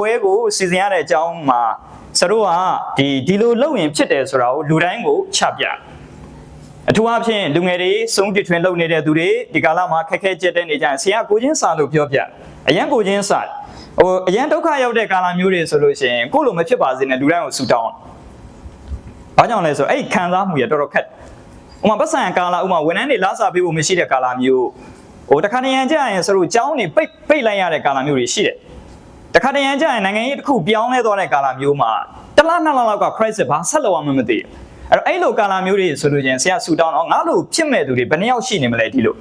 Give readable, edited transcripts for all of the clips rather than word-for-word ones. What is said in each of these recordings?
ပွဲကိုစီစဉ်ရတဲ့အကြောင်းမှာစတို့ကဒီလိုလုပ်ရင်ဖြစ်တယ်ဆိုတာကိုလူတိုင်းကိုချပြအထူးအားဖြင့်လူငယ်တွေစုံတည်ထွင်လုပ်နေတဲ့သူတွေဒီကာလမှာခက်ခဲကြက်တဲ့နေကြဆရာကိုချင်းစာလို့ပြောပြအရန်ကိုချင်းစာအရန်ဒုက္ခရောက်တဲ့ကာလမျိုးတွေဆိုလို့ရှိရင်ကိုယ်လိုမဖြစ်ပါစေနဲ့လူတိုင်းကိုဆူတောင်းဘာကြောင့်လဲဆိုအဲ့ခံစားမှုရတော်တော်ခက်ဥမာပတ်စံကာလဥမာဝန်ထမ်းတွေလာစားပေးဖို့မရှိတဲ့ကာလမျိုးတခါတရံကြရင်ဆိုလို့ကျောင်းတွေပိတ်လိုက်ရတဲ့ကာလမျိုးတွေရှိတယ်တခါတရံကြရင်နိုင်ငံရေးတစ်ခုပြောင်းလဲသွားတဲ့ကာလမျိုးမှာတစ်လနှစ်လလောက်က crisis ဘာဆက်လို့မှမသိဘူးအဲ့လိုကာလမျိုးတွေဆိုလို့ချင်းဆရာဆူတောင်းတော့ငါ့လိုဖြစ်မဲ့သူတွေဘယ်နှယောက်ရှိနေမလဲဒီလို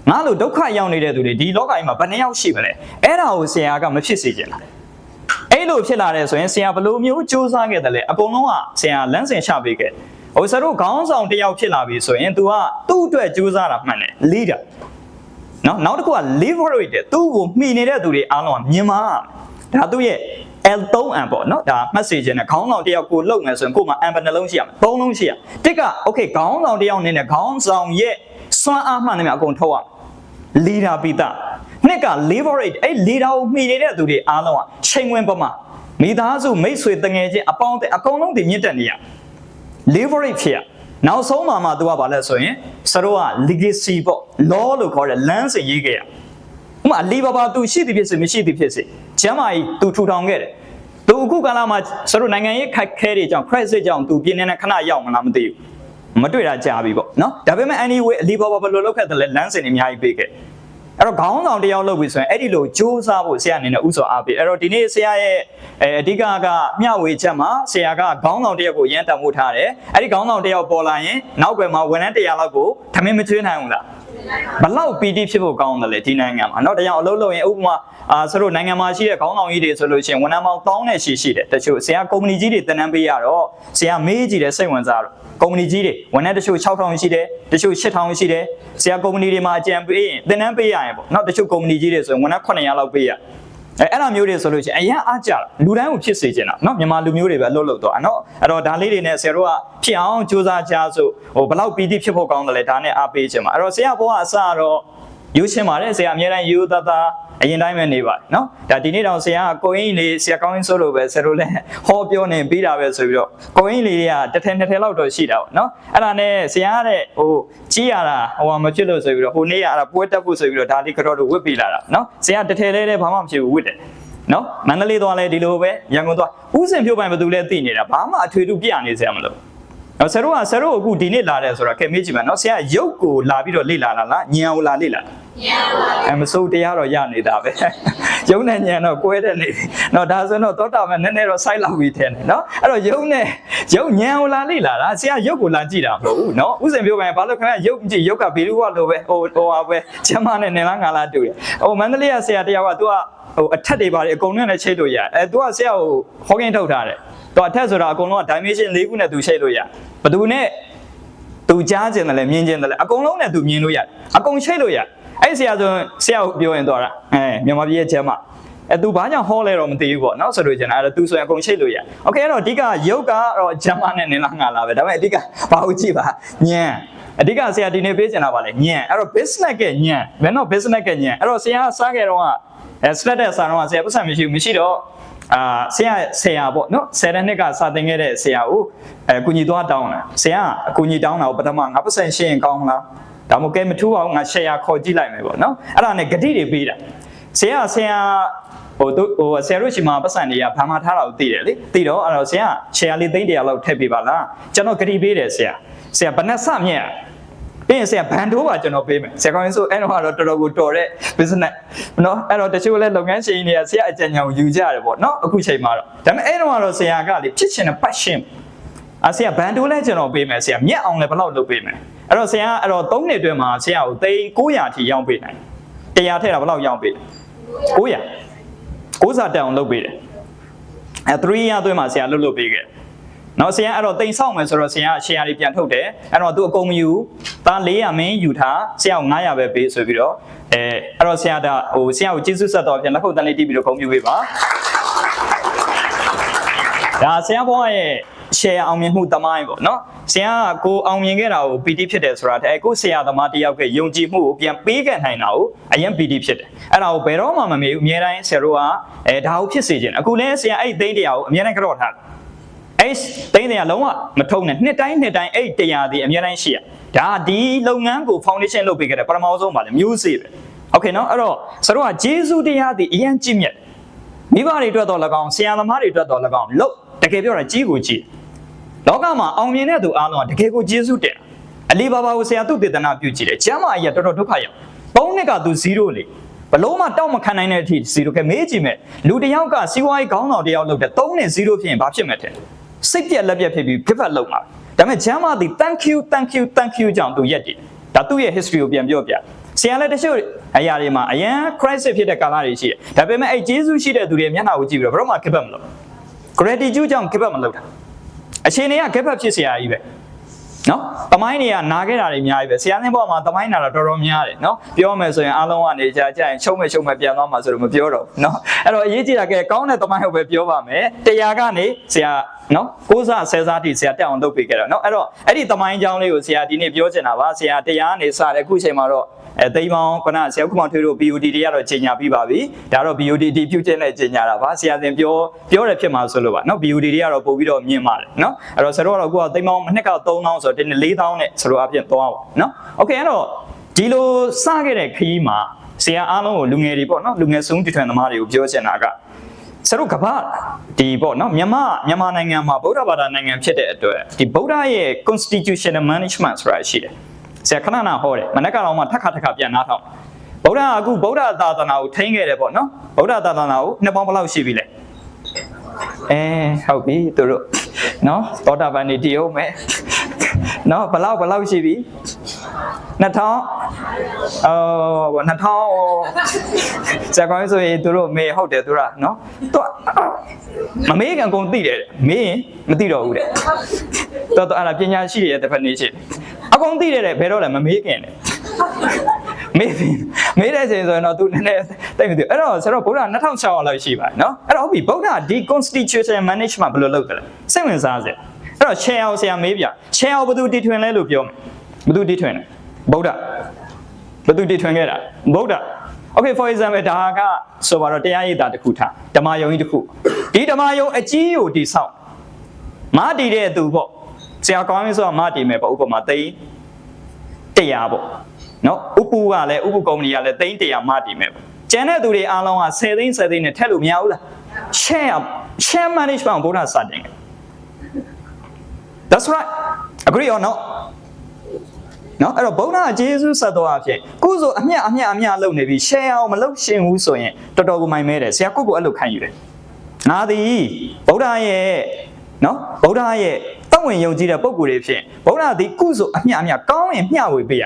ငါ့လိုဒုက္ခရောက်နေတဲ့သူတွေဒီလောကကြီးမှာဘယ်နှယောက်ရှိမလဲအဲ့ဒါကိုဆရာကမဖြစ်စေချင်တာအဲ့လိုဖြစ်လာတဲ့ဆိုရင်ဆရာဘယ်လိုမျိုးစူးစမ်းခဲ့တယ်လဲအကုန်လုံးကဆရာလမ်းစဉ်ချပေးခဲ့ဆရာတို့ခေါင်းဆောင်တယောက်ဖြစ်လာပြီဆိုရင် तू ကသူ့အတွက်စူးစမ်းတာမှန်တယ် leader နောက်တစ်ခုက leverage တဲ့သူ့ကိုမှီနေတဲ့သူတွေအားလုံးကမြင်မာဒါသူ့ရဲ့ L3M ပေါ့နော်ဒါ message နဲ့ခေါင်းဆောင်တယောက်ကိုလုပ်မယ်ဆိုရင်ကို့မှာ M ဘယ်နှလုံးရှိရမလဲ3လုံးရှိရတစ်က okay ခေါင်းဆောင်တယောက်နဲ့ခေါင်းဆောင်ရဲ့စွမ်းအားမှန်တယ်များအကုန်ထုတ်ရ leader ပိတာနှစ်က leverage အဲ့ leader ကိုမှီနေတဲ့သူတွေအားလုံးကချိန်ဝင်ပမာမိသားစုမိတ်ဆွေတငယ်ချင်းအပေါင်းအကုန်လုံးတွေမြင့်တက်နေရ leverage ဖြစ်ရနောက်ဆုံးမှာ तू ကဘာလဲဆိုရင်စတို့က legacy ပေါ့ law လို့ခေါ်တဲ့လမ်းစဉ်ရေးခဲ့ရဥမာလီဘာဘာ तू ရှိသည်ဖြစ်စေမရှိသည်ဖြစ်စေကျမ်းမာကြီး तू ထူထောင်ခဲ့တယ် तू အခုကာလမှာစတို့နိုင်ငံရေးခက်ခဲတွေကြောင့် crisis ကြောင့် तू ပြင်းနေတဲ့ခဏရောက်မလားမသိဘူးမတွေ့တာကြာပြီပေါ့နော်ဒါပေမဲ့ anyway လီဘာဘာဘယ်လိုလုပ်ခဲ့တယ်လဲလမ်းစဉ်တွေအများကြီးပေးခဲ့အဲ့တော့ခေါင်းဆောင်တယောက်လုပ်ပြီဆိုရင်အဲ့ဒီလိုစူးစမ်းဖို့ဆရာအနေနဲ့ဥစွာအားပေးအဲ့တော့ဒီနေ့ဆရာရဲ့အဓိကမျှဝေချက်မှာဆရာကခေါင်းဆောင်တယောက်ကိုရန်တမှုထားတယ်အဲ့ဒီခေါင်းဆောင်တယောက်ပေါ်လာရင်နောက်ွယ်မှာဝန်ထမ်း100လောက်ကိုထမင်းမချွေးနိုင်ဘူးလားဘလောက်ပီတိဖြစ်ဖို့ကောင်းတယ်လေဒီနိုင်ငံမှာနော်တရားအလုပ်လုပ်ရင်ဥပမာဆိုတော့နိုင်ငံမှာရှိတဲ့ခေါင်းဆောင်ကြီးတွေဆိုလို့ရှိရင်ဝန်ထမ်းပေါင်း1000နဲ့ရှိတယ်တချို့ဆရာကုမ္ပဏီကြီးတွေတင်နန်းပေးရတော့ဆရာမေးကြည့်တယ်စိတ်ဝင်စားတော့ကုမ္ပဏီကြီးတွေဝန်ထမ်းတချို့6000ရှိတယ်တချို့8000ရှိတယ်ဆရာကုမ္ပဏီတွေမှာအကြံပေးရင်တင်နန်းပေးရရင်ပေါ့နော်တချို့ကုမ္ပဏီကြီးတွေဆိုရင်ဝန်ထမ်း900လောက်ပေးရအဲ့ဒါမျိုးတွေဆိုလို့ရှိရင်အရင်အားကြလူတိုင်းကိုဖြစ်စေချင်တာနော်မြန်မာလူမျိုးတွေပဲအလုပ်လုပ်တော့နော်အဲ့တော့ဒါလေးတွေနဲ့ဆရာတို့ကဖြစ်အောင်စူးစမ်းကြဆိုဘလောက်ပီတိဖြစ်ဖို့ကောင်းတယ်လဲဒါနဲ့အားပေးချင်ပါအဲ့တော့ဆရာဘောကအစတော့ယူရှင်းပါတယ်ဆရာအများတိုင်းယူသားသားအရင်တိုင်းပဲနေပါတယ်နော်ဒါဒီနေ့တောင်ဆရာကကိုင်းလေးဆရာကောင်းင်းဆိုလို့ပဲဆရာတို့လည်းဟောပြောနေပြီးတာပဲဆိုပြီးတော့ကိုင်းလေးတွေကတစ်ထည်နှစ်ထည်လောက်တော့ရှိတာပေါ့နော်အဲ့ဒါနဲ့ဆရာကတဲ့ကြီးရတာမဖြစ်လို့ဆိုပြီးတော့နေ့ကအဲ့ဒါပွဲတက်ဖို့ဆိုပြီးတော့ဒါလေးကတော့ဝစ်ပေးလာတာနော်ဆရာတစ်ထည်လေးဘာမှမဖြစ်ဘူးဝစ်တယ်နော်မန္တလေးသွားလဲဒီလိုပဲရန်ကုန်သွားဥစဉ်ဖြိုးပိုင်ဘယ်သူလဲသိနေတာဘာမှအထွေထူးပြနေစရာမလိုဆရာတို့အခုဒီနေ့လာတယ်ဆိုတာကဲမေးကြည့်ပါနော်ဆရာရုပ်ကိုလာပြီးတော့လေ့လာတာလားဉာဏ်ကိုလာလေ့လာမစိုးတရားတော့ရနေတာပဲရုပ်နဲ့ဉာဏ်တော့ကွဲတဲ့နေနော်ဒါဆိုတော့သောတာပန်နည်းနည်းတော့စိုက်လောက်ပြီးထဲနေနော်အဲ့တော့ရုပ်ဉာဏ်ကိုလာလေ့လာတာဆရာရုပ်ကိုလာကြည့်တာမဟုတ်ဘူးနော်ဥစဉ်ပြောပိုင်းဘာလို့ခင်ဗျရုပ်ကြည့်ရုပ်ကဘီလူဝလိုပဲဟာပဲကျမနဲ့နေလားငါလားတူတယ်မန္တလေးကဆရာတရားကသူကအထက်တွေပါတယ်အကုန်လုံးနဲ့ချိတ်လို့ရသူကဆရာကိုဟောကင်းထုတ်ထားတယ်တော့အထက်ဆိုတာအကုန်လုံးက dimension 4ခုနဲ့သူချိတ်လို့ရဘယ်သူနဲ့သူကြားကျင်တယ်လဲမြင်ကျင်တယ်လဲအကုန်လုံးနဲ့သူမြင်လို့ရအကုန်ချိတ်လို့ရအဲ့ဆရာဆိုဆရာကိုပြောရင်တော့မြန်မာပြည်ရဲ့ကျမ်းမှာသူဘာကြောင့်ဟောလဲတော့မသိဘူးပေါ့နော်ဆိုလို့ကျင်တာအဲ့သူဆိုရင်အကုန်ချိတ်လို့ရโอเคအဲ့တော့အဓိကရုပ်ကတော့ကျမ်းမာနဲ့နင်လားငါလားပဲဒါပေမဲ့အဓိကဘာကိုကြည့်ပါညံအဓိကဆရာဒီနေ့ပေးချင်တာပါလေညံအဲ့တော့ business ကညံဘယ်တော့ business ကညံအဲ့တော့ဆရာစားခဲ့တော့slat တဲ့စာတော့ဆရာပတ်စံမရှိတော့ဆရာပေါ့နော်ဆယ်တဲ့နှစ်ကစာသင်ခဲ့တဲ့ဆရာကိုအကူညီသွားတောင်းတာဆရာအကူညီတောင်းတာကိုပထမငါပတ်စံရှင်းရင်ကောင်းလားဒါမှမဟုတ်ကဲမထူးအောင်ငါ share ခေါ်ကြည့်လိုက်မယ်ပေါ့နော်အဲ့ဒါနဲ့ဂတိတွေပေးတာဆရာဆရာတို့ရှိမှာပတ်စံတွေကဘာမှထားတာကိုသိတယ်လေသိတော့အဲ့တော့ဆရာ share လေး300လောက်ထည့်ပေးပါလားကျွန်တော်ဂတိပေးတယ်ဆရာဘယ်နဲ့စမြက်ပြီးရင်ဆရာဘန်တိုးပါကျွန်တော်ပေးမယ်ဆရာကောင်းရင်ဆိုအဲ့တော့တော်တော်ကိုတော်တဲ့ business နော်အဲ့တော့တချို့လဲလုပ်ငန်းရှင်တွေကဆရာအကြံဉာဏ်ကိုယူကြရတယ်ပေါ့နော်အခုချိန်မှာတော့ဒါပေမဲ့အဲ့တော့ဆရာကလေဖြစ်ချင်တဲ့ passion ဆရာဘန်တိုးလဲကျွန်တော်ပေးမယ်ဆရာမြက်အောင်လဲဘယ်လောက်လုပ်ပေးမယ်အဲ့တော့ဆရာအဲ့တော့3နှစ်အတွင်းမှာဆရာကို900ထိရောင်းပေးနိုင်100ထည့်တာဘယ်လောက်ရောင်းပေး900စာတက်အောင်လုပ်ပေးတယ်3 year အတွင်းမှာဆရာလုပ်ပေးခဲ့နော်ဆရာအဲ့တော့တိမ်ဆောက်မယ်ဆိုတော့ဆရာရှယ်ယာတွေပြန်ထုတ်တယ်အဲ့တော့သူအကုန်မယူသား400မင်းယူထားဆရာကို900ပဲပေးဆိုပြီးတော့အဲ့တော့ဆရာကဆရာကိုကျေးဇူးဆက်တော့ပြန်လက်ခုပ်တန်းလေးတီးပြီးတော့ဂုဏ်ပြုပေးပါဒါဆရာဘွားရဲ့ share အောင်မြင်မှုသမိုင်းပေါ့နော်ဆရာကကိုအောင်မြင်ခဲ့တာကို PT ဖြစ်တယ်ဆိုတာတဲ့ကိုဆရာသမားတယောက်ကယုံကြည်မှုကိုပြန်ပေးခဲ့နိုင်တာကိုအရင် PT ဖြစ်တယ်အဲ့ဒါကိုဘယ်တော့မှမမေ့ဘူးအများတိုင်းဆရာတို့ကဒါကိုဖြစ်စေခြင်းအခုလဲဆရာအဲ့သိန်းတရားကိုအများတိုင်းကြော့ထားအဲ့သိန်းတရားလုံးဝမထုံနဲ့နှစ်တိုင်းအဲ့တရားဒီအများတိုင်းရှိရဒါဒီလုပ်ငန်းကို foundation လုပ်ပေးခဲ့တယ်ပထမဆုံးပါလေမျိုးစေ့ပဲโอเคနော်အဲ့တော့ဆရာတို့ကဂျေဇုတရားဒီအရင်ကြည့်မြတ်မိဘတွေအတွက်တော့၎င်းဆရာသမားတွေအတွက်တော့၎င်းလို့တကယ်ပြောတာကြီးကိုကြည့်လောကမှာအောင်မြင်တဲ့သူအားလုံးကတကယ်ကိုဂျေဇုတယ်အလီဘာဘာကိုဆရာသူတေသနာပြုကြည့်တယ်ကျမ်းမာကြီးကတော်တော်ဒုက္ခရောက်၃နှစ်ကသူ0လေဘလုံးမတောက်မခံနိုင်တဲ့အထိ0ကမေးကြည့်မယ်လူတယောက်ကစီးပွားရေးခေါင်းဆောင်တယောက်လုပ်တဲ့3နဲ့0ဖြစ်ရင်ဘာဖြစ်မှာတဲ့စိတ်ပြက်လက်ပြက်ဖြစ်ပြီးဖြစ်ဖက်လုပ်မှာဒါပေမဲ့ကျမ်းမာသည် thank you ကြောင့်သူရက်ကြည့်ဒါသူ့ရဲ့ history ကိုပြန်ပြောပြဆရာလည်းတချို့အရာတွေမှာအရန် crisis ဖြစ်တဲ့ကာလတွေရှိတယ်ဒါပေမဲ့အဲ့ဂျေဇုရှိတဲ့သူတွေမျက်နှာကိုကြည့်ပြီးတော့ဘယ်တော့မှခက်ဖက်မလုပ် gratitude ကြောင့်ခက်ဖက်မလုပ်တာအခြေအနေကခက်ဖက်ဖြစ်เสียရကြီးပဲနော်တမိုင်းတွေကနာခဲ့တာတွေအများကြီးပဲဆရာသင်ဘောမှာတမိုင်းနာတော့တော်တော်များတယ်နော်ပြောမယ်ဆိုရင်အားလုံးကနေကြာရင်ရှုံးမဲ့ပြန်သွားမှာဆိုတော့မပြောတော့နော်အဲ့တော့အရေးကြီးတာကကောင်းတဲ့တမိုင်းကိုပဲပြောပါမယ်တရားကနေဆရာနော်ကိုးစားဆဲစားတိဆရာတက်အောင်လုပ်ပေးခဲ့တာနော်အဲ့တော့အဲ့ဒီတမိုင်းကြောင်းလေးကိုဆရာဒီနေ့ပြောချင်တာပါဆရာတရားကနေစတယ်အခုချိန်မှာတော့သိမ်းပေါင်းခုနဆရာခုမောင်ထွေးတို့ BOD တွေကတော့ကြီးညာပြီးပါပြီဒါတော့ BOD ဒီပြုတ်ချင်းနဲ့ကြီးညာတာပါဆရာသင်ပြောတယ်ဖြစ်မှာဆိုလို့ပါနော် BOD တွေကတော့ပို့ပြီးတော့မြင်ပါတယ်နော်အဲ့တော့ဆရာတို့ကတော့အခုကသိမ်းပေါင်းနှစ်က3000ဆိုတော့ဒီနေ့4000နဲ့ဆရာတို့အပြင်သွားပါနော်โอเคအဲ့တော့ဒီလိုစခဲ့တဲ့ခရီးမှာဆရာအားလုံးကိုလူငယ်တွေပေါ့နော်လူငယ်ဆုံးတီထွင်သမားတွေကိုပြောချင်တာကဆရာတို့ကဘာဒီပေါ့နော်မြန်မာနိုင်ငံမှာဗုဒ္ဓဘာသာနိုင်ငံဖြစ်တဲ့အတွက်ဒီဗုဒ္ဓရဲ့ constitutional management ဆိုတာရှိတယ်ဆရာခဏဟောတယ်မနက်ကတော့မှထပ်ခါပြန်နားထောင်ဗုဒ္ဓအခုဗုဒ္ဓသာသနာကိုထိန်းခဲ့တယ်ပေါ့နော်ဗုဒ္ဓသာသနာကိုနှစ်ပေါင်းဘယ်လောက်ရှိပြီလဲဟုတ်ပြီသူတို့နော်သောတာပန်နေတည်အောင်မယ်နော်ဘယ်လောက်ရှိပြီ2000ဇာကောင်းဆိုရင်သူတို့မေဟုတ်တယ်သူကနော်သူမမေးကန်ကုန်သိတယ်မေးရင်မသိတော့ဘူးတဲ့တော်အဲ့ဒါပညာရှိရဲ့ definition အကုန်သိတယ်ဘယ်တော့လဲမမေးခင်တယ်မေးတဲ့ချိန်ဆိုရင်တော့သူနည်းနည်းသိမသိဘူးအဲ့တော့ဆရာတို့ဗုဒ္ဓ2600လောက်ရှိပါတယ်နော်အဲ့တော့ဟုတ်ပြီဗုဒ္ဓဒီ constitution management ဘယ်လိုလုပ်ကြလဲစိတ်ဝင်စားစေအဲ့တော့ share အောင်ဆရာမေးပြ share အောင်ဘယ်သူတီထွင်လဲလို့ပြောမယ်ဘယ်သူတီထွင်လဲဗုဒ္ဓဘယ်သူတီထွင်ခဲ့တာဗုဒ္ဓ okay for example ဒါကဆိုပါတော့တရားရည်တာတစ်ခုထားဓမ္မယုံကြီးတစ်ခုဒီဓမ္မယုံအကြီးကိုတည်ဆောက်မာတည်တဲ့သူပေါ့ဆရာကောင်းရင်ဆိုတာမာတည်မယ်ပေါ့ဥပမာသိန်း100ပေါ့နော်ဥပုကလည်းဥပုကုမ္ပဏီကလည်းသိန်း100မာတည်မယ်ပေါ့ကျန်တဲ့သူတွေအားလုံးက10သိန်းနဲ့ထက်လို့မရဘူးလား share management ဘုရားစတင်တယ် That's right agree or not နော်အဲ့တော့ဗုဒ္ဓဂျေဇုဆက်တော်အဖြစ်ကိုယ်ဆိုအမြတ်လုပ်နေပြီ share အောင်မလုပ်ရှင်ဘူးဆိုရင်တော်တော်ကိုမိုင်မဲတယ်ဆရာကိုအဲ့လိုခံယူတယ်ငါသည်ဗုဒ္ဓရဲ့နော်ဗုဒ္ဓရဲ့တောင်းဝင်ယုံကြည်တဲ့ပုံကိုယ်တွေဖြစ်ဗုဒ္ဓသည်ကုဆိုအမြတ်ကောင်းရင်မျှဝေပေးရ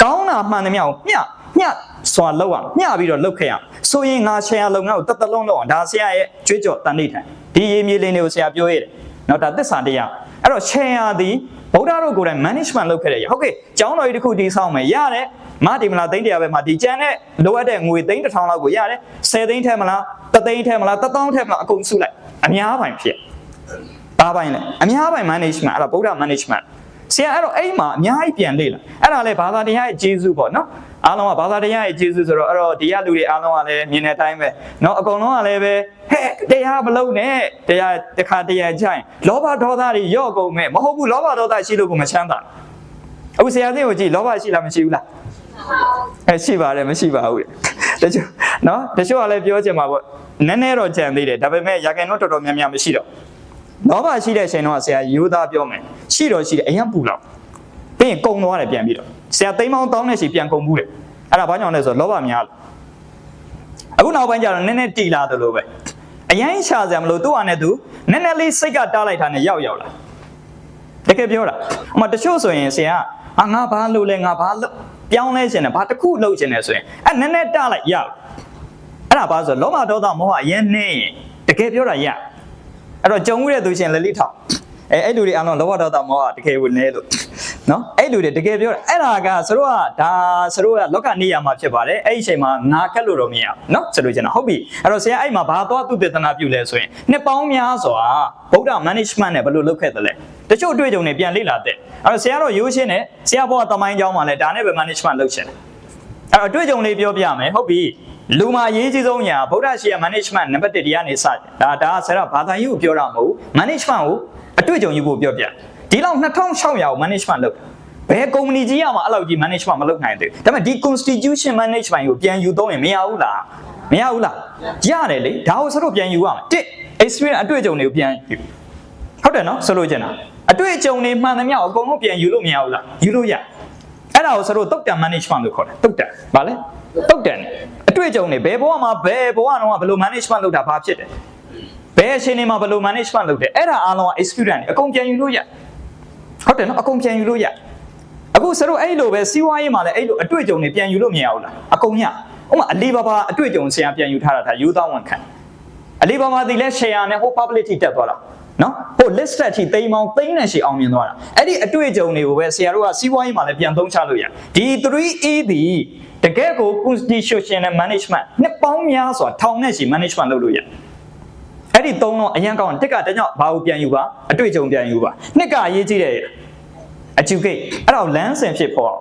ကောင်းတာမှန်တယ်မြောက်မျှစွာလောက်အောင်မျှပြီးတော့လောက်ခဲ့ရဆိုရင်ငါ share လုပ်ငန်းကိုတလုံးလောက်အောင်ဒါဆရာရဲ့ကြွေးကြော်တန်ဋိဌာန်ဒီရေမြေလင်းတွေကိုဆရာပြောရတယ်နော်ဒါသစ္စာတရားအဲ့တော့ share သည်ဗုဒ္ဓတို့ကိုယ်တိုင် management လုပ်ခဲ့တယ်ဟုတ်ကဲ့ကျောင်းတော်ကြီးတစ်ခုတည်ဆောက်မယ်ရတယ်မဒီမလားသိန်း100ပဲမှာဒီကျန်တဲ့လိုအပ်တဲ့ငွေသိန်း1000လောက်ကိုရတယ်10သိန်းထဲမလား3သိန်းထဲမလား1000ထဲမလားအကုန်စုလိုက်အများပိုင်ဖြစ်ဘာပိုင်လဲအများပိုင် management အဲ့ဒါဗုဒ္ဓ management ဆရာအဲ့တော့အဲ့မှာအများကြီးပြန်လေ့လာအဲ့ဒါလေဘာသာတရားရဲ့ဂျေဇုပေါ့နော်အားလုံးကဘာသာတရားရဲ့ဂျေဇုဆိုတော့အဲ့တော့ဒီကလူတွေအားလုံးကလည်းမြင်တဲ့အတိုင်းပဲနော်အကုန်လုံးကလည်းပဲဟဲ့တရားမလုံးနဲ့တရားတစ်ခါတရားကြိုင်လောဘဒေါသတွေရော့ကုန်မဲ့မဟုတ်ဘူးလောဘဒေါသရှိလို့ကိုမချမ်းသာအခုဆရာသိကိုကြည့်လောဘရှိလားမရှိဘူးလားရှိပါတယ်မရှိပါဘူးတချို့နော်တချို့ကလည်းပြောချင်မှာပေါ့နည်းနည်းတော့ကြံသေးတယ်ဒါပေမဲ့ရာခိုင်နှုန်းတော်တော်များများမရှိတော့လောဘရှိတဲ့အချိန်တော့ဆရာရိုးသားပြောမယ်ရှိတော့ရှိတယ်အရင်ပူလောက်ပြီးရင်ကုံသွားတယ်ပြန်ပြီးတော့ဆရာသိမ်းပေါင်းတောင်းတဲ့ရှိပြန်ကုံဘူးတယ်အဲ့ဒါဘာကြောင့်လဲဆိုတော့လောဘများလို့အခုနောက်ပိုင်းကျတော့နည်းနည်းတီလာတယ်လို့ပဲအရင်ရှာစရာမလိုသူ့ဟာနဲ့သူနည်းနည်းလေးစိတ်ကတားလိုက်တာနဲ့ရောက်လာတကယ်ပြောတာအမတချို့ဆိုရင်ဆရာငါဘာလို့လဲငါဘာလို့ပြောင်းလဲခြင်းနဲ့ဘာတစ်ခုလုပ်ခြင်းနဲ့ဆိုရင်အဲ့နည်းနည်းတားလိုက်ရောက်အဲ့ဒါဘာဆိုလောဘဒေါသမောဟအရင်နဲ့တကယ်ပြောတာရအဲ့တော့ကြုံရတဲ့သူရှင်လက်လိထောက်အဲ့လူတွေအားလုံးလောဘဒေါသမောဟတကယ်ဝင်နေလို့ နော်အဲ့လူတွေတကယ်ပြောတယ်အဲ့ဒါကဆိုတော့ဒါဆိုတော့လောကနေရမှာဖြစ်ပါတယ်အဲ့ဒီအချိန်မှာငါခက်လို့တော့မရဘူးနော်ဆိုလို့ကျွန်တော်ဟုတ်ပြီအဲ့တော့ဆရာအဲ့မှာဘာသွားသူတေသနာပြုလဲဆိုရင်နှစ်ပေါင်းများစွာဗုဒ္ဓ management နဲ့ဘယ်လိုလုပ်ခဲ့တယ်လဲတချို့အတွေ့အကြုံတွေပြန်လေ့လာတဲ့အဲ့တော့ဆရာတော့ရိုးရှင်းတယ်ဆရာဘောကတမိုင်းကျောင်းမှာလဲဒါနဲ့ပဲ management လုပ်ချင်တယ်အဲ့တော့အတွေ့အကြုံလေးပြောပြမယ်ဟုတ်ပြီလူမှာအရေးကြီးဆုံးညာဗုဒ္ဓရှိရ management နံပါတ်1တရားနေစဒါဆရာဘာသာရေးကိုပြောတာမဟုတ် management ကိုအတွေ့အကြုံယူဖို့ပြောပြဒီလောက်2600ကို management လုပ်ဘယ်ကုမ္ပဏီကြီးရမှာအဲ့လောက်ကြီး management မလုပ်နိုင်သေးဘူးဒါပေမဲ့ဒီ constitution management ကိုပြန်ယူသုံးရင်မရဘူးလားမရဘူးလားရတယ်လေဒါကိုစတော့ပြန်ယူရမယ်တစ် experience အတွေ့အကြုံတွေကိုပြန်ယူဟုတ်တယ်နော်ဆိုလို့ကျင်တာအတွေ့အကြုံတွေမှန်သမျှအကုန်လုံးပြန်ယူလို့မရဘူးလားယူလို့ရအဲ့ဒါကိုစတော့တုတ်တန် management လို့ခေါ်တယ်တုတ်တန်ဗာလဲတုတ်တန်အတွေ့အကြုံတွေဘယ်ဘဝမှာဘယ်ဘဝတော့ဘယ်လို management လုပ်တာဘာဖြစ်တယ်ဘယ်အချိန်တွေမှာဘယ်လို management လုပ်တယ်အဲ့ဒါအားလုံးက experience အကုန်ပြန်ယူလို့ရဟုတ်တယ်နော်အကုန်ပြန်ယူလို့ရအခုစတော့အဲ့လိုပဲစီးပွားရေးမှာလည်းအဲ့လိုအတွေ့အကြုံတွေပြန်ယူလို့မရဘူးလားအကုန်ရဥပမာအလီဘာဘာအတွေ့အကြုံဆရာပြန်ယူထားတာဒါယူသားဝန်ခံအလီဘာဘာဒီလဲ share နဲ့ဟို publicity တက်သွားတာနော်ဟို list တက်ထိသိမ်းပေါင်းသိန်းနဲ့ရှိအောင်မြင်သွားတာအဲ့ဒီအတွေ့အကြုံတွေကိုပဲဆရာတို့ကစီးပွားရေးမှာလည်းပြန်သုံးချလို့ရဒီ 3E ဒီတကယ်ကို constitutional management နှစ်ပေါင်းများစွာထောင်နဲ့ရှိ management လုပ်လို့ရအဲ့ဒီသုံးတော့အရန်ကောင်းတစ်ကတကြောင်ဘာကိုပြန်ယူပါအတွေ့အကြုံပြန်ယူပါနှစ်ကအရေးကြီးတယ်educate အဲ့တော့လမ်းစဉ်ဖြစ်ဖို့ဒါ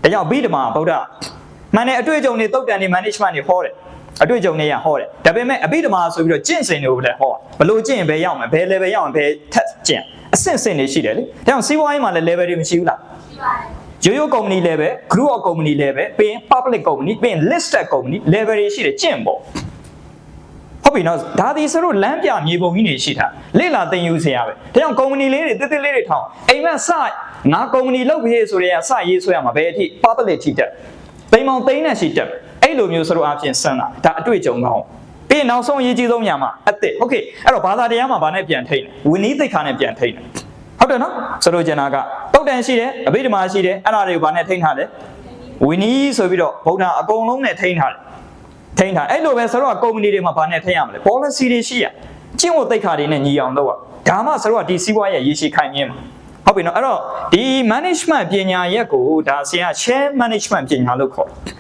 ကြောင့်ဘိဓမ္မာဗုဒ္ဓမှန်တဲ့အတွေ့အကြုံတွေတုတ်တန်တွေ management တွေဟောတယ်အတွေ့အကြုံတွေရဟောတယ်ဒါပေမဲ့အဘိဓမ္မာဆိုပြီးတော့ကျင့်စဉ်တွေကိုလည်းဟောဘလို့ကျင့်ရင်ဘယ်ရောက်မလဲဘယ် level ရောက်ရင်ဘယ်ထက်ကျင့်အဆင့်ဆင့်တွေရှိတယ်လေဒါကြောင့်စီးပွားရေးမှာလည်း level တွေမရှိဘူးလားရှိပါတယ်ရိုးရိုး company level group of company level ပြီးရင် public company ပြီးရင် listed company level တွေရှိတယ်ကျင့်ပေါ့ဟုတ်ပြီနော်ဒါဒီဆိုတော့လမ်းပြမြေပုံကြီးတွေရှိတာလေ့လာသင်ယူစေရပဲဒါကြောင့် company လေးတွေတိတိလေးတွေထောင်အိမ်မက်စငါ company လုပ်ပြီးဆိုရဲစရေးဆွဲရမှာဘယ်အထိ public ထိတက်သိမ်းပေါင်းသိန်းနဲ့ရှိတက်အဲ့လိုမျိုးဆိုတော့အပြင်စမ်းတာဒါအတွေ့အကြုံကောင်းပြီးနောက်ဆုံးအရေးကြီးဆုံးညာမှာအသက်โอเคအဲ့တော့ဘာသာတရားမှာဗာနဲ့ပြန်ထိန်တယ်ဝိနည်းသိက္ခာနဲ့ပြန်ထိန်တယ်ဟုတ်တယ်နော်ဆိုတော့ကျန်တာကတုတ်တန်ရှိတယ်အဘိဓမ္မာရှိတယ်အဲ့ဒါတွေကိုဗာနဲ့ထိန်ထားတယ်ဝိနည်းဆိုပြီးတော့ဗုဒ္ဓအကုန်လုံးနဲ့ထိန်ထားတယ်ထိန်ထားအဲ့လိုပဲဆိုတော့ကုမ္ပဏီတွေမှာဗာနဲ့ထိန်ရမလဲ policy တွေရှိရကျင့်ဝတ်သိက္ခာတွေနဲ့ညီအောင်လုပ်ရဒါမှဆိုတော့ဒီစီးပွားရေးရေရှည်ခိုင်မြဲမှာဟုတ်ပြီနော်အဲ့တော့ဒီ management ပညာရက်ကိုဒါဆရာ share management ပညာလို့ခေါ်တယ်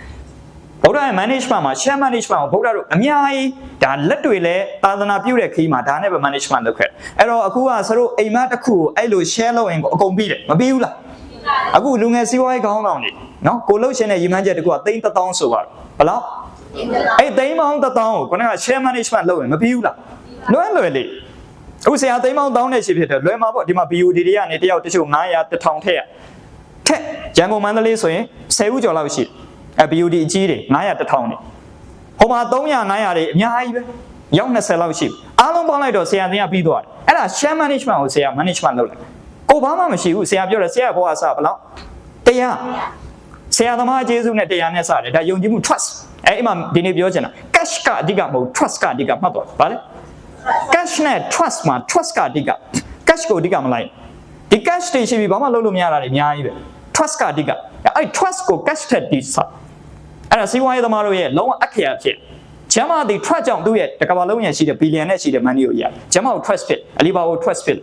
ဗုဒ္ဓရဲ့ management မှာ share management ကိုဗုဒ္ဓတို့အများကြီးဒါလက်တွေလဲသာသနာပြုတဲ့ခီးမှာဒါနဲ့ပဲ management လုပ်ခဲ့အဲ့တော့အခုကဆိုတော့အိမ်မက်တစ်ခုကိုအဲ့လို share လုပ်ရင်ကိုအကုန်ပြီးတယ်မပြီးဘူးလားအခုလူငယ်စီးပွားရေးခေါင်းဆောင်တွေနော်ကိုလှုပ်ရှင်တဲ့ရည်မှန်းချက်တစ်ခုက3000ဆိုပါဘယ်လောက်အဲ့သိန်းပေါင်း1000ကိုခုနက share management လုပ်ရင်မပြီးဘူးလားလွယ်လေအခုဆရာသိန်းပေါင်း1000နဲ့ရှိဖြစ်တယ်လွယ်မှာပေါ့ဒီမှာ BOD တွေကနေတယောက်တချို့900 1000ထက်ရန်ကုန်မန္တလေးဆိုရင်10ဦးကျော်လောက်ရှိတယ်BOD အကြီးတွေ900 1000နေဟိုမှာ300 900တွေအများကြီးပဲရောက်20လောက်ရှိအားလုံးပေါင်းလိုက်တော့ဆရာသင်ကပြီးသွားတယ်အဲ့ဒါ share management ကိုဆရာ management လုပ်လိုက်ကိုဘာမှမရှိဘူးဆရာပြောတယ်ဆရာဘောကစဘယ်လောက်တရားဆရာသမားကျေးဇူးနဲ့တရားနဲ့စတယ်ဒါယုံကြည်မှု trust အဲ့မှာဒီနေ့ပြောချင်တာ cash ကအဓိကမဟုတ် trust ကအဓိကမှတ်တော့ဗါလဲ cash နဲ့ trust မှာ trust ကအဓိက cash ကိုအဓိကမလိုက်ဒီ cash တွေရှိပြီဘာမှလုပ်လို့မရတာတွေအများကြီးပဲ trust ကအဓိကအဲ့ trust ကို cash ထက်ဒီစအဲ့ဒါစီးပွားရေးသမားတို့ရဲ့လုံးဝအခရာဖြစ်ဂျမ်မာဒီ trust ကြောင့်သူ့ရဲ့တကဘာလုံးရရှိတဲ့ဘီလီယံနဲ့ရှိတဲ့ money ကိုရဂျမ်မာကို trust ဖြစ်အလီဘာကို trust ဖြစ်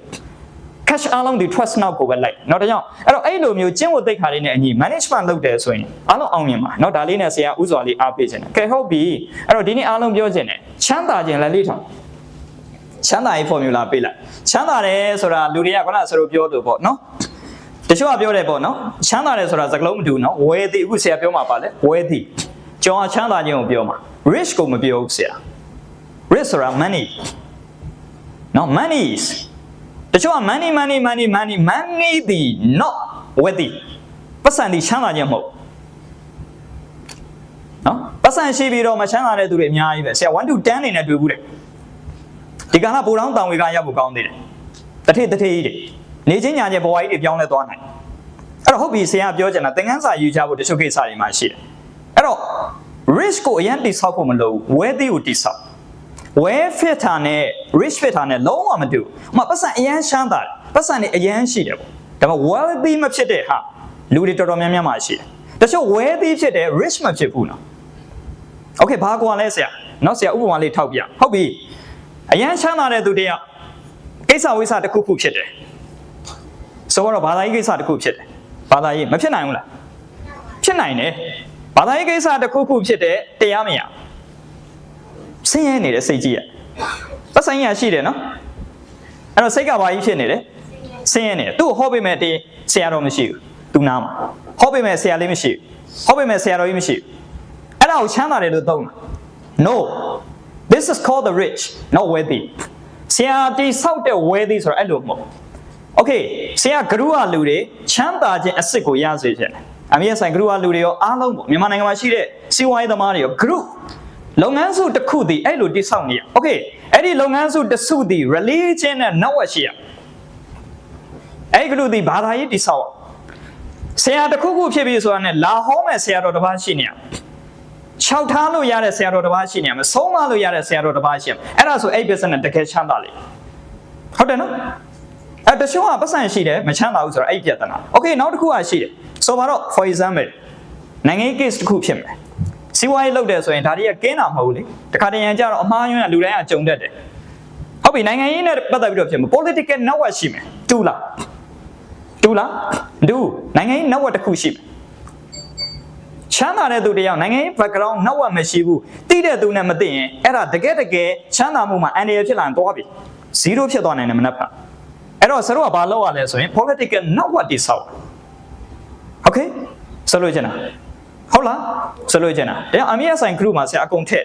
cash အားလုံးဒီ trust နောက်ကိုပဲလိုက်เนาะဒါကြောင့်အဲ့လိုမျိုးကျင့်ဝတ်သိက္ခာလေးနဲ့အညီ management လုပ်တယ်ဆိုရင်အားလုံးအောင်မြင်ပါเนาะဒါလေးနဲ့ဆရာဥစွာလေးအားပေးခြင်းတယ်ကဲဟုတ်ပြီအဲ့တော့ဒီနေ့အားလုံးပြောခြင်းတယ်ချမ်းသာခြင်းလည်းလေးထောင်ချမ်းသာရေး formula ပေးလိုက်ချမ်းသာတယ်ဆိုတာလူတွေကခုနဆိုလို့ပြောလို့ပေါ့เนาะတချို့ကပြောတယ်ပေါ့เนาะချမ်းသာတယ်ဆိုတာစကားလုံးမတူเนาะဝယ်သည်အခုဆရာပြောမှာပါလေဝယ်သည်ကျောင်းချမ်းသာခြင်းကိုပြောမှာ rich ကိုမပြောဘူးဆရာ rich ဆိုတာ money เนาะ money is တချို့က money သည် not wealthy ပတ်စံဒီချမ်းသာခြင်းမဟုတ်နော်ပတ်စံရှိပြီးတော့မချမ်းသာတဲ့သူတွေအများကြီးပဲဆရာ1 to 10နေနဲ့တွေ့ဘူးတယ်ဒီကနေ့ပူတောင်းတောင်ဝေကရောက်ဖို့ကောင်းသေးတယ်တထေးကြီးတွေနေချင်းညာချင်းဘဝကြီးတွေပြောင်းလဲသွားနိုင်အဲ့တော့ဟုတ်ပြီဆရာပြောချင်တာသင်ခန်းစာယူကြဖို့တချို့ကိစ္စတွေမှာရှိတယ်အဲ့တော့ risk ကိုအရင်တိဆောက်ဖို့မလိုဘူး wealthy ကိုတိဆောက်well fit တာနဲ့ rich fit တာနဲ့လုံးဝမတူဘူး။ပတ်စံအရန်ရှမ်းတာပတ်စံနေအရန်ရှိတယ်ပေါ့။ဒါပေမဲ့ wealthy မဖြစ်တဲ့ဟာလူတွေတော်တော်များများမှရှိတယ်။တချို့ wealthy ဖြစ်တယ် rich မဖြစ်ဘူးနော်။ Okay ဘာကွာလဲဆရာ။နောက်ဆရာဥပမာလေးထောက်ပြ။ဟုတ်ပြီ။အရန်ရှမ်းတာတဲ့သူတယောက်ကိစ္စဝိစ္စတစ်ခုခုဖြစ်တယ်။ဆိုတော့ဘာသာရေးကိစ္စတစ်ခုဖြစ်တယ် ဘာသာရေးမဖြစ်နိုင်ဘူးလားဖြစ်နိုင်တယ်ဘာသာရေးကိစ္စတစ်ခုခုဖြစ်တဲ့တရားမရဆင်းရဲနေတဲ့စိတ်ကြီးရပတ်ဆိုင်ရရှိတယ်နော်အဲ့တော့စိတ်ကဘာကြီးဖြစ်နေတယ်ဆင်းရဲနေတယ်သူ့ဟောပေးမဲ့တေးဆရာတော်မရှိဘူးသူနားမှာဟောပေးမဲ့ဆရာလေးမရှိဘူးဟောပေးမဲ့ဆရာတော်ကြီးမရှိဘူးအဲ့ဒါကိုချမ်းသာတယ်လို့သုံးတာ no this is called the rich not wealthy ဆရာတိဆောက်တဲ့ wealthy ဆိုတော့အဲ့လိုမဟုတ်okay ဆရာဂရုကလူတွေချမ်းသာခြင်းအစစ်ကိုရစေချင်တယ်အမေဆိုင်ဂရုကလူတွေရောအားလုံးပေါ့မြန်မာနိုင်ငံမှာရှိတဲ့စီးပွားရေးသမားတွေရောဂရုလုပ်ငန်းစုတစ်ခုတည်းအဲ့လိုတိဆောက်နေရ okay အဲ့ဒီလုပ်ငန်းစုတစ်စုတည်း religion နဲ့ network ရှိရအဲ့ဒီဂရုတည်းဘာသာရေးတိဆောက်ဆရာတစ်ခုခုဖြစ်ပြီးဆိုတာနဲ့လာဟောမဲ့ဆရာတော်တစ်ပါးရှိနေရခြောက်ထားလို့ရတဲ့ဆရာတော်တစ်ပါးရှိနေမှာဆုံးမလို့ရတဲ့ဆရာတော်တစ်ပါးရှိမှာအဲ့ဒါဆိုအဲ့ business နဲ့တကယ်ချမ်းသာလေဟုတ်တယ်နော်အဲ့တချို့ကပတ်စံရှိတယ်မချမ်းသာဘူးဆိုတော့အဲ့ပြဿနာ okay နောက်တစ်ခုကရှိတယ်ဆိုပါတော့ for example နိုင်ငံရေး case တစ်ခုဖြစ်မယ်စီးပွားရေးလုပ်တယ်ဆိုရင်ဒါတွေကကင်းတာမဟုတ်လေတခါတရံကြတော့အမှားယွင်းကလူတိုင်းကကြုံတတ်တယ်ဟုတ်ပြီနိုင်ငံရေးနဲ့ပတ်သက်ပြီးတော့ဖြစ်မှာ political network ရှိမယ်တူလားဒူနိုင်ငံရေး network တစ်ခုရှိမယ်ချမ်းသာတဲ့သူတယောက်နိုင်ငံရေး background network မရှိဘူးတိတဲ့သူနဲ့မသိရင်အဲ့ဒါတကယ်ချမ်းသာမှုမှာအန္တရာယ်ဖြစ်လာရင်တော့ပြီ0ဖြစ်သွားနိုင်တယ်မနှက်ဖက်အဲ့တော့ဆရာတို့ကဘာလုပ်ရလဲဆိုရင် political network တိဆောက် okay ဆိုလို့ချင်တာဟုတ်လားဆိုလို့ချင်တာတရားအမေဆိုင် group မှာဆရာအကုန်ထည့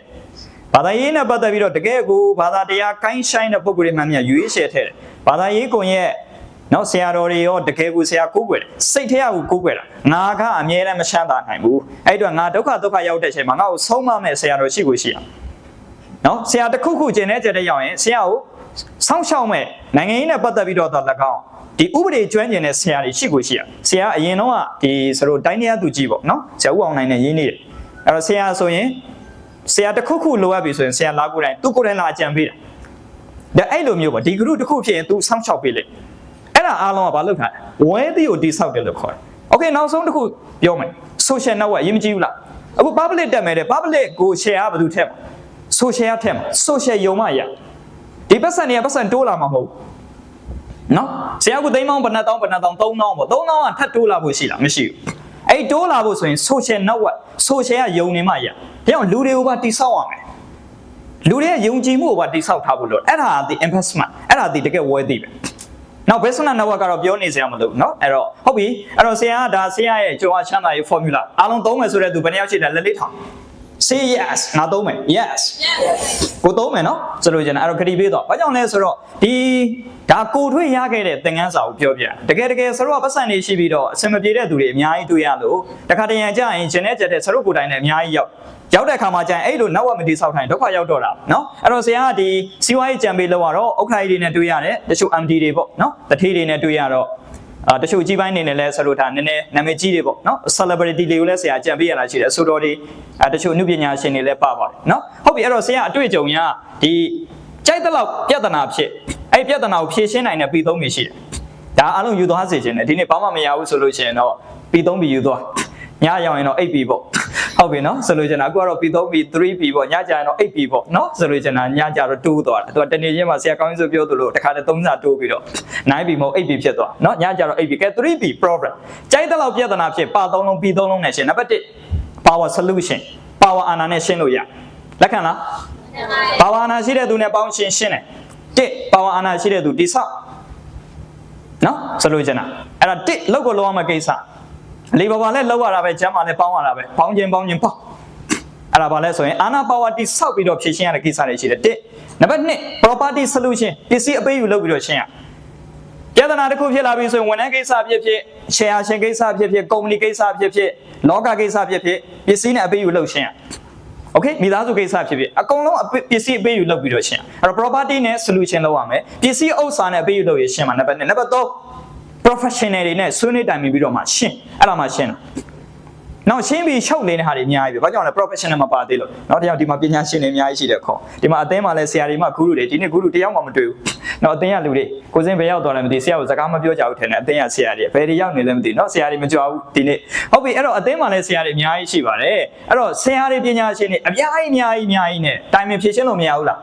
်ဘာသာရေးနဲ့ပတ်သက်ပြီးတော့တကယ်ကိုဘာသာတရားကိုင်းဆိုင်တဲ့ပုံကိုယ်တွေမှန်ရွေးချယ်ထည့်တယ်ဘာသာရေးကိုရဲ့နော်ဆရာတော်တွေရောတကယ်ကိုဆရာကိုးကွယ်တယ်စိတ်ထဲကကိုးကွယ်တာငါကအမြဲတမ်းမချမ်းသာနိုင်ဘူးအဲ့တော့ငါဒုက္ခရောက်တဲ့အချိန်မှာငါ့ကိုဆုံးမမဲ့ဆရာတော်ရှိကိုရှိအောင်နော်ဆရာတစ်ခုခုကျင်တဲ့ကြတဲ့ရောက်ရင်ဆရာကိုစောင့်ရှောက်မဲ့နိုင်ငံရေးနဲ့ပတ်သက်ပြီးတော့၎င်းဒီဥပဒေကျွမ်းကျင်တဲ့ဆရာတွေရှိကိုရှိအောင်ဆရာအရင်တော့ဒီဆိုတော့တိုင်းတရားသူကြီးပေါ့နော်ဆရာဦးအောင်နိုင်နဲ့ရင်းနေတယ်အဲ့တော့ဆရာဆိုရင်ဆရာတစ်ခုခုလိုအပ်ပြီဆိုရင်ဆရာလာကိုယ်တိုင်သူကိုယ်တိုင်လာအကြံပေးတာဒါအဲ့လိုမျိုးပေါ့ဒီ group တစ်ခုဖြစ်ရင် तू စောင့်ရှောက်ပေးလိုက်အဲ့ဒါအားလုံးကဘာလုပ်ထားလဲဝဲသီးကိုတိဆောက်တယ်လို့ခေါ်တယ်။ Okay နောက်ဆုံးတစ်ခုပြောမယ် social network အရင်မကြည့်ဘူးလားအခု public တက်မယ်တဲ့ public ကို share ကဘာလို့ထည့်မှာ social ထည့်မှာ social ယုံမရဒီပတ်စံတွေကပတ်စံတိုးလာမှာမဟုတ်နော်ဆရာကသိန်းပေါင်းဘယ်နှတောင်း3000ပေါ့3000ကထပ်တိုးလာဖို့ရှိလားမရှိဘူးအဲ့တိုးလာဖို့ဆိုရင် social network social ကယုံနေမှရဒါကြောင့်လူတွေကိုပါတိဆောက်ရမယ်လူတွေရဲ့ယုံကြည်မှုကိုပါတိဆောက်ထားဖို့လို့အဲ့ဒါက investment အဲ့ဒါတကယ် worthy ပဲနောက် business network ကတော့ပြောနေစရာမလိုဘူးเนาะအဲ့တော့ဟုတ်ပြီအဲ့တော့ဆရာကဒါဆရာရဲ့ကြုံအချမ်းသာရေး formula အားလုံးသုံးမယ်ဆိုတဲ့သူဘယ်နှယောက်ရှိတယ်လက်လေးထောင် say yes ငါသုံးမယ် yes ကိုသုံးမယ်เนาะဆိုလို့ကျန်အဲ့တော့ခရီးပေးတော့ဘာကြောင့်လဲဆိုတော့ဒီဒါကိုထွေးရခဲ့တဲ့သင်ခန်းစာကိုပြောပြတကယ်ဆိုတော့ပတ်စံနေရှိပြီးတော့အစင်မပြေတဲ့သူတွေအများကြီးတွေ့ရလို့တခါတရံကြရင်ဂျင်းနဲ့ကြတဲ့ဆရုပ်ကိုယ်တိုင်နဲ့အများကြီးရောက်တဲ့အခါမှာကျရင်အဲ့လို network မတိဆောက်ထိုင်ဒုက္ခရောက်တော့တာเนาะအဲ့တော့ဆရာကဒီစီးပွားရေးကြံပေးလောက်ရတော့ဥက္ကဋ္ဌတွေနဲ့တွေ့ရတယ်တချို့ MD တွေပေါ့เนาะတထေးတွေနဲ့တွေ့ရတော့တချို့ကြီးပိုင်းနေနဲ့လဲဆလို့ဒါနည်းနည်းနာမည်ကြီးတွေပေါ့เนาะ celebrity တွေကိုလည်းဆရာကြံပေးရတာရှိတယ်အဆိုတော်တွေတချို့အမှုပညာရှင်တွေလည်းပါပါတယ်เนาะဟုတ်ပြီအဲ့တော့ဆရာအတွေ့အကြုံရဒီကြိုက်တဲ့လောက်ပြဿနာဖြစ်အဲ့ပြဿနာကိုဖြေရှင်းနိုင်တဲ့ပြည်သုံးတွေရှိတယ်ဒါအားလုံးယူသွားစေခြင်းနဲ့ဒီနေ့ဘာမှမရဘူးဆိုလို့ရှိရင်တော့ပြည်သုံးပြီးယူသွားညရောက်ရင်တော့ 8P ပေါ့ဟုတ်ပြီနော်ဆိုလို့ကျန်တာအခုကတော့ P3P 3P ပေါ့ညကြရင်တော့ 8P ပေါ့နော်ဆိုလို့ကျန်တာညကြတော့တိုးသွားတာသူကတနေ့ချင်းမှာဆရာကောင်းကြီးဆိုပြောသလိုတခါတည်း3စာတိုးပြီးတော့ 9P မဟုတ် 8P ဖြစ်သွားနော်ညကြတော့ 8P ကဲ 3P problem ကြိုက်တဲ့လောက်ပြဿနာဖြစ်ပါ3လုံး P3 လုံးနဲ့ရှင်းနံပါတ်1 power solution power အာဏာနဲ့ရှင်းလို့ရလက်ခံလား power အာဏာရှိတဲ့သူနဲ့ပေါင်းရှင်းတယ်1 power အာဏာရှိတဲ့သူတိဆောက်နော်ဆိုလို့ကျန်တာအဲ့ဒါ1လောက်ကိုလောရမယ့်ကိစ္စလေဘာလဲလောက်ရတာပဲကျမ်းမာလဲပေါင်းရတာပဲပေါင်းခြင်းပေါင်းအဲ့ဒါဘာလဲဆိုရင်အာနာပါဝါတိဆောက်ပြီးတော့ဖြည့်ရှင်းရတဲ့ကိစ္စတွေရှိတယ်1နံပါတ်2 property solution ပစ္စည်းအပေးယူလုပ်ပြီးတော့ရှင်းရပြဿနာတစ်ခုဖြစ်လာပြီဆိုရင်ဝန်ထမ်းကိစ္စဖြစ်share ရှင်ကိစ္စဖြစ်ကုမ္ပဏီကိစ္စဖြစ်လောကကိစ္စဖြစ်ပစ္စည်းနဲ့အပေးယူလုပ်ရှင်းရ Okay မိသားစုကိစ္စဖြစ်အကုန်လုံးပစ္စည်းအပေးယူလုပ်ပြီးတော့ရှင်းအဲ့တော့ property နဲ့ solution လုပ်ရမယ်ပစ္စည်းဥစ္စာနဲ့အပေးယူလုပ်ရရှင်းမှာနံပါတ်2နံပါတ်3 professional တွေနဲ့ဆွေးနွေးတိုင်ပင်ပြီးတော့မှရှင်းအဲ့ဒါမှရှင်းတာနောက်ရှင်းပြီးချုပ်နေတဲ့ဟာတွေအများကြီးပဲဘာကြောင့်လဲ professional မပါသေးလို့နောက်တစ်ယောက်ဒီမှာပညာရှင်တွေအများကြီးရှိတယ်ခေါ်ဒီမှာအသင်းမှာလဲဆရာတွေမှဂုရုတွေဒီနေ့ဂုရုတယောက်မှမတွေ့ဘူးနောက်အသင်းရလူတွေကိုစင်းဘယ်ရောက်သွားလဲမသိဆရာကိုစကားမပြောကြဘူးထင်တယ်အသင်းရဆရာတွေဘယ်တွေရောက်နေလဲမသိနော်ဆရာတွေမကြွဘူးဒီနေ့ဟုတ်ပြီအဲ့တော့အသင်းမှာလဲဆရာတွေအများကြီးရှိပါတယ်အဲ့တော့ဆရာတွေပညာရှင်တွေအများကြီးနဲ့တိုင်ပင်ဖြည့်ရှင်းလို့မရဘူးလား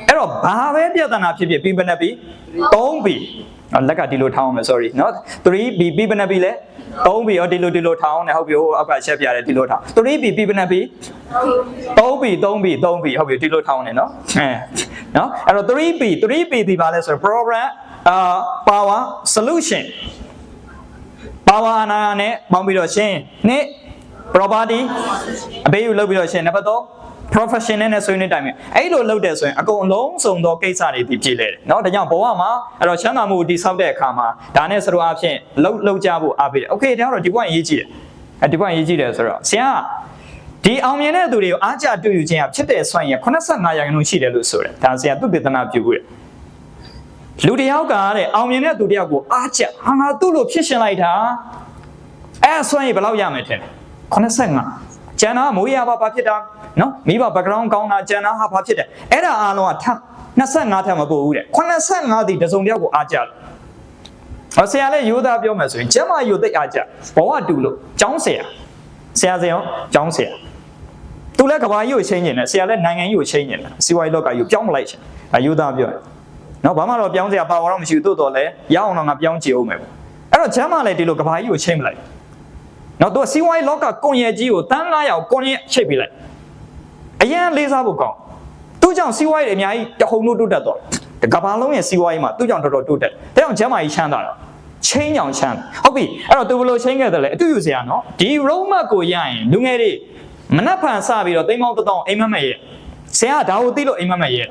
အဲ့တော့ဘာပဲပြဿနာဖြစ်ဖြစ်ပြီးဘယ်နှပြီ 3B လက်ကဒီလိုထောင်းအောင်မယ် sorry နော် 3B ပြီးဘယ်နှပြီလဲ 3B ရောဒီလိုထောင်းအောင်ねဟုတ်ပြီဟိုအောက်ကချက်ပြရတယ်ဒီလိုထောင်း 3B ပြီးဘယ်နှပြီ 3B ဟုတ်ပြီဒီလိုထောင်းနေနော်နော်အဲ့တော့ 3B ဒီပါလဲဆိုတော့ program power solution power အနာနဲ့ပေါင်းပြီးတော့ရှင်းနှစ် property အပေးယူလုပ်ပြီးတော့ရှင်းနံပါတ်3 professional နဲ့ဆွေးနွေးတိုင်းမှာအဲ့လိုလုပ်တယ်ဆိုရင်အကုန်လုံးစုံသောကိစ္စတွေဒီပြည်လဲတယ်เนาะဒါကြောင့်ဘဝမှာအဲ့တော့ချမ်းသာမှုကိုတည်ဆောက်တဲ့အခါမှာဒါနဲ့စရိုးအဖြစ်လှုပ်ကြဖို့အားပေးတယ်โอเคဒါကတော့ဒီဘဝရေးကြည့်တယ်ဒီဘဝရေးကြည့်တယ်ဆိုတော့ဆရာဒီအောင်မြင်တဲ့သူတွေကိုအားကြတွေ့ယူခြင်းကဖြစ်တဲ့ဆွမ်းရ85%ရှိတယ်လို့ဆိုတယ်ဒါဆရာသူတေသနာပြုဖို့လူတယောက်ကတဲ့အောင်မြင်တဲ့သူတယောက်ကိုအားကြဟာငါသူ့လိုဖြစ်ရှင်လိုက်တာအဲ့ဆွမ်းရဘယ်လောက်ရမယ်ထင်85ကျန်တာမိုးရပါဘာဖြစ်တာနော်မိဘ background ကောင်းတာကျန်တာဟာဘာဖြစ်တယ်အဲ့ဒါအားလုံးက25ထက်မပိုဘူးတဲ့85ဒီတစုံတယောက်ကိုအားကြလို့ဆရာလည်းရိုးသားပြောမယ်ဆိုရင်ကျမရိုးသိအားကြဘဝတူလို့ကျောင်းဆရာရောကျောင်းဆရာသူလည်းကဘာကြီးကိုချင်းနေတယ်ဆရာလည်းနိုင်ငံကြီးကိုချင်းနေတယ်စီဝါရေးလောကကြီးကိုပြောင်းမလိုက်ချင်ရိုးသားပြောတယ်နော်ဘာမှတော့ပြောင်းစရာပါဝါတော့မရှိဘူးတိုးတော်လဲရအောင်တော့ငါပြောင်းကြည့်အောင်မယ်ပေါ့အဲ့တော့ကျမလည်းဒီလိုကဘာကြီးကိုချင်းမလိုက်နော်သူကစီဝါရေးလောကကွန်ရက်ကြီးကိုတန်း900ကိုကွန်ရက်ချိတ်ပေးလိုက်အရင်လေးစားဖို့ကောင်းသူ့ကြောင့်စီဝါရေးတွေအများကြီးတဟုန်လို့တိုးတက်တော့ကဘာလုံးရဲ့စီဝါရေးမှာသူ့ကြောင့်တော်တော်တိုးတက်ဒါကြောင့်ကျမကြီးချမ်းသာတော့ချင်းကြောင်ချမ်းဟုတ်ပြီအဲ့တော့သူဘယ်လိုချင်းခဲ့တယ်လဲအတူယူစရာနော်ဒီ roadmap ကိုရရင်လူငယ်တွေမနှက်ဖန်စပြီးတော့တိမ်မောင်းတောင်းအိမ်မက်မဲ့ရဲ့ဆရာကဒါကိုသိလို့အိမ်မက်မဲ့ရဲ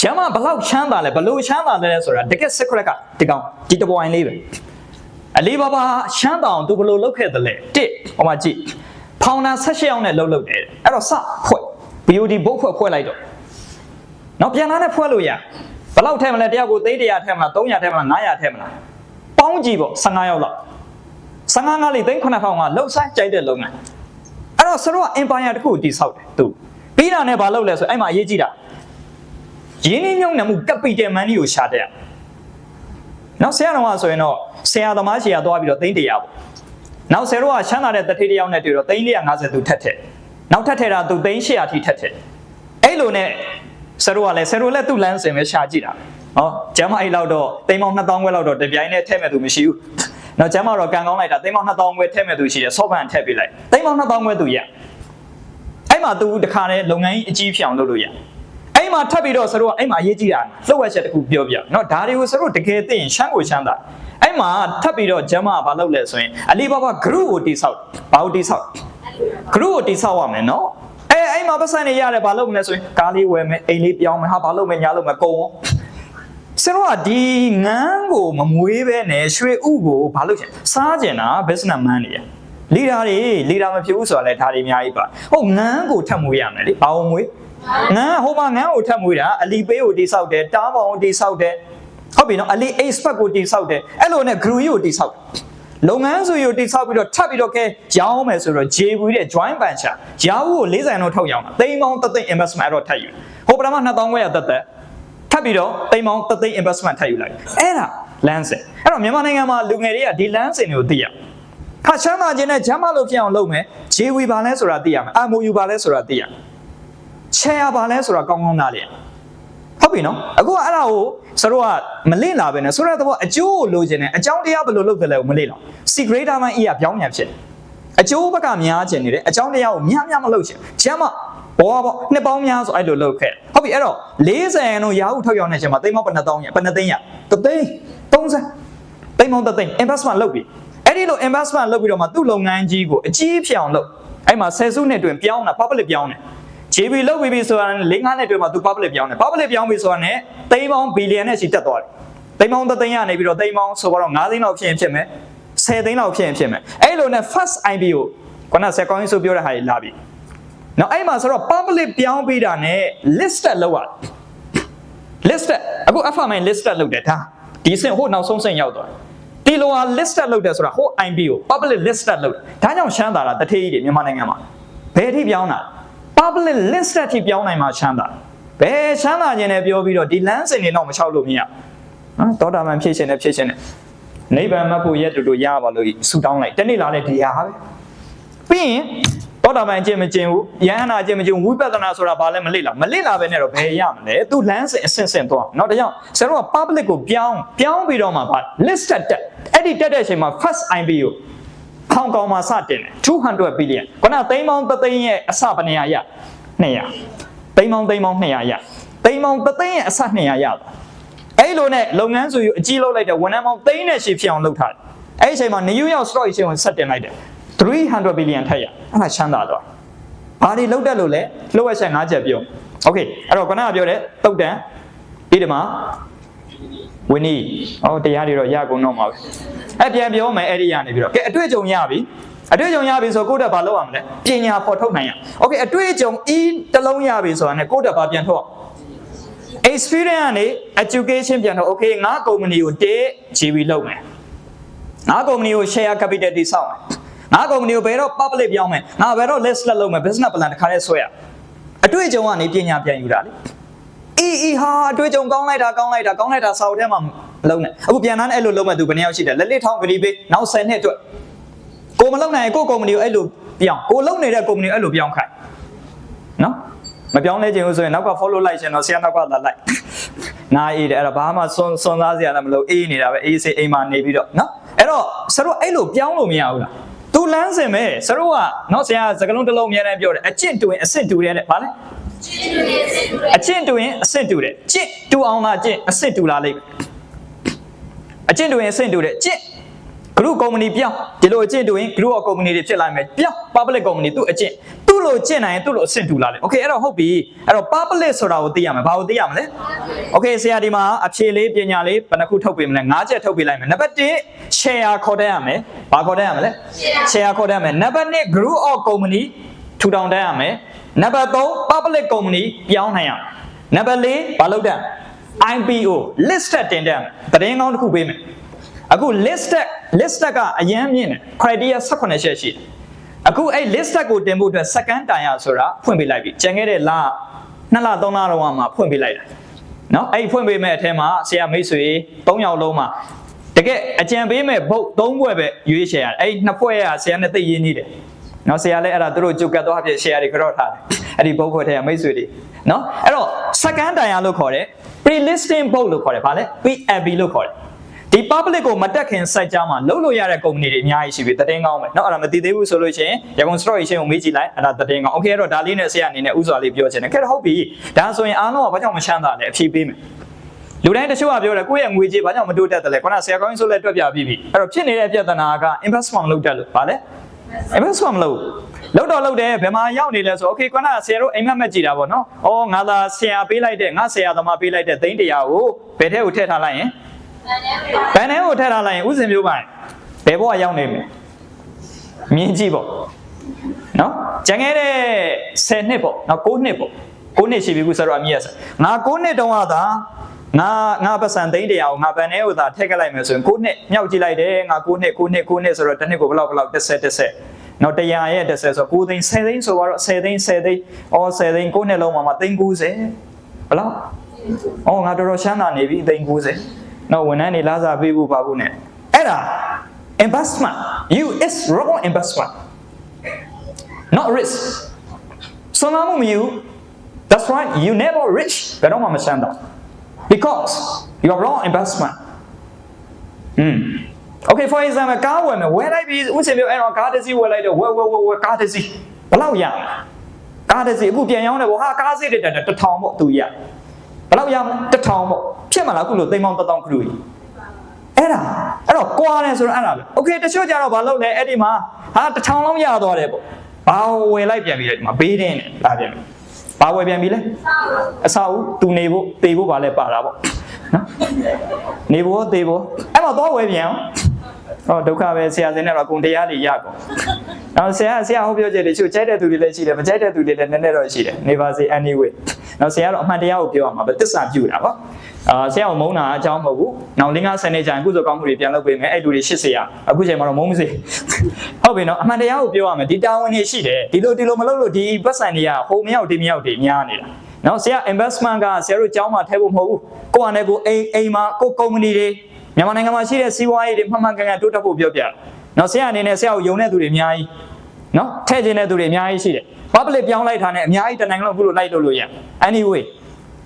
့ကျမဘလောက်ချမ်းသာလဲဘလို့ချမ်းသာလဲဆိုတာတကယ် secret ကဒီကောင်ဒီတပွိုင်းလေးပဲအလေးပါပါချမ်းသာအောင်သူဘလို့လုပ်ခဲ့တယ်လဲတစ်ဟိုမှာကြည့်ဖောင်နာ16ယောက်နဲ့လှုပ်တယ်အဲ့တော့စဖွဲ့ BOD ဘုတ်ဖွဲ့လိုက်တော့နော်ပြန်လာနဲ့ဖွဲ့လို့ရဘယ်လောက်ထဲမလဲတယောက်ကို300ထဲမလား300ထဲမလား900ထဲမလားပေါင်းကြည့်ပေါ့15ယောက်လောက်15ငါးလေးသိန်း9000ကလှုပ်ဆိုင်ကြိုက်တဲ့လုပ်ငန်းအဲ့တော့စတော့ empire တခုတည်ဆောက်တယ်သူပြီးတာနဲ့ဘာလုပ်လဲဆိုအဲ့မှာအရေးကြီးတာရင်းနှီးမြှုပ်နှံမှု capital money ကိုရှာတဲ့နောက်ဆရာတော်ကဆိုရင်တော့ဆရာသမားရှေ့ကသွားပြီးတော့300ပေါ့နောက်ဆယ်တော့ချမ်းသာတဲ့တတိတယောက်နဲ့တွေ့တော့350သူထက်ထက်နောက်ထက်ထက်တာသူ300အထိထက်ထက်အဲ့လိုနဲ့ဆယ်တော့လည်းသူ့လမ်းစဉ်ပဲရှာကြည့်တာဟောကျမ်းမအဲ့လောက်တော့3000 2000ခွဲလောက်တော့တပြိုင်နဲ့ထည့်မဲ့သူမရှိဘူးနောက်ကျမ်းမတော့ကန်ကောင်းလိုက်တာ3000 2000ခွဲထည့်မဲ့သူရှိတယ်ဆော့ဖန်ထည့်ပေးလိုက်3000 2000ခွဲသူရအဲ့မှာသူတခါတည်းလုပ်ငန်းကြီးအကြီးဖြစ်အောင်လုပ်လို့ရအဲ့မှာထပ်ပြီးတော့ဆယ်တော့အဲ့မှာအရေးကြီးတာလှုပ်ဝက်ချက်တစ်ခုပြောပြနော်ဒါတွေကိုဆယ်တော့တကယ်သိရင်ရှမ်းကိုချမ်းသာအဲ့မှာထပ်ပြီးတော့ကျမ်းမကဘာလုပ်လဲဆိုရင်အလီဘာဘာ group ကိုတိဆောက်ဘာကိုတိဆောက် group ကိုတိဆောက်ရမယ်နော်အဲ့မှာပတ်စံနေရတယ်ဘာလုပ်မလဲဆိုရင်ကားလေးဝယ်မယ်အိမ်လေးပြောင်းမယ်ဟာဘာလုပ်မယ်ညာလုပ်မယ်ကုန်ဆရာကဒီငန်းကိုမမွေးပဲနဲ့ရွှေဥကိုဘာလုပ်ချင်စားကျင်တာ business man တွေလီဒါမဖြစ်ဘူးဆိုတာလဲဒါတွေအများကြီးပါဟုတ်ငန်းကိုထပ်မွေးရမယ်လေဘာအောင်မွေးငန်းဟိုမှာငန်းကိုထပ်မွေးတာအလီပေးကိုတိဆောက်တယ်တားပေါင်ကိုတိဆောက်တယ်ဟုတ်ပြီနော်အလီ expert ကိုတိဆောက်တယ်အဲ့လိုနဲ့ group ကိုတိဆောက်လုပ်ငန်းစုကိုတိဆောက်ပြီးတော့ထပ်ပြီးတော့ကဲရောင်းမယ်ဆိုတော့ JV တဲ့ joint venture ရာဟုကို40တော့ထုတ်ရောင်းတာသိန်းပေါင်း3သိန်း investment အဲ့တော့ထပ်ယူဟိုပထမ2000ခွဲရသက်ထပ်ပြီးတော့သိန်းပေါင်း3သိန်း investment ထပ်ယူလိုက်အဲ့ဒါလမ်းစဉ်အဲ့တော့မြန်မာနိုင်ငံမှာလူငယ်တွေကဒီလမ်းစဉ်တွေကိုသိရခါချမ်းသာခြင်းနဲ့ဂျမ်းမလို့ဖြစ်အောင်လုပ်မယ် JV ဘာလဲဆိုတာသိရမယ် MOU ဘာလဲဆိုတာသိရမယ် share ဘာလဲဆိုတာကောင်းကောင်းနားလည်ဟုတ်ပြီနော်အခုအဲ့ဒါကိုစတော့မလေ့လာပဲနဲ့ဆိုတော့အကျိုးကိုလိုချင်တယ်အကြောင်းတရားဘယ်လိုလုပ်တယ်လဲကိုမလေ့လာ secret တိုင်းအပြောင်းပြန်ဖြစ်တယ်အကျိုးဘက်ကများချင်နေတယ်အကြောင်းတရားကိုများမလုပ်ချင်ကျမ်းမဘောပေါ့နှစ်ပေါင်းများဆိုအဲ့လိုလုပ်ခဲ့ဟုတ်ပြီအဲ့တော့40တော့ရာဟုထုတ်ရောင်းနေချိန်မှာသိန်းပေါင်းဘယ်နှသိန်းရ3သိန်း30သိန်းပေါင်း3သိန်း investment လုပ်ပြီအဲ့ဒီလို investment လုပ်ပြီးတော့မှသူ့လုပ်ငန်းကြီးကိုအကြီးဖြစ်အောင်လုပ်အဲ့မှာ10စုနှစ်တွင်ပြောင်းတာ public ပြောင်းတယ်JB လောက်ပြီးဆိုတာနဲ့5နှစ်တွင်းမှာသူ public ပြောင်းတယ် public ပြောင်းပြီးဆိုတာနဲ့သိန်းပေါင်းဘီလီယံနဲ့ရှိတက်သွားတယ်သိန်းပေါင်း3သိန်းရနေပြီးတော့သိန်းပေါင်းဆိုတော့9သိန်းလောက်ဖြစ်မယ်10သိန်းလောက်ဖြစ်မယ်အဲ့လိုနဲ့ first IPO ခုနဆက်ကောင်းဆိုပြောတဲ့ဟာကြီးလာပြီနော်အဲ့မှာဆိုတော့ public ပြောင်းပြီးတာနဲ့ listed လောက်ရ listed အခု FMI listed လောက်တယ်ဒါဒီစင်ဟိုနောက်ဆုံးစင်ရောက်သွားဒီလိုဟာ listed လောက်တယ်ဆိုတာဟို IPO public listed လောက်ဒါကြောင့်ရှမ်းသာတာတထေးကြီးတွေမြန်မာနိုင်ငံမှာဘယ်ထိပြောင်းတာpublic list အထိပြောင်းနိုင်မှာချမ်းသာဘယ်ချမ်းသာခြင်းနဲ့ပြောပြီးတော့ဒီလမ်းစဉ်တွေတော့မချောက်လို့မရနော်တောတာမှန်ဖြစ်ရှင်နဲ့နိဗ္ဗာန်မဖို့ရက်တူတူရပါလို့ဆူတောင်းလိုက်တနေ့လာတဲ့ဒီဟာပဲပြီးရင် တောတာပန်အကျင့်မကျင့်ဘူးယဟန္တာအကျင့်မကျင့်ဝိပဿနာဆိုတာဘာလဲမလေ့လာပဲနဲ့တော့ဘယ်ရမလဲသူလမ်းစဉ်အဆင့်ဆင့်သွားเนาะဒါကြောင့်ဆရာတို့က public ကိုပြောင်းပြီးတော့မှဗာ listed တက်အဲ့ဒီတက်တဲ့အချိန်မှာ first IPO ဟောင်ကောင်မှာစတင်တယ်200 billion ခုနသိန်းပေါင်း3သိန်းရဲ့အစပနေရ200သိန်းပေါင်း200ရသိန်းပေါင်း3သိန်းရဲ့အစ200ရအဲ့လိုနဲ့လုပ်ငန်းစုယူအကြီးလုပ်လိုက်တဲ့ဝန်ထမ်းပေါင်းသိန်းနဲ့ရှိဖြစ်အောင်လုပ်ထားတယ်အဲ့ဒီအချိန်မှာ New York Stock Exchange ကိုဆက်တင်လိုက်တယ်300 billion ထက်ရအဲ့ဒါချမ်းသာသွားဘာတွေလုပ်တတ်လို့လဲလှုပ်ဝက်ချက်5ချက်ပြောโอเคအဲ့တော့ခုနကပြောတဲ့တုတ်တန်ဒီမှာဝင်းနီတရားတွေတော့ရကုန်တော့မှာပဲအဲ့ပြန်ပြောမယ်အဲ့ဒီရနေပြီးတော့ကဲအတွေ့အကြုံရပြီဆိုကိုယ့်တက်ဘာလုပ်ရမလဲပညာဖော်ထုတ်နိုင်ရโอเคအတွေ့အကြုံတလုံးရပြီဆိုတာနဲ့ကိုယ့်တက်ဘာပြန်ထုတ် experience နဲ့ education ပြန်ထုတ် okay ငါကုမ္ပဏီကိုGB လုပ်မယ်ငါကုမ္ပဏီကို share capital တိစောက်မယ်ငါကုမ္ပဏီကိုဘယ်တော့ public ပြောင်းမယ်ငါဘယ်တော့ listed လုပ်မယ် business plan တစ်ခါတည်းဆွဲရအတွေ့အကြုံကနေပညာပြန်ယူတာလေဟာအတွေ့အကြုံကောင်းလိုက်တာစာအုပ်ထဲမှာလုံးနဲ့အခုပြန်တန်းအဲ့လိုလုံးမဲ့သူဘယ်နှယောက်ရှိတယ်လက်ထောင်းကလေးပေးနောက်10နှစ်အတွက်ကိုမလုံးနိုင်ကိုကုမ္ပဏီကိုအဲ့လိုပြောင်းကိုလုံးနေတဲ့ကုမ္ပဏီကိုအဲ့လိုပြောင်းခိုင်းနော်မပြောင်းလဲခြင်းလို့ဆိုရင်နောက်က follow လိုက်ရှင်တော့ဆရာနောက်ကလာလိုက်နားအေးတယ်အဲ့ဒါဘာမှစွန်းစားစရာလည်းမလိုအေးနေတာပဲအေးစေးအိမ်မှာနေပြီးတော့နော်အဲ့တော့ဆရာတို့အဲ့လိုပြောင်းလို့မရဘူးလားသူလမ်းစဉ်ပဲဆရာတို့ကနော်ဆရာစကားလုံးတစ်လုံးအများနဲ့ပြောတယ်အကျင့်တူရင်အဆင့်တူတယ်တဲ့ဗါလဲအကျင့်တူရင်အဆင့်တူတယ်ကျင့်တူအောင်လားကျင့်အဆင့်တူလားလိမ့်အကျင့်တူရင်အဆင့်တူတယ်ကျင့် group company ပြောင်းဒီလိုအကျင့်တူရင် group of company တွေဖြစ်လာမယ်ပြောင်း public company သူ့အကျင့်သူ့လိုကျင့်နိုင်ရင်သူ့လိုအဆင့်တူလားလေ okay အဲ့တော့ဟုတ်ပြီအဲ့တော့ public ဆိုတာကိုသိရမယ်ဘာကိုသိရမလဲ okay ဆရာဒီမှာအဖြေလေးပညာလေးဘယ်နှခုထုတ်ပေးမလဲ5ချက်ထုတ်ပေးလိုက်မယ်နံပါတ်1 share ခေါ်တတ်ရမယ်ဘာခေါ်တတ်ရမလဲ share ခေါ်တတ်ရမယ်နံပါတ်2 group of company ထူထောင်တတ်ရမယ်နံပါတ်3 public company ပြောင်းနိုင်ရမယ်နံပါတ်4ဘာလုပ်တတ် IPO listed တင်တတ်မယ်သတင်းကောင်းတစ်ခုပေးမယ်အခု listed ကအရန်မြင့်တယ် criteria 18ချက်ရှိတယ်အခုအဲ့ listed ကိုတင်ဖို့အတွက် second tier ဆိုတာဖွင့်ပေးလိုက်ပြီကျန်ခဲ့တဲ့လ2လ3လတော့မှဖွင့်ပေးလိုက်တာเนาะအဲ့ဖွင့်ပေးမဲ့အထဲမှာဆရာမိတ်ဆွေ3ယောက်လုံးမှာတကယ်အကြံပေးမဲ့ဘုတ်3ဘွဲ့ပဲရွေးချယ်ရတယ်အဲ့2ဘွဲ့ကဆရာနဲ့သိရင်းနေတယ်เนาะဆရာလည်းအဲ့ဒါသူတို့ကြုတ်ကတ်သွားဖြစ် share တွေကြော့ထားတယ်အဲ့ဒီဘုတ်ဘွဲ့ထဲကမိတ်ဆွေတွေเนาะအဲ့တော့ second tier လို့ခေါ်တယ် pre-listing book လို့ခေါ်တယ်ဗါလဲ PLB လို့ခေါ်တယ်ဒီ public ကိုမတက်ခင် site ကြားမှာလုပ်လို့ရတဲ့ company တွေအများကြီးရှိပြီသတင်းကောင်းပဲเนาะအဲ့ဒါမသိသေးဘူးဆိုလို့ရှိရင်ရကုန် stock exchange ကိုမေးကြည့်လိုက်အဲ့ဒါသတင်းကောင်း okay အဲ့တော့ဒါလေးနဲ့ဆရာအနေနဲ့ဥစွာလေးပြောချင်တယ်ခဲ့တော့ဟုတ်ပြီဒါဆိုရင်အားလုံးကဘာကြောင့်မချမ်းသာလဲအဖြေပေးမယ်လူတိုင်းတချို့ကပြောတယ်ကိုယ့်ရဲ့ငွေကြေးဘာကြောင့်မတိုးတက်တယ်လဲခုနဆရာကောင်းဆိုလဲတွက်ပြပြီးပြီအဲ့တော့ဖြစ်နေတဲ့ပြဿနာက investment မလုပ်တတ်လို့ဗါလဲ investment မလုပ်လောက်တယ်ဘယ်မှာရောက်နေလဲဆို okay ခုနဆရာတို့အိမ်မက်မက်ကြည့်တာပေါ့နော်ဩငါသာဆရာပေးလိုက်တဲ့ငါဆရာသမားပေးလိုက်တဲ့သိန်း100ကိုဘယ်ထဲကိုထည့်ထားလိုက်ရင်ဘယ်နဲ့ကိုထည့်ထားလိုက်ရင်ဥစဉ်မျိုးပိုင်းဘယ်ဘဝရောက်နေမလဲမြင်ကြည့်ပေါ့နော်ကျန်ခဲ့တဲ့10နှစ်ပေါ့နော်9နှစ်ပေါ့9နှစ်ရှိပြီခုဆိုတော့အမြင့်ရဆက်ငါ9နှစ်တုန်းကသာငါပတ်စံသိန်း100ကိုငါဘယ်နဲ့ကိုသာထည့်ခဲ့လိုက်မယ်ဆိုရင်9နှစ်မြောက်ကြည့်လိုက်တယ်ငါ9နှစ်ဆိုတော့တစ်နှစ်ကိုဘယ်လောက်10နော်100ရဲ့10ဆို9သိန်း10သိန်းဆိုတော့10သိန်း10သိန်း10သိန်း9နှစ်လုံးမှာသိန်း90ဘယ်လောက်ငါတော်တော်ရှမ်းသာနေပြီသိန်း90နော်ဝန်ထမ်းတွေလာစားပေးဖို့ပါဖို့ ਨੇ အဲ့ဒါ investment you is wrong investment not risk စွမ်းမှုမယူ that's right you never rich ဘယ်တော့မှမချမ်းသာ because you are wrong investment okay for example ကားဝယ်မယ်ဝယ်လိုက်ပြီးဥစဉ်မျိုးအဲ့တော့ကားတစ်စီးဝယ်လိုက်တော့ဝယ်ကားတစ်စီးဘယ်လောက်ရကားတစ်စီးအခုပြန်ရောင်းတယ်ဗောဟာကားစီးတက်1000ပေါ့သူရဘယ်လောက်ရမလဲ1000ပေါ့ဖြစ်မှာလားအခုလို့သိန်းပေါင်း1000ခရုကြီးအဲ့တော့ကွာတယ်ဆိုတော့အဲ့ဒါပဲ okay တချို့ကြတော့ဘာလုပ်လဲအဲ့ဒီမှာဟာ1000လုံးရသွားတယ်ပေါ့ဘာဝယ်လိုက်ပြန်ပြီလေဒီမှာဘေးတင်းတယ်လာပြန်ပြီဘာဝယ်ပြန်ပြီလဲအဆောက်သူနေဖို့တေဖို့ဘာလဲပါတာပေါ့နော်နေဖို့တေဖို့အဲ့မှာသွားဝယ်ပြန်ဒုက္ခပဲဆရာစင်းနဲ့တော့ကုန်တရားတွေရကုန်နောက်ဆရာဟောပြောချက်တွေချို့ကြိုက်တဲ့သူတွေလည်းရှိတယ်မကြိုက်တဲ့သူတွေလည်းနည်းနည်းတော့ရှိတယ်နေပါစေ anyway နောက်ဆရာကတော့အမှန်တရားကိုပြောရမှာပဲတစ္ဆာပြုတာပေါ့ဆရာကမုန်းတာအကြောင်းမဟုတ်ဘူးနောက်50နှစ်ကြာရင်ကုသိုလ်ကောင်းမှုတွေပြန်လုပ်ပေးမယ်အဲ့လူတွေ80ရာအခုချိန်မှာတော့မုန်းမစေဟုတ်ပြီနော်အမှန်တရားကိုပြောရမယ်ဒီတာဝန်တွေရှိတယ်ဒီလိုမလုပ်လို့ဒီပတ်စံတွေကဟိုမရောက်ဒီမရောက်တွေများနေတာနော်ဆရာ investment ကဆရာတို့ကျောင်းမှာထည့်ဖို့မဟုတ်ဘူးကိုယ့်အနေကိုအိမ်မှာကိုယ်ကုမ္ပဏီတွေမြန်မာနိုင်ငံမှာရှိတဲ့စီးပွားရေးတွေမှန်ကန်ကန်တိုးတက်ဖို့ပြောပြတယ်။နောက်ဆရာအနေနဲ့ဆရာကိုယုံတဲ့သူတွေအများကြီး နော်ထဲ့ခြင်းတဲ့သူတွေအများကြီးရှိတယ် public ပြောင်းလိုက်တာနဲ့အများကြီးတနိုင်ငံလုံးအခုလိုလိုက်လို့ရ anyway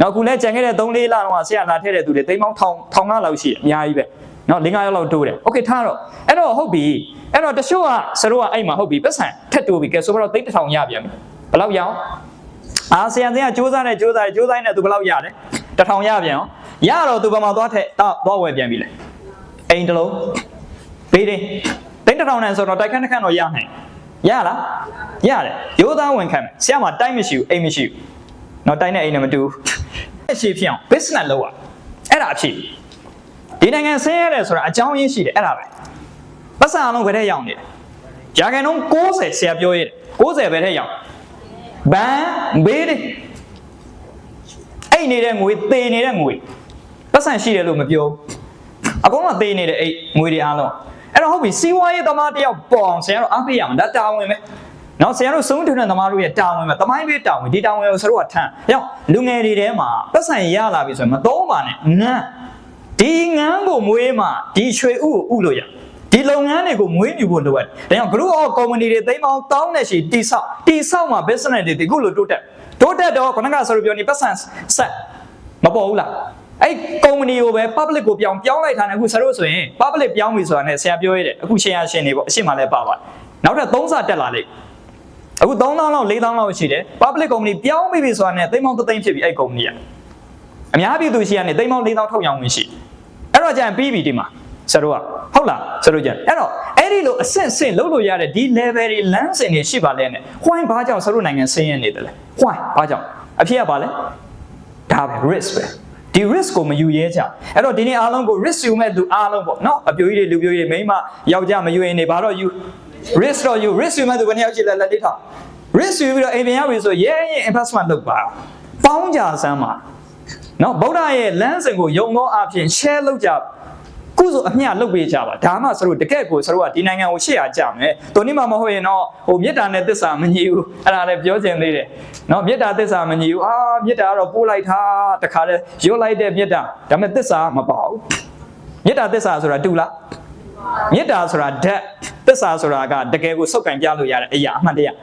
နော်အခုလဲကြံခဲ့တဲ့3-4လတော့ဆရာလာထည့်တဲ့သူတွေသိမ်းပေါင်းထောင်လောက်ရှိတယ်အများကြီးပဲနော်5-6ရောက်လောက်တိုးတယ် okay ထားတော့အဲ့တော့ဟုတ်ပြီအဲ့တော့တချို့ကစတို့ကအဲ့မှာဟုတ်ပြီပတ်စံထက်တိုးပြီကဲဆိုတော့သိန်း1000ရပြန်ပြီဘယ်လောက်ရအောင်ဆရာသင်ကစူးစမ်းနေသူဘယ်လောက်ရတယ်1000ရပြန်အောင်ရတော့သူဘာမှသွားထက်သွားဝယ်ပြန်ပြီလေအိမ်တလုံးဘေးတင်သိန်း1000နဲ့ဆိုတော့တိုက်ခန်းတစ်ခန်းတော့ရနိုင်ရလားရတယ်ရိုးသားဝင်ခံမယ်ဆရာမတိုက်မရှိဘူးအိမ်မရှိဘူးနော်တိုက်နဲ့အိမ်နဲ့မတူဘူးအရှိဖြစ်အောင် business လုပ်ရအဲ့ဒါအဖြစ်ဒီနိုင်ငံဆင်းရဲတယ်ဆိုတာအကြောင်းရင်းရှိတယ်အဲ့ဒါပဲပတ်စံအလုံးဘယ်ထက်ရောက်နေလဲရာခိုင်နှုန်း90ဆရာပြောရတယ်90ဘယ်ထက်ရောက်ဘန်ဘေးတယ်အိတ်နေတဲ့ငွေသေနေတဲ့ငွေပတ်စံရှိတယ်လို့မပြောအကုန်လုံးသေနေတဲ့အိတ်ငွေတွေအားလုံးအဲ့တော့ဟုတ်ပြီစီးပွားရေးသမားတယောက်ပေါ်အောင်ဆရာတို့အားပေးရမှာဒါတာဝန်ပဲနော်ဆရာတို့စုံထွန်းတဲ့သမားတို့ရဲ့တာဝန်ပဲသမိုင်းပေးတာဝန်ဒီတာဝန်ကိုဆရာတို့ကထမ်းရောက်လူငယ်တွေထဲမှာပတ်စံရလာပြီဆိုရင်မသုံးပါနဲ့ငန်းဒီငန်းကိုမွေးမှဒီရွှေဥကိုဥလို့ရဒီလုပ်ငန်းတွေကိုမွေးမြူဖို့လိုအပ်တယ်ဒါကြောင့် group of company တွေသိမ်းပေါင်းတောင်းတဲ့ရှိတိဆောက်မှာ business တွေဒီခုလိုတိုးတက်တော့ခဏကဆရာတို့ပြောနေပတ်စံဆက်မပေါ်ဘူးလားအဲ့ company ကိုပဲ public ကိုပြောင်းလိုက်တာနဲ့အခုဆရာတို့ဆိုရင် public ပြောင်းပြီဆိုတာနဲ့ဆရာပြောရတယ်အခု share ရှင်တွေပေါ့အရှိမလဲပါပါနောက်ထပ်3ဆတက်လာလိမ့်အခု3000လောက်4000လောက်ရှိတယ် public company ပြောင်းပြီဆိုတာနဲ့သိမ်းပေါင်း3သိန်းဖြစ်ပြီအဲ့ company ကအများပြည်သူရှိကနေသိမ်းပေါင်း4000ထုတ်ရောင်းဝင်ရှိအဲ့တော့ကျန်ပြီးပြီဒီမှာဆရာတို့ကဟုတ်လားဆရာတို့ကျန်အဲ့တော့အဲ့ဒီလိုအဆင့်ဆင့်လုပ်လို့ရတဲ့ဒီ level တွေလမ်းစဉ်တွေရှိပါလဲနဲ့ why ဘာကြောင့်ဆရာတို့နိုင်ငံဆင်းရဲနေတယ်လဲ why ဘာကြောင့်အဖြစ်ရပါလဲဒါပဲ risk ပဲဒီ risk ကိုမယူရဲကြအဲ့တော့ဒီနေ့အားလုံးကို risk ယူမဲ့သူအားလုံးပေါ့နော်အပြိုကြီးတွေလူပြိုကြီးတွေမိန်းမယောက်ျားမယူရင်နေဘာတော့ယူ risk တော့ယူ risk ယူမဲ့သူဘယ်နှယောက်ရှိလဲလက်လေးထောက် risk ယူပြီးတော့အိမ်ပြန်ရောက်ပြီဆိုရဲရင် investment လုပ်ပါပေါင်းကြစမ်းပါနော်ဗုဒ္ဓရဲ့လမ်းစဉ်ကိုယုံသောအဖြစ် share လုပ်ကြကုစုအမျှလုပ်ပေးကြပါဒါမှဆရာတို့တကယ့်ကိုဆရာတို့ကဒီနိုင်ငံကိုရှေ့ရကြမယ်တော်နေမှာမဟုတ်ရင်တော့ဟိုမေတ္တာနဲ့သစ္စာမညီဘူးအဲ့ဒါလည်းပြောချင်သေးတယ်နော်မေတ္တာသစ္စာမညီဘူးမေတ္တာကတော့ပို့လိုက်တာတခါတည်းရွတ်လိုက်တဲ့မေတ္တာဒါပေမဲ့သစ္စာမပါဘူးမေတ္တာသစ္စာဆိုတာတူလားမေတ္တာဆိုတာဓာတ်သစ္စာဆိုတာကတကယ်ကိုစုပ်ကင်ပြလို့ရတဲ့အရာအမှန်တရား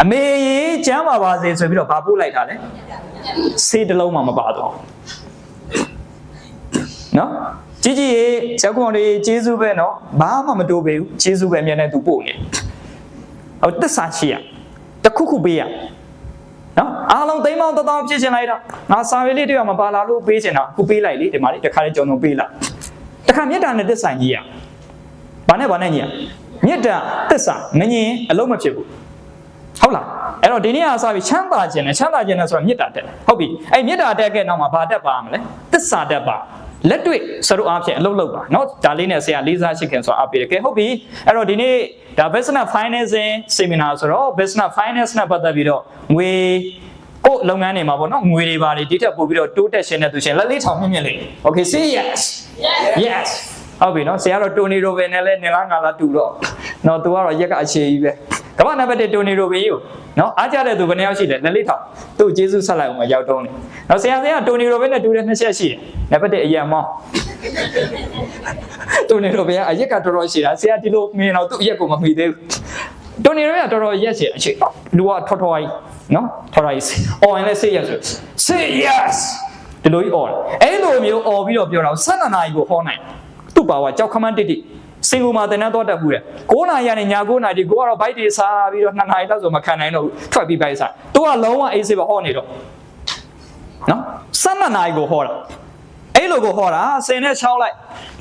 အမေကြီးကျမ်းပါစေဆိုပြီးတော့ဗာပို့လိုက်တာလေစေးတစ်လုံးမှမပါတော့နော်ကြီးရေကျောက်ကွန်လေးကျေးဇူးပဲနော်ဘာမှမတိုးပေးဘူးကျေးဇူးပဲအမြဲတမ်းသူပို့နေဟိုသစ္စာရှိရတခုခုပေးရနော်အားလုံးသိမ်းပေါင်း1000ဖြစ်ချင်လိုက်တော့ငါစာရေးလေးတွေကမပါလာလို့ပေးချင်တာအခုပေးလိုက်လေဒီမှာလေတခါလေးကြုံပေးလိုက်တခါမေတ္တာနဲ့သစ္စာကြီးရဘာနဲ့ကြီးရမေတ္တာသစ္စာမငြင်းအလုံးမဖြစ်ဘူးဟုတ်လားအဲ့တော့ဒီနေ့ကစပြီးချမ်းသာခြင်းနဲ့ဆိုတာမေတ္တာတက်ဟုတ်ပြီအဲ့မေတ္တာတက်ကဲနောက်မှာဘာတက်ပါမလဲသစ္စာတက်ပါလက်တွေ့ဆရာတို့အားဖြင့်အလုပ်လုပ်ပါเนาะဒါလေးနဲ့ဆရာလေးစားရှိခင်ဆိုအားပေးတယ်ကဲဟုတ်ပြီအဲ့တော့ဒီနေ့ဒါ business financing seminar ဆိုတော့ business finance နဲ့ပတ်သက်ပြီးတော့ငွေကိုလုပ်ငန်းတွေမှာပေါ့เนาะငွေတွေပါတွေဒီထက်ပို့ပြီးတော့တိုးတက်ရှင်တဲ့သူရှင်လက်လေးထောင်မြင့်လေး okay say yes ဟုတ်ပြီเนาะဆရာတော့တိုနီရိုဘင်နဲ့လည်းနေလားငါလားတူတော့เนาะသူကတော့ရက်ကအခြေကြီးပဲကမ္ဘာနံပါတ်1တိုနီရိုဘင်ကြီးကိုเนาะအားကြတဲ့သူဘယ်နှယောက်ရှိလဲလက်လေးထောင်သူ့ကျေးဇူးဆက်လိုက်အောင်မရောက်တော့နေเนาะဆရာကတိုနီရိုဘင်နဲ့တူတဲ့2ချက်ရှိတယ်နံပါတ်1အရင်မောင်းတိုနီရိုဘင်ကအရက်ကတော်တော်ရှိတာဆရာဒီလိုမြင်တော့သူ့အရက်ကိုမမှီသေးဘူးတိုနီရိုဘင်ကတော်တော်ရက်ရှိအခြေလူကထော်ကြီးเนาะထော်ကြီးအော်ရင်လည်း say yes ဒီလိုကြီးအော်အဲ့လိုမျိုးအော်ပြီးတော့ပြောတာ12နာရီကိုဟောနိုင်သူ့ပါဝါကြောက်ခမန်းတိစင်ကူမှာတင်တော့တက်ဘူးလေ9နာရီကနေည9နာရီကိုကတော့ဘိုက်တွေစားပြီးတော့2နာရီလောက်ဆိုမခံနိုင်တော့ဘူးထွက်ပြီးဘိုက်စားသူကလုံးဝအေးဆေးပဲဟောနေတော့နော်12နာရီကိုဟောတာအဲ့လိုကိုဟောတာ10နဲ့6လိုက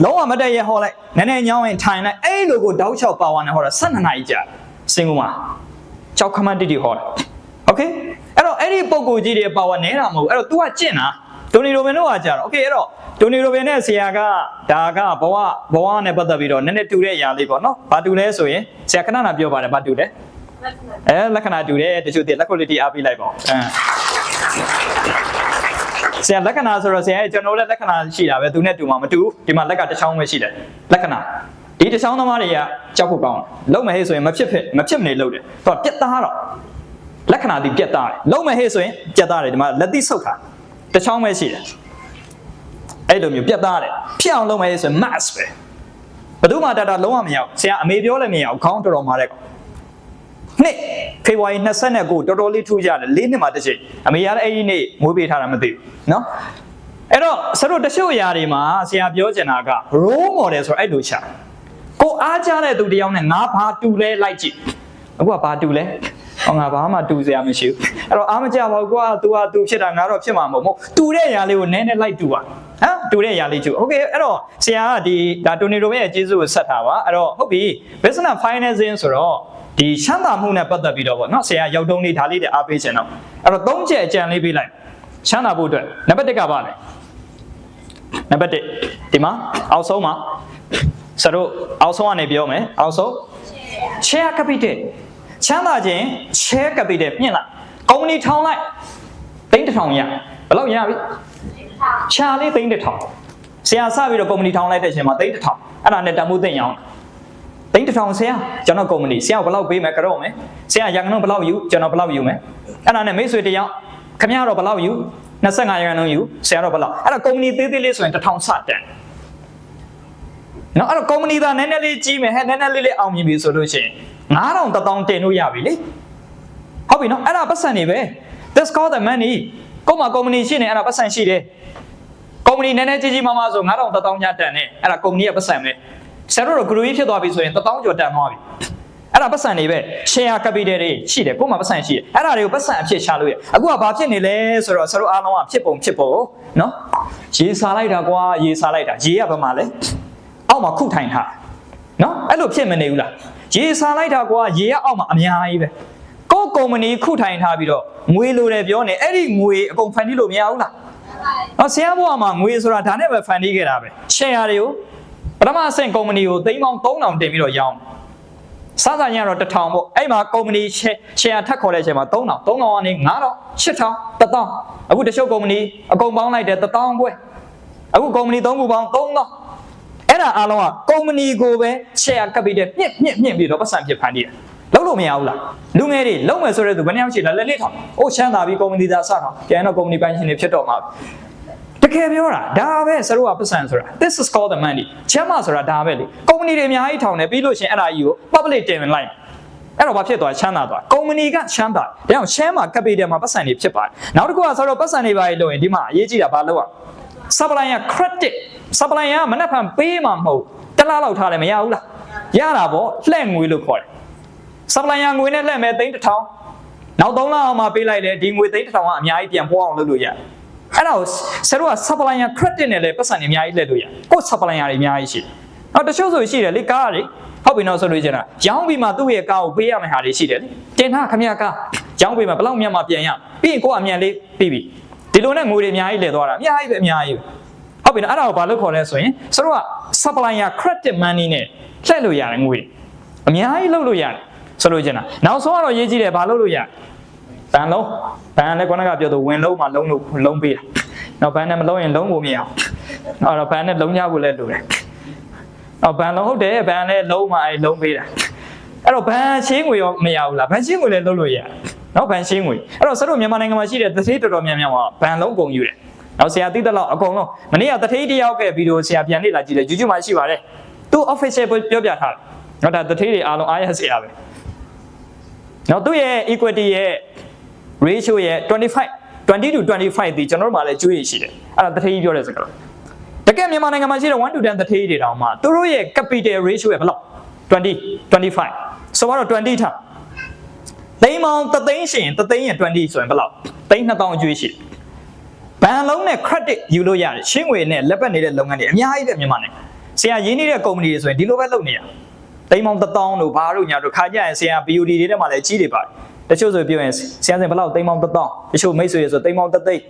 ်လုံးဝမတက်ရဟောလိုက်နည်းနည်းညောင်းရင်ထိုင်လိုက်အဲ့လိုကိုတောက်ချောက်ပါဝါနဲ့ဟောတာ12နာရီကြာစင်ကူမှာကြောက်ခမန်းတိဟောတာโอเคအဲ့တော့အဲ့ဒီပုံကိုကြီးတွေပါဝါနဲတာမဟုတ်အဲ့တော့ तू ကကျင့်တာတိုနီရိုဘင်တို့ကကြာတော့โอเคအဲ့တော့တိုနီရိုဘင်နဲ့ဆရာကဒါကဘဝနဲ့ပတ်သက်ပြီးတော့နည်းနည်းတူတဲ့အရာလေးပေါ့နော်ဘာတူလဲဆိုရင်ဆရာခဏနာပြောပါတယ်ဘာတူလဲလက္ခဏာတူတယ်တချို့တည်းလက်ခုပ်လေးတီးအားပေးလိုက်ပါဆရာလက္ခဏာဆိုတော့ဆရာရဲ့ကျွန်တော်လည်းလက္ခဏာရှိတာပဲသူနဲ့တူမှာမတူဘူးဒီမှာလက်ကတစ်ချောင်းပဲရှိတယ်လက္ခဏာဒီတစ်ချောင်းသမားတွေကကြောက်ဖို့ကောင်းတယ်လုံးမဟဲ့ဆိုရင်မဖြစ်မနေလို့တယ်သူကပြက်သားတော့လက္ခဏာဒီပြက်သားတယ်လုံးမဟဲ့ဆိုရင်ပြက်သားတယ်ဒီမှာလက်တိဆုပ်တာတစ်ချောင်းပဲရှိတယ်အဲ့လိုမျိုးပြတ်သားတယ်ဖြစ်အောင်လုပ်မယ်ဆိုရင် mass ပဲဘယ်သူမှတတ်တာလုံးဝမရဘူးဆရာအမေပြောလည်းမရဘူးခေါင်းတော်တော်မာတဲ့ကောင် နှစ်ဖေဖော်ဝါရီ29တော်တော်လေးထူးကြတယ်၄နှစ်မှတစ်ချိန်အမေရတဲ့အဲ့ဒီနေ့မွေးပေးထားတာမသိဘူးနော်အဲ့တော့ဆရာတို့တချို့အရာတွေမှာဆရာပြောချင်တာက role model ဆိုတော့အဲ့လိုရှာကိုအားကြတဲ့သူတယောက်နဲ့ငါဘာတူလဲလိုက်ကြည့်အခုကဘာတူလဲဟောငါဘာမှတူစရာမရှိဘူးအဲ့တော့အားမကြပါဘူးကွာ तू ဟာ तू ဖြစ်တာငါတော့ဖြစ်မှာမဟုတ်တူတဲ့အရာလေးကိုနည်းနည်းလိုက်တူပါဟမ်တူတဲ့အရာလေးတူโอเคအဲ့တော့ဆရာကဒီဒါတိုနီရိုရဲ့အကျေးဇူးကိုဆက်ထားပါအဲ့တော့ဟုတ်ပြီ business financing ဆိုတော့ဒီချမ်းသာမှုနဲ့ပတ်သက်ပြီးတော့ဗောနော်ဆရာရောက်တုံးလေးဒါလေးတွေအားပေးချင်တော့အဲ့တော့၃ချက်အကြံလေးပေးလိုက်ချမ်းသာဖို့အတွက်နံပါတ်1ကပါလဲနံပါတ်1ဒီမှာအောက်ဆုံးမှာဆရာတို့အောက်ဆုံးကနေပြောမယ်အောက်ဆုံး share capital ချမ်းသာခြင်း share capital မြင့်လိုက်ကုမ္ပဏီထောင်လိုက်3,000ရဘယ်လောက်ရပြီချာလေး3,000ဆရာစပြီးတော့ကုမ္ပဏီထောင်လိုက်တဲ့အချိန်မှာ3,000အဲ့ဒါနဲ့တမှုသိမ့်အောင်3,000ဆရာကျွန်တော်ကုမ္ပဏီဆရာဘယ်လောက်ပေးမယ်ကြောက်မယ်ဆရာရာခိုင်နှုန်းဘယ်လောက်ယူကျွန်တော်ဘယ်လောက်ယူမယ်အဲ့ဒါနဲ့မိတ်ဆွေတယောက်ခင်ဗျားတော့ဘယ်လောက်ယူ25ရာခိုင်နှုန်းယူဆရာတော့ဘယ်လောက်အဲ့ဒါကုမ္ပဏီသေးသေးလေးဆိုရင်1,000စတန်နော်အဲ့တော့ကုမ္ပဏီသားနည်းနည်းလေးကြီးမယ်ဟဲ့နည်းနည်းလေးအောင်မြင်ပြီဆိုလို့ရှိရင်9,000 1,000တင်လို့ရပြီလေဟုတ်ပြီနော်အဲ့ဒါပတ်စံနေပဲ that's called the money ကိုမကုမ္ပဏီရှိနေအဲ့ဒါပတ်စံရှိတယ်ကုမ္ပဏီနည်းနည်းကြီးကြီးမားမားဆို9,000 1,000ညတန်နေအဲ့ဒါကုမ္ပဏီရဲ့ပတ်စံပဲဆရာတို့တော့ group ဖြစ်သွားပြီဆိုရင်1,000 ကျော်တန်သွားပြီအဲ့ဒါပတ်စံနေပဲ share capital တွေရှိတယ်ကိုမပတ်စံရှိတယ်အဲ့ဒါတွေကိုပတ်စံအဖြစ်ရှာလို့ရအခုကဘာဖြစ်နေလဲဆိုတော့ဆရာတို့အားလုံးကဖြစ်ပုံနော်ရေစားလိုက်တာကွာရေစားလိုက်တာရေကဘာမှလဲအောက်မှာခုထိုင်ထားနော်အဲ့လိုဖြစ်မနေဘူးလားရေစားလိုက်တာကွာရေကအောက်မှာအများကြီးပဲကိုကုမ္ပဏီခုထိုင်ထားပြီးတော့ငွေလိုတယ်ပြောနေအဲ့ဒီငွေအကုန်ဖန်တီးလို့မရဘူးလားနော်ဆရာဘုရားမှာငွေဆိုတာဒါနဲ့ပဲဖန်တီးခဲ့တာပဲ share တွေကိုပထမအဆင့်ကုမ္ပဏီကိုသိန်းပေါင်း3,000တင်ပြီးတော့ရောင်းစားစားညတော့1,000ပေါ့အဲ့မှာကုမ္ပဏီ share ထပ်ခေါ်တဲ့အချိန်မှာ3,000ကနေ9,000 8,000 1,000အခုတချို့ကုမ္ပဏီအကုန်ပေါင်းလိုက်တယ်1,000ခွဲအခုကုမ္ပဏီ3ခုပေါင်း3,000အဲ့ဒါအားလုံးကကုမ္ပဏီကိုပဲ share capital မြင့်ပြီးတော့ပတ်စံဖြစ်ဖန်တီးတယ်လုံးလို့မရဘူးလားလူငယ်တွေလုံးမယ်ဆိုတဲ့သူဘယ်နှယောက်ရှိလဲလက်လေးထောင်အိုးချမ်းသာပြီးကုမ္ပဏီသားစထောင်ကျန်တော့ကုမ္ပဏီပိုင်ရှင်တွေဖြစ်တော့မှာတကယ်ပြောတာဒါပဲဆရာတို့ကပတ်စံဆိုတာ this is called the money ချမ်းသာဆိုတာဒါပဲလေကုမ္ပဏီတွေအများကြီးထောင်တယ်ပြီးလို့ရှင်အဲ့ဒါကြီးကို public တင်လိုက်အဲ့တော့ဘာဖြစ်သွားချမ်းသာသွားကုမ္ပဏီကချမ်းသာဒါကြောင့် share မှာ capital မှာပတ်စံတွေဖြစ်ပါတယ်နောက်တစ်ခုကဆရာတို့ပတ်စံတွေပါလို့ရင်ဒီမှာအရေးကြီးတာဘာလို့อ่ะ supplier credit supplier ကမနှက်ဖန်ပေးမှာမဟုတ်တလားလောက်ထားလည်းမရဘူးလားရတာပေါ့လှဲ့ငွေလို့ခေါ်တယ် supplier ငွေနဲ့လှဲ့မယ်3,000နောက်3လအောင်မှပေးလိုက်တယ်ဒီငွေ3,000ကအများကြီးပြန်ပို့အောင်လုပ်လို့ရတယ်အဲ့ဒါကိုဆရာတို့က supplier credit နဲ့လည်းပတ်စံတွေအများကြီးလှည့်လို့ရတယ်ကို supplier တွေအများကြီးရှိတယ်နောက်တချို့ဆိုရှိတယ်လေကားတွေဟုတ်ပြီနော်ဆိုလို့ကျင်တာရောင်းပြီးမှသူ့ရဲ့ကားကိုပေးရမယ့်ဟာတွေရှိတယ်လေတင်ထားခမရကားရောင်းပြီးမှဘယ်လောက်မြတ်မှပြန်ရပြီးရင်ကိုကအမြန်လေးပြီးပြီဒီလိုနဲ့ငွေတွေအများကြီးလှည့်သွားတာအများကြီးပဲအများကြီးဟုတ်ပြီနော်အဲ့ဒါကိုဘာလို့ခေါ်လဲဆိုရင်ဆရာတို့က supplier credit money နဲ့လှည့်လို့ရတယ်ငွေအများကြီးလုပ်လို့ရတယ်ဆိုလို့ကျင်တာနောက်ဆုံးကတော့ရေးကြည့်တယ်ဘာလုပ်လို့ရဘန်လုံးဘန်လည်းခေါင်းကပြောသူဝင်လုံးမှာလုံးပေးတာနောက်ဘန်နဲ့မလုံးရင်လုံးဖို့မရအောင်နောက်တော့ဘန်နဲ့လုံးကြဖို့လည်းလိုတယ်နောက်ဘန်လုံးဟုတ်တယ်ဘန်လည်းလုံးမှာလုံးပေးတာအဲ့တော့ဘန်ရှင်းငွေရောမရဘူးလားဘန်ရှင်းငွေလည်းလုပ်လို့ရတယ်နော်ဘန်ရှင်းငွေအဲ့တော့ဆရာတို့မြန်မာနိုင်ငံမှာရှိတဲ့တသေးတော်တော်များများကဘန်လုံးကုန်ယူတယ်နောက်ဆရာသိတဲ့လောက်အကုန်လုံးမနေ့ကတသေးတယောက်ကဗီဒီယိုဆရာပြန်လေ့လာကြည့်တယ် YouTube မှာရှိပါတယ်သူ official ပြောပြထားတယ်နော်ဒါတသေးတွေအားလုံးအားရစရာပဲနော်သူ့ရဲ့ equity ရဲ့ ratio ရဲ့20 to 25ဒီကျွန်တော်တို့မှာလည်းကျွေးရရှိတယ်အဲ့ဒါတထေးကြီးပြောတဲ့စကားလုံးတကယ်မြန်မာနိုင်ငံမှာရှိတဲ့1 to 10တထေးတွေတောင်မှသူတို့ရဲ့ capital ratio ရဲ့ဘယ်လောက်25ဆိုတော့20ထားသိန်းပေါင်း3သိန်းရှင်3သိန်းရဲ့20ဆိုရင်ဘယ်လောက်သိန်း2000အကျွေးရှိတယ်ဘဏ်လုံးနဲ့ credit ယူလို့ရတယ်ရှင်းငွေနဲ့လက်ပတ်နေတဲ့လုပ်ငန်းတွေအများကြီးပဲမြန်မာနိုင်ငံဆရာရင်းနေတဲ့ကုမ္ပဏီတွေဆိုရင်ဒီလိုပဲလုပ်နေရသိန်းပေါင်း1000လို့ဘာလို့ညာတို့ခါကြရင်ဆရာ BOD တွေထဲမှာလည်းကြီးတွေပါတယ်တချို့ဆိုပြောရင်ဆရာစင်ဘယ်လောက်သိန်းပေါင်း1000တချို့မိတ်ဆွေတွေဆိုသိန်းပေါင်း3သိန်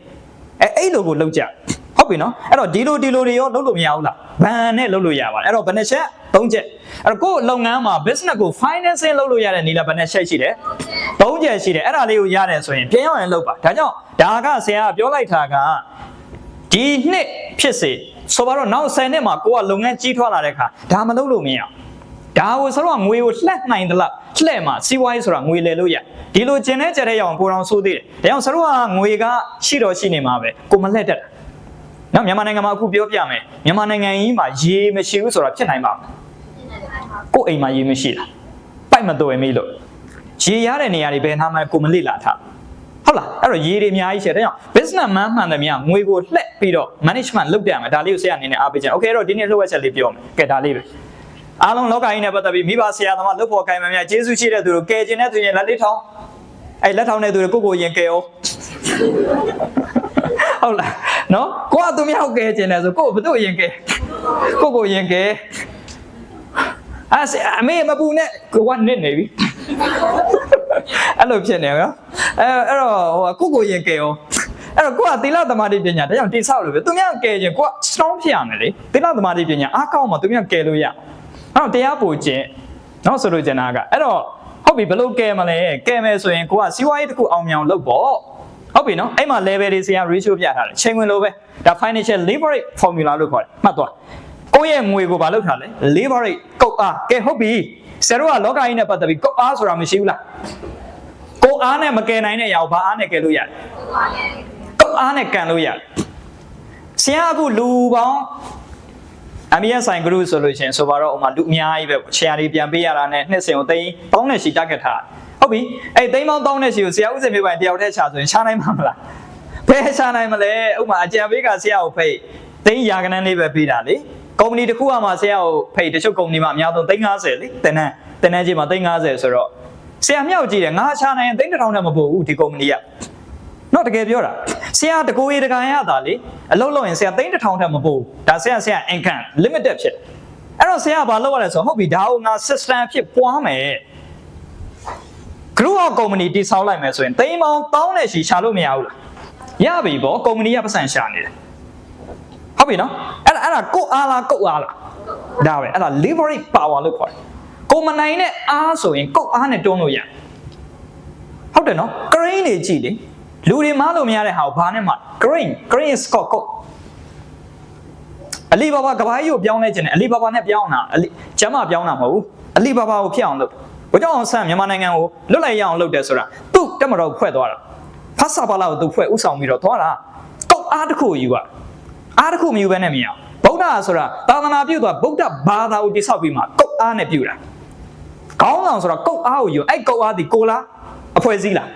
းအဲ့လိုကိုလောက်ကြဟုတ်ပြီနော်အဲ့တော့ဒီလိုတွေရောလုပ်လို့မရဘူးလားဘဏ်နဲ့လုပ်လို့ရပါတယ်အဲ့တော့ဘယ်နှချက်3ချက်အဲ့တော့ကိုယ့်လုပ်ငန်းမှာ business ကို financing လုပ်လို့ရတဲ့နည်းလားဘယ်နှချက်ရှိတယ်3ချက်ရှိတယ်အဲ့ဒါလေးကိုရတယ်ဆိုရင်ပြန်ရောက်ရင်လုပ်ပါဒါကြောင့်ဒါကဆရာပြောလိုက်တာကဒီနှစ်ဖြစ်စေဆိုတော့နောက်10နှစ်မှာကိုကလုပ်ငန်းကြီးထွားလာတဲ့အခါဒါမလုပ်လို့မရအောင်ဒါကိုဆိုတော့ငွေကိုလှက်နိုင်သလားလှက်မှာစီးပွားရေးဆိုတာငွေလဲလို့ရဒီလိုကျင်တဲ့ကြတဲ့ရောင်ပိုတော်ဆိုးသေးတယ်ဒါကြောင့်ဆိုတော့ငွေကရှိတော့ရှိနေမှာပဲကိုမလှက်တတ်တာနော်မြန်မာနိုင်ငံမှာအခုပြောပြမယ်မြန်မာနိုင်ငံကြီးမှာရေမရှိဘူးဆိုတာဖြစ်နိုင်ပါ့မလားကိုအိမ်မှာရေမရှိတာပိုက်မတော်မေးလို့ ရေရတဲ့နေရာတွေဘယ်နာမှကိုမလိလာထားဟုတ်လားအဲ့တော့ရေတွေအများကြီးရှိတယ်ဒါကြောင့် business man မှန်တယ်များငွေကိုလှက်ပြီးတော့ management လုပ်တယ်မှာဒါလေးကိုဆရာအနေနဲ့အားပေးချင် okay အဲ့တော့ဒီနေ့လှုပ်ဝက်ချက်လေးပြောမယ်ကဲဒါလေးပဲအားလုံးလောကကြီးနဲ့ပတ်သက်ပြီးမိဘဆရာသမားလုပ်ဖို့ကိုင်မှများကျေးဇူးရှိတဲ့သူတို့ကယ်ခြင်းတဲ့သူရင်လက်လေးထောင်းအဲ့လက်ထောင်းတဲ့သူတွေကိုရင်ကယ်အောင်ဟုတ်လားနော်ကိုကသူများကိုကယ်ခြင်းတယ်ဆိုကိုဘယ်သူရင်ကယ်ကိုရင်ကယ်အမေမပူနဲ့ကိုကနစ်နေပြီအဲ့လိုဖြစ်နေရောအဲ့တော့ကိုရင်ကယ်အောင်အဲ့တော့ကိုကသီလသမာဓိပညာဒါကြောင့်တိဆောက်လို့ပဲသူများကယ်ခြင်းကိုက strong ဖြစ်ရမယ်လေသီလသမာဓိပညာအားကောင်းမှသူများကယ်လို့ရအဲ့တော့တရားပို့ခြင်းနော်ဆိုလို့ကျင်တာကအဲ့တော့ဟုတ်ပြီဘလို့ကဲမလဲကဲမယ်ဆိုရင်ကိုကစီးပွားရေးတစ်ခုအောင်မြင်လုပ်ပေါ့ဟုတ်ပြီနော်အဲ့မှာ level တွေဆရာ ratio ပြထားတယ်ချိန်ဝင်လို့ပဲဒါ financial leverage formula လို့ခေါ်တယ်မှတ်သွားကိုယ့်ရဲ့ငွေကိုဘာလုပ်ထားလဲ leverage ကုတ်အားကဲဟုတ်ပြီဆရာတို့ကလောကကြီးနဲ့ပတ်သက်ပြီးကုတ်အားဆိုတာမရှိဘူးလားကိုအားနဲ့မကယ်နိုင်တဲ့အရာကိုဘာအားနဲ့ကယ်လို့ရတယ်ကုတ်အားနဲ့ကန်လို့ရတယ်ဆရာအခုလူပေါင်းအမီးရဲ့ဆိုင်ဂရုဆိုလို့ရှိရင်ဆိုပါတော့ဥမာလူအများကြီးပဲရှယ်ယာတွေပြန်ပေးရတာနဲ့နှစ်စဉ်ကိုသိန်းပေါင်းနဲ့ရှီ target ထားဟုတ်ပြီအဲ့သိန်းပေါင်းတောင်းနဲ့ရှီကိုဆရာဦးစင်မျိုးပိုင်တယောက်တည်းချဆိုရင်ရှာနိုင်မှာမလားဘယ်ရှာနိုင်မလဲဥမာအကြံပေးကဆရာကိုဖိတ်သိန်းရာခိုင်နှန်းလေးပဲပေးတာလေကုမ္ပဏီတစ်ခုကမှဆရာကိုဖိတ်တချို့ကုမ္ပဏီမှာအများဆုံးသိန်း50လေတင်တန်းကြီးမှာသိန်း50ဆိုတော့ဆရာမြောက်ကြည့်တယ်ငါရှာနိုင်ရင်သိန်း1000နဲ့မပို့ဘူးဒီကုမ္ပဏီကတော့တကယ်ပြောတာဆရာတကိုယ်ရတကန်ရတာလေအလုပ်လုပ်ရင်ဆရာသိန်း1000ထက်မပို့ဒါဆရာ income limited ဖြစ်တယ်အဲ့တော့ဆရာဘာလုပ်ရလဲဆိုဟုတ်ပြီဒါကိုငါ system ဖြစ်ပွားမယ် group of company တိဆောက်လိုက်မယ်ဆိုရင်သိန်းပေါင်း1000နဲ့ရှိရှာလို့မရဘူးလားရပြီပေါ့ကုမ္ပဏီကပတ်စံရှာနေတယ်ဟုတ်ပြီနော်အဲ့ဒါကိုအားလားကုတ်အားလားဒါပဲအဲ့ဒါ leverage power လို့ခေါ်တယ်ကိုမနိုင်တဲ့အားဆိုရင်ကုတ်အားနဲ့တွန်းလို့ရဟုတ်တယ်နော် crane တွေကြည့်လေလူတွေမားလို့မရတဲ့ဟာကိုဘာနဲ့မှ green scott ကိုအလီဘာဘာကဘာကြီးကိုပြောင်းလဲခြင်းနဲ့အလီဘာဘာနဲ့ပြောင်းတာကျမ်းမပြောင်းတာမဟုတ်ဘူးအလီဘာဘာကိုဖျက်အောင်လုပ်ဘုကြောင့်အောင်ဆန်းမြန်မာနိုင်ငံကိုလွတ်လပ်ရအောင်လုပ်တယ်ဆိုတာသူ့တက်မတော်ဖွဲ့သွားတာဖတ်စာပါလာကိုသူဖွဲ့ဥဆောင်ပြီးတော့သွားတာကုတ်အားတစ်ခုယူအားတစ်ခုမယူဘဲနဲ့မရဗုဒ္ဓဆိုတာသာသနာပြုသွားဗုဒ္ဓဘာသာကိုတိဆောက်ပြီးမှကုတ်အားနဲ့ပြုတာခေါင်းဆောင်ဆိုတာကုတ်အားကိုယူအဲ့ကုတ်အားဒီကိုလားအဖွဲ့အစည်းလားဒ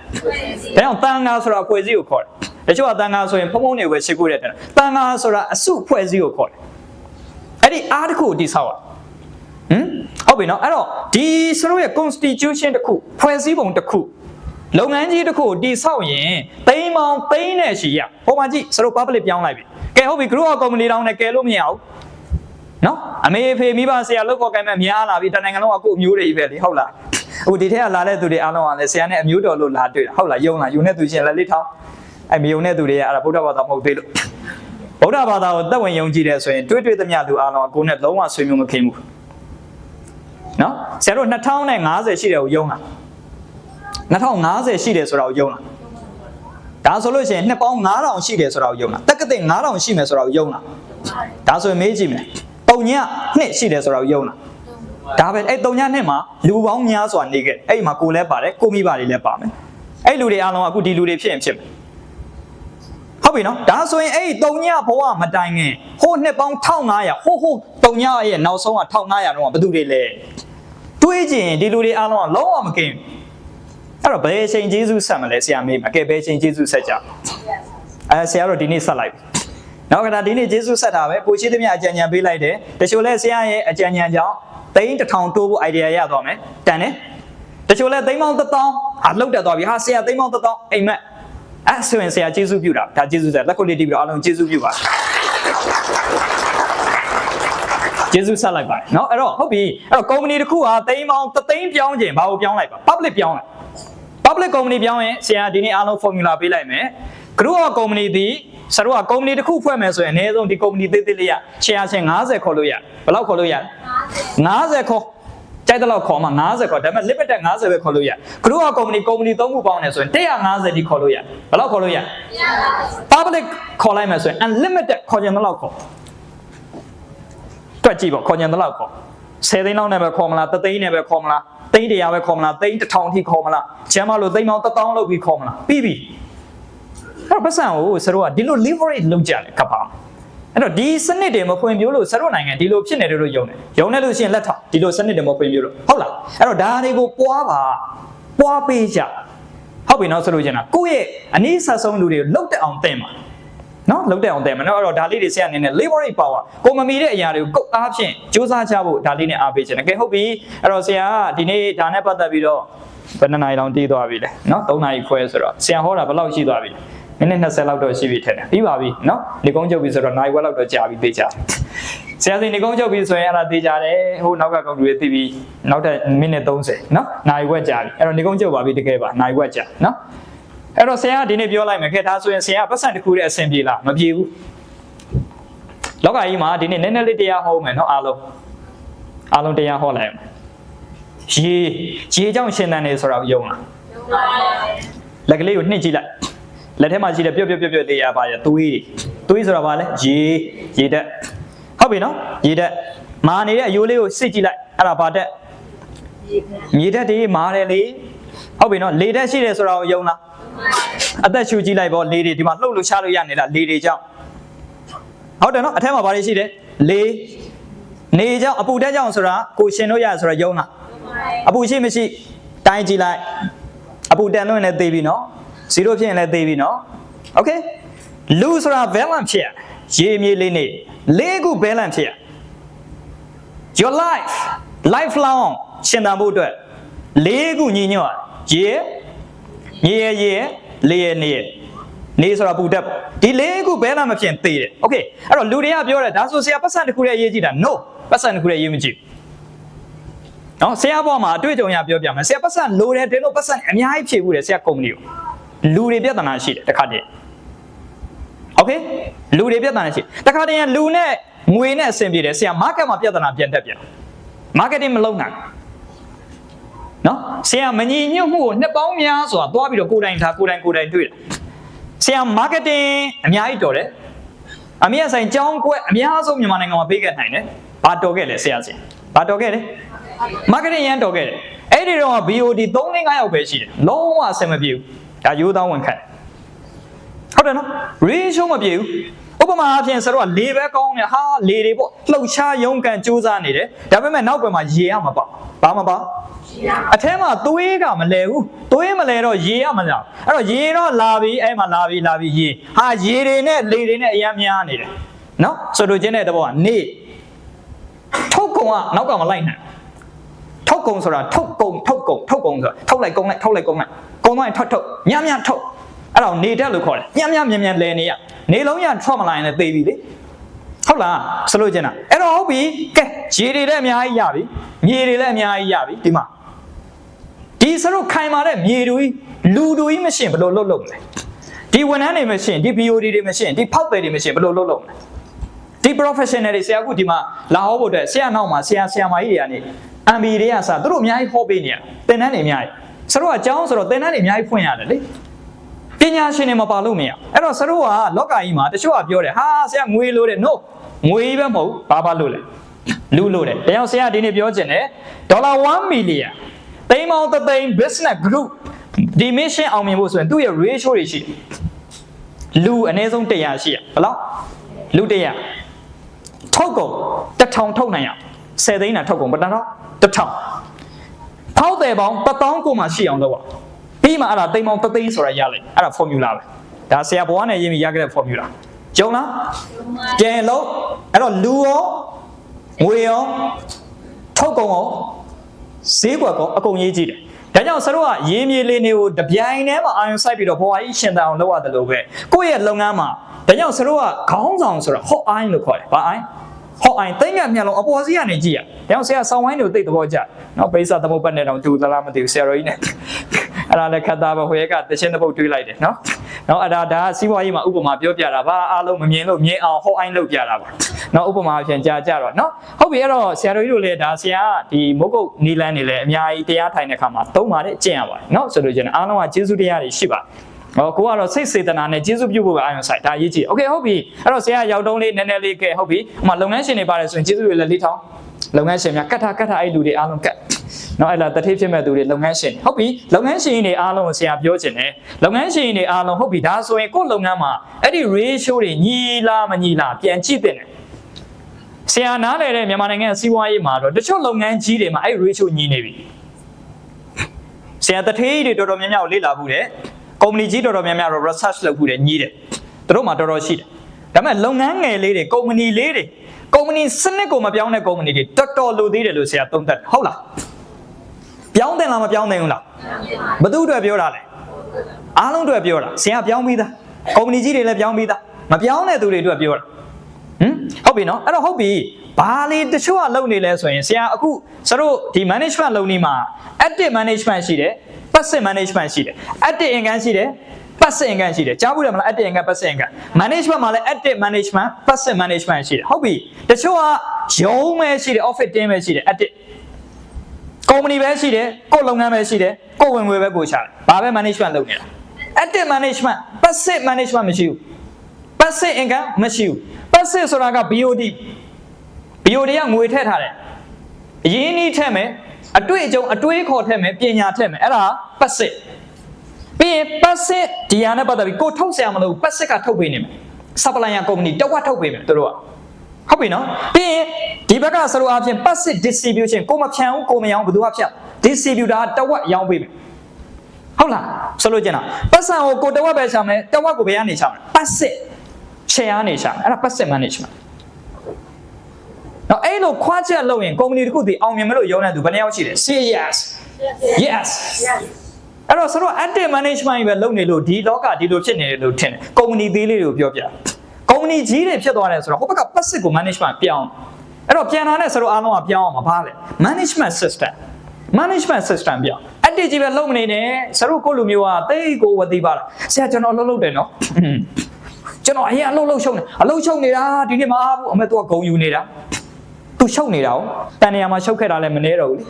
ါကြောင့်တန်ဃာဆိုတာအဖွဲ့အစည်းကိုခေါ်တယ်တချို့ကတန်ဃာဆိုရင်ဖုံဖုံတွေပဲရှိခိုးတဲ့တန်ဃာဆိုတာအစုအဖွဲ့အစည်းကိုခေါ်တယ်အဲ့ဒီအားတစ်ခုကိုတိဆောက်ရဟုတ်ပြီနော်အဲ့တော့ဒီစရိုးရဲ့ constitution တစ်ခုဖွဲ့စည်းပုံတစ်ခုလုပ်ငန်းကြီးတစ်ခုကိုတိဆောက်ရင်သိန်းပေါင်းသိန်းနဲ့ရှိရဟိုမှာကြည့်စရိုး public ပြောင်းလိုက်ပြီကဲဟုတ်ပြီ group of company တောင်းနဲ့ကဲလို့မရဘူးနော်အမေဖေမိဘဆရာလောက်ပေါ်ကိုင်မဲ့များလာပြီတနိုင်ငံလုံးကကို့အမျိုးတွေပဲလေဟုတ်လားအခုဒီထက်ကလာတဲ့သူတွေအားလုံးကလည်းဆရာနဲ့အမျိုးတော်လို့လာတွေ့တာဟုတ်လားယုံလားယူနေသူချင်းလက်လေးထောင်းအဲ့မယုံတဲ့သူတွေကအဲ့ဒါဗုဒ္ဓဘာသာမဟုတ်သေးလို့ဗုဒ္ဓဘာသာကိုသက်ဝင်ယုံကြည်တယ်ဆိုရင်တွေ့သမျှသူအားလုံးကကိုယ်နဲ့လုံးဝဆွေးမျိုးမခင်ဘူးနော်ဆရာတို့2050ရှိတယ်ကိုယုံလား2050ရှိတယ်ဆိုတာကိုယုံလားဒါဆိုလို့ရှိရင်နှစ်ပေါင်း9000ရှိတယ်ဆိုတာကိုယုံလားတက္ကသိုလ်9000ရှိမယ်ဆိုတာကိုယုံလားဒါဆိုရင်မေးကြည့်မယ်ပုံညနှစ်ရှိတယ်ဆိုတာကိုယုံလားဒါပဲအဲ့3ညနှစ်မှာလူပေါင်းများစွာနေခဲ့အဲ့ဒီမှာကိုလည်းပါတယ်ကိုမိဘတွေလည်းပါမယ်အဲ့လူတွေအားလုံးကအခုဒီလူတွေဖြစ်ရင်ဖြစ်မယ်ဟုတ်ပြီနော်ဒါဆိုရင်အဲ့ဒီ3ညဘဝမတိုင်ခင်ဟိုနှစ်ပေါင်း1500ဟို3ညရဲ့နောက်ဆုံးက1500တော့ဘယ်သူတွေလဲတွေးကြည့်ရင်ဒီလူတွေအားလုံးကလုံးဝမကင်းအဲ့တော့ဘယ်ချိန်ကျေးဇူးဆက်မလဲဆရာမေးမှာကဲဘယ်ချိန်ကျေးဇူးဆက်ကြဆရာတို့ဒီနေ့ဆက်လိုက်နောက်ကဒီနေ့ကျေးဇူးဆက်တာပဲကိုရှိသမျှအကြံဉာဏ်ပေးလိုက်တယ်တချို့လဲဆရာရဲ့အကြံဉာဏ်ကြောင့်သိန်း1000တိုးဖို့ idea ရသွားမယ်တန်တယ်တချို့လဲသိန်းပေါင်း1000လောက်တက်သွားပြီဟာဆရာသိန်းပေါင်း1000အိမ်မက်အဲ့ဆိုရင်ဆရာကျေးဇူးပြုတာဒါကျေးဇူးဆက်လက်ခုလေးတီးပြီးတော့အားလုံးကျေးဇူးပြုပါကျေးဇူးဆက်လိုက်ပါเนาะအဲ့တော့ဟုတ်ပြီအဲ့တော့ company တစ်ခုဟာသိန်းပေါင်း3သိန်းပြောင်းခြင်းဘာကိုပြောင်းလိုက်ပါ public ပြောင်းလိုက် public company ပြောင်းရင်ဆရာဒီနေ့အားလုံး formula ပေးလိုက်မယ် group of company ဒီဆရာတို့က company တစ်ခုဖွဲ့မယ်ဆိုရင်အနည်းဆုံးဒီ company သေးသေးလေးရ share ချင်း50ခေါ်လို့ရဘယ်လောက်ခေါ်လို့ရ50ခေါ်ကြိုက်တဲ့လောက်ခေါ်မှ50ခေါ်ဒါပေမဲ့ limited 50ပဲခေါ်လို့ရ group of company 3ခုပေါင်းနေဆိုရင်150ဒီခေါ်လို့ရဘယ်လောက်ခေါ်လို့ရ public ခေါ်လိုက်မယ်ဆိုရင် unlimited ခေါ်ခြင်းတဲ့လောက်ခေါ်တွက်ကြည့်ပေါ့ခေါ်ခြင်းတဲ့လောက်ခေါ်10သိန်းလောက်နဲ့ပဲခေါ်မလား3သိန်းနဲ့ပဲခေါ်မလားသိန်း100ပဲခေါ်မလားသိန်း1000ထိခေါ်မလားကျမ်းမလို့သိန်းပေါင်း1000လောက်ပြီးခေါ်မလားပြီးပြီအဲ့တော့ပတ်စံကိုဆရာတို့ကဒီလို leverage လုပ်ကြတယ်ကပ်ပါအဲ့တော့ဒီစနစ်တွေမဖွင့်ပြလို့ဆရာတို့နိုင်ငံဒီလိုဖြစ်နေတယ်လို့ယုံတယ်လို့ရှိရင်လက်ထောက်ဒီလိုစနစ်တွေမဖွင့်ပြလို့ဟုတ်လားအဲ့တော့ဒါတွေကိုပွားပါ ပွားပေးကြဟုတ်ပြီနော်ဆိုလို့ကျင်တာကိုယ့်ရဲ့အနည်းဆက်ဆုံးလူတွေကိုလှုပ်တက်အောင်သင်ပါနော်လှုပ်တက်အောင်သင်ပါနော်အဲ့တော့ဒါလေးတွေဆရာအနေနဲ့ laboring power ကိုမမီတဲ့အရာတွေကိုကုတ်အားဖြင့်စူးစမ်းကြဖို့ဒါလေးနဲ့အားပေးချင်တယ်ကဲဟုတ်ပြီအဲ့တော့ဆရာကဒီနေ့ဒါနဲ့ပတ်သက်ပြီးတော့ဘယ်နှစ်နာရီတောင်တီးသွားပြီလဲနော်3နာရီခွဲဆိုတော့ဆရာဟောတာဘယ်လောက်ရှိသွားပြီလဲမိနစ်20လောက်တော့ရှိပြီထင်တယ်ပြီးပါပြီနော်နေကုန်းချုပ်ပြီဆိုတော့နိုင်ဝက်လောက်တော့ကြာပြီသိကြဆရာစီနေကုန်းချုပ်ပြီဆိုရင်အဲ့ဒါသိကြတယ်ဟိုနောက်ကကောင်တွေသိပြီနောက်ထပ်မိနစ်30နော်နိုင်ဝက်ကြာပြီအဲ့တော့နေကုန်းချုပ်ပါပြီတကယ်ပါနိုင်ဝက်ကြာနော်အဲ့တော့ဆရာကဒီနေ့ပြောလိုက်မယ်ခဲ့ဒါဆိုရင်ဆရာပတ်စံတစ်ခုတည်းအဆင်ပြေလားမပြေဘူးလောကကြီးမှာဒီနေ့နည်းနည်းလေးတရားဟောမယ်နော်အားလုံးတရားဟောလိုက်ရေကြောင့်ရှင်သန်နေဆိုတော့ယုံလားယုံပါဘူးလက်ကလေးကိုနှိမ့်ကြည့်လိုက်လက်ထဲမှာရှိတဲ့ပြုတ်လေးရပါရသွေးဆိုတာဘာလဲရေတက်ဟုတ်ပြီနော်ရေတက်မာနေတဲ့အယိုးလေးကိုစစ်ကြည့်လိုက်အဲ့ဒါဘာတက်မြေတက်တွေမာတယ်လေဟုတ်ပြီနော်လေတက်ရှိတယ်ဆိုတော့ယုံလားအသက်ရှူကြည့်လိုက်ပေါ့လေတွေဒီမှာလှုပ်လို့ချလို့ရနေတာလေတွေကြောင့်ဟုတ်တယ်နော်အထက်မှာဘာတွေရှိတယ်လေနေကြောင့်အပူတက်ကြောင့်ဆိုတာကိုရှင်တို့ရဆိုတော့ယုံလားအပူရှိမရှိတိုင်းကြည့်လိုက်အပူတန်လို့လည်းသိပြီနော်0ဖြစ်ရင်လည်းသိပြီနော်โอเคလူဆိုတာ balance ဖြစ်ရေမြေလေးနေလေးခု balance ဖြစ် your life long ရှင်သန်ဖို့အတွက်လေးခုညီညွတ်ရေနေဆိုတာပူတက်ဒီလေးခု balance မဖြစ်သိတယ်โอเคအဲ့တော့လူတွေကပြောတယ်ဒါဆိုဆရာပတ်စံတစ်ခုတည်းအရေးကြီးတာ no ပတ်စံတစ်ခုတည်းအရေးမကြီးနော်ဆရာဘောမှာအတွေ့အကြုံရပြောပြမယ်ဆရာပတ်စံလိုတယ်တင်းလို့ပတ်စံအများကြီးဖြည့်ဘူးတယ်ဆရာကုမ္ပဏီကိုလူတွေပြဿနာရှိတယ်တခါတည်းโอเคလူတွေပြဿနာရှိတခါတည်းလူနဲ့ငွေနဲ့အဆင်ပြေတယ်ဆရာ market မှာပြဿနာပြန်တက်ပြန် marketing မလုပ်နိုင်နော်ဆရာမညီညွတ်မှုကိုနှစ်ပေါင်းများစွာသွားပြီးတော့ကိုယ်တိုင်တွေ့တယ်ဆရာ marketing အများကြီးတော်တယ်အမေဆိုင်ကြောင်းကွက်အများဆုံးမြန်မာနိုင်ငံမှာပေးခဲ့နိုင်တယ်ဘာတော်ခဲ့လဲဆရာစီဘာတော်ခဲ့လဲ marketing ရန်တော်ခဲ့တယ်အဲ့ဒီတော့ BOD 3-5ယောက်ပဲရှိတယ်လုံးဝအဆင်မပြေဘူးဒါရိုးသားဝင်ခတ်ဟုတ်တယ်နော် ratio မပြေဘူးဥပမာအဖြစ်ဆိုတော့လေပဲကောင်းနေဟာလေတွေပေါ့လှုပ်ရှားရုန်းကန်စူးစမ်းနေတယ်ဒါပေမဲ့နောက်ွယ်မှာရေရမပေါ့ဘာမပေါ့အထဲမှာသွေးကမလဲဘူးသွေးမလဲတော့ရေရမလားအဲ့တော့ရေတော့လာပြီအဲ့မှာလာပြီရေဟာရေတွေနဲ့လေတွေနဲ့အများများနေတယ်နော်ဆိုလိုချင်တဲ့တဘောကနေထုတ်ကုံကနောက်ကမလိုက်နိုင်ထုတ်ကုံဆိုတာထုတ်ကုံဆိုတာထုတ်လိုက်ကုံလိုက်ကုံသွားရင်ထုတ်ညံ့ထုတ်အဲ့တော့နေတက်လို့ခေါ်တယ်ညံ့မြန်လဲနေရနေလုံးရထွက်မလာရင်လည်းသေပြီလေဟုတ်လားဆိုလို့ကျင်တာအဲ့တော့ဟုတ်ပြီကဲရေတွေလည်းအများကြီးရပြီမြေတွေလည်းအများကြီးရပြီဒီမှာဒီစရုပ်ခိုင်မာတဲ့မြေတွေလူတွေကြီးမရှင်ဘယ်လိုလုပ်မလဲဒီဝန်ထမ်းတွေမရှင်ဒီ BOD တွေမရှင်ဒီဖောက်တယ်တွေမရှင်ဘယ်လိုလုပ်မလဲဒီ professional တွေဆရာကဒီမှာလာဟောဖို့အတွက်ဆရာနောက်မှာဆရာမကြီးတွေကနေ MB တွေကစသူတို့အများကြီးဟောပေးနေရသင်တန်းတွေအများကြီးစရုပ်ကအကြောင်းဆိုတော့သင်တန်းတွေအများကြီးဖွင့်ရတယ်လေပညာရှင်တွေမပါလို့မရအဲ့တော့စရုပ်ကလောကကြီးမှာတချို့ကပြောတယ်ဟာဆရာငွေလိုတယ် no ငွေပဲမဟုတ်ဘာလို့လဲလူလိုတယ်တရားဆရာဒီနေ့ပြောချင်တယ်$1 million သိန်းပေါင်း3သိန်း business group ဒီ mission အောင်မြင်ဖို့ဆိုရင်သူ့ရဲ့ ratio တွေရှိတယ်လူအနည်းဆုံး100ရှိရဘယ်လောက်လူ100ထုတ်ကုန်1000ထုတ်နိုင်ရ10သိန်းတာထုတ်ကုန်ဘယ်နှတော့1000ဖောက်တယ်ပေါင်း1000ကိုမှရှိအောင်လုပ်ပါပြီးမှအဲ့ဒါသိန်းပေါင်း3သိန်းဆိုတာရလိုက်အဲ့ဒါ formula ပဲဒါဆရာဘွားနဲ့ရင်းပြီးရခဲ့တဲ့ formula ကျုံလားကျန်လို့အဲ့တော့လူရောငွေရောထုတ်ကုန်ရောဈေးကွက်ကောအကုန်ရေးကြည့်တယ်ဒါကြောင့်ဆရာတို့ကရေးမြေလေးတွေကိုတပြိုင်တည်းမှာအာရုံစိုက်ပြီးတော့ဘွားကြီးရှင်သန်အောင်လုပ်ရတယ်လို့ပဲကိုယ့်ရဲ့လုပ်ငန်းမှာဒါကြောင့်ဆရာတို့ကခေါင်းဆောင်ဆိုတာ hot eye လို့ခေါ်တယ်ဘာ eye hot eye သိမြတ်လုံးအပေါ်စီးကနေကြည့်ရဒါကြောင့်ဆရာဆောင်းဝိုင်းတွေကိုသိတဲ့ဘောကြနော်ပိဿသမုပ္ပတ်နဲ့တောင်တူသလားမသိဘူးဆရာတော်ကြီးနဲ့အဲ့ဒါလည်းခတ်သားပဲဟိုရဲကတချင်းတစ်ပုတ်တွေးလိုက်တယ်နော်အဲ့ဒါစီးပွားရေးမှာဥပမာပြောပြတာပါအားလုံးမမြင်လို့မြင်အောင်ဟောအိုင်းလုပ်ပြတာပါနော်ဥပမာအဖြစ်ကြာတော့နော်ဟုတ်ပြီအဲ့တော့ဆရာတော်ကြီးတို့လည်းဒါဆရာဒီမုတ်ကုတ်နီလန်းနေလည်းအများကြီးတရားထိုင်တဲ့ခါမှာသုံးပါတယ်ကျင့်ရပါတယ်နော်ဆိုလို့ကျင်အားလုံးကကျေးဇူးတရားတွေရှိပါတယ်ကိုကတော့စိတ်စေတနာနဲ့ကျေးဇူးပြုဖို့ပဲအာရုံစိုက်ဒါအရေးကြီးโอเคဟုတ်ပြီအဲ့တော့ဆရာရောက်တုံးလေးနည်းနည်းလေးကဲဟုတ်ပြီဟိုမှာလုပ်ငန်းရှင်တွေပါတယ်ဆိုရင်ကျေးဇူးတွေလည်းလေးထောင်းလုပ်ငန်းရှင်များကတ်ထားအဲ့လူတွေအားလုံးကတ်နော်အဲ့ဒါတတိဖြစ်မဲ့သူတွေလုပ်ငန်းရှင်ဟုတ်ပြီလုပ်ငန်းရှင်တွေအားလုံးကိုဆရာပြောချင်တယ်လုပ်ငန်းရှင်တွေအားလုံးဟုတ်ပြီဒါဆိုရင်ကိုယ့်လုပ်ငန်းမှာအဲ့ဒီ ratio တွေညီလားမညီလားပြန်ကြည့်တဲ့ဆရာနားလည်တဲ့မြန်မာနိုင်ငံစီးပွားရေးမှာတော့တချို့လုပ်ငန်းကြီးတွေမှာအဲ့ ratio ညီနေပြီ ဆရာတထေးတွေတော်တော်များများကိုလေ့လာမှုတယ်ကုမ္ပဏီကြီးတော်တော်များများတော့ research လုပ်မှုတယ်ညီးတယ်သူတို့မှတော်တော်ရှိတယ်ဒါပေမဲ့လုပ်ငန်းငယ်လေးတွေကုမ္ပဏီလေးတွေကုမ္ပဏီစနစ်ကိုမပြောင်းတဲ့ကုမ္ပဏီတွေတော်တော်လိုသေးတယ်လို့ဆရာသုံးသပ်တယ်ဟုတ်လားပြောင်းတယ်လားမပြောင်းနိုင်ဘူးလားဘယ်သူတွေပြောတာလဲအားလုံးတွေပြောတာဆရာပြောင်းပြီးသားကုမ္ပဏီကြီးတွေလည်းပြောင်းပြီးသားမပြောင်းတဲ့သူတွေအတွက်ပြောတာဟုတ်ပြီနော်အဲ့တော့ဟုတ်ပြီဘာလေးတချို့ကလုပ်နေလဲဆိုရင်ဆရာအခုစတို့ဒီ management လုပ်နေမှာ active management ရှိတယ် passive management ရှိတယ် active income ရှိတယ် passive income ရှိတယ်ကြားဘူးတယ်မလား active income passive income management မှာလည်း active management passive management ရှိတယ်ဟုတ်ပြီတချို့ကရုံးပဲရှိတယ် office team ပဲရှိတယ် active ကုမ္ပဏီပဲရှိတယ်ကိုယ်လုပ်ငန်းပဲရှိတယ်ကိုယ်ဝင်ငွေပဲကိုချတယ်ဘာပဲ management လုပ်နေတာ active management passive management မရှိဘူး passive income မရှိဘူး passive ဆိုတာက BOD ကငွေထည့်ထားတယ်အရင်းနှီးထည့်မယ်အတွေ့အကြုံအတွေးခေါ်ထည့်မယ်ပညာထည့်မယ်အဲ့ဒါ passive ပြီးရင် passive ဒီဟာနဲ့ပတ်သက်ပြီးကိုထုတ်ဆရာမလို့ passive ကထုတ်ပေးနေမယ် supplier company တဝက်ထုတ်ပေးမယ်သူတို့ကဟုတ်ပြီနော်ပြီးရင်ဒီဘက်ကစလိုအားဖြင့် passive distribution ကိုမဖြန့်ဘူးကိုမရောင်းဘယ်သူကဖြန့် distributor တဝက်ရောင်းပေးမယ်ဟုတ်လားဆိုလို့ကျင်တာပတ်စံကိုတဝက်ပဲရှာမယ်တဝက်ကိုဘယ်ကနေရှာမလဲ passive share နေရှာအဲ့ဒါ passive managementနော်အဲ့လိုခွာချက်လုပ်ရင်ကုမ္ပဏီတစ်ခုဒီအောင်မြင်မလို့ရုံးတဲ့သူဘယ်နှယောက်ရှိလဲ say yes အဲ့တော့ဆိုတော့ active management ပဲလုပ်နေလို့ဒီလောကဒီလိုဖြစ်နေတယ်လို့ထင်တယ်ကုမ္ပဏီသေးလေးတွေကိုပြောပြကုမ္ပဏီကြီးတွေဖြစ်သွားတယ်ဆိုတော့ဟိုဘက်က passive ကို management ပြောင်းအဲ့တော့ပြန်လာတဲ့ဆိုတော့အားလုံးကပြောင်းအောင်မပါလဲ management system ပြောင်း active ကြီးပဲလုပ်မနေနဲ့ဆိုတော့ကိုလူမျိုးကတိတ်ကိုဝသိပါလားဆရာကျွန်တော်အလုပ်လုပ်တယ်နော်ကျွန်တော်အရင်အလုပ်ရှုံနေအလုပ်ရှုံနေတာဒီနေ့မအားဘူးအမေသူကဂုံယူနေတာသူရှုံနေတာ哦တန်နေရာမှာရှုပ်ခဲ့တာလည်းမနေတော့ဘူးလေ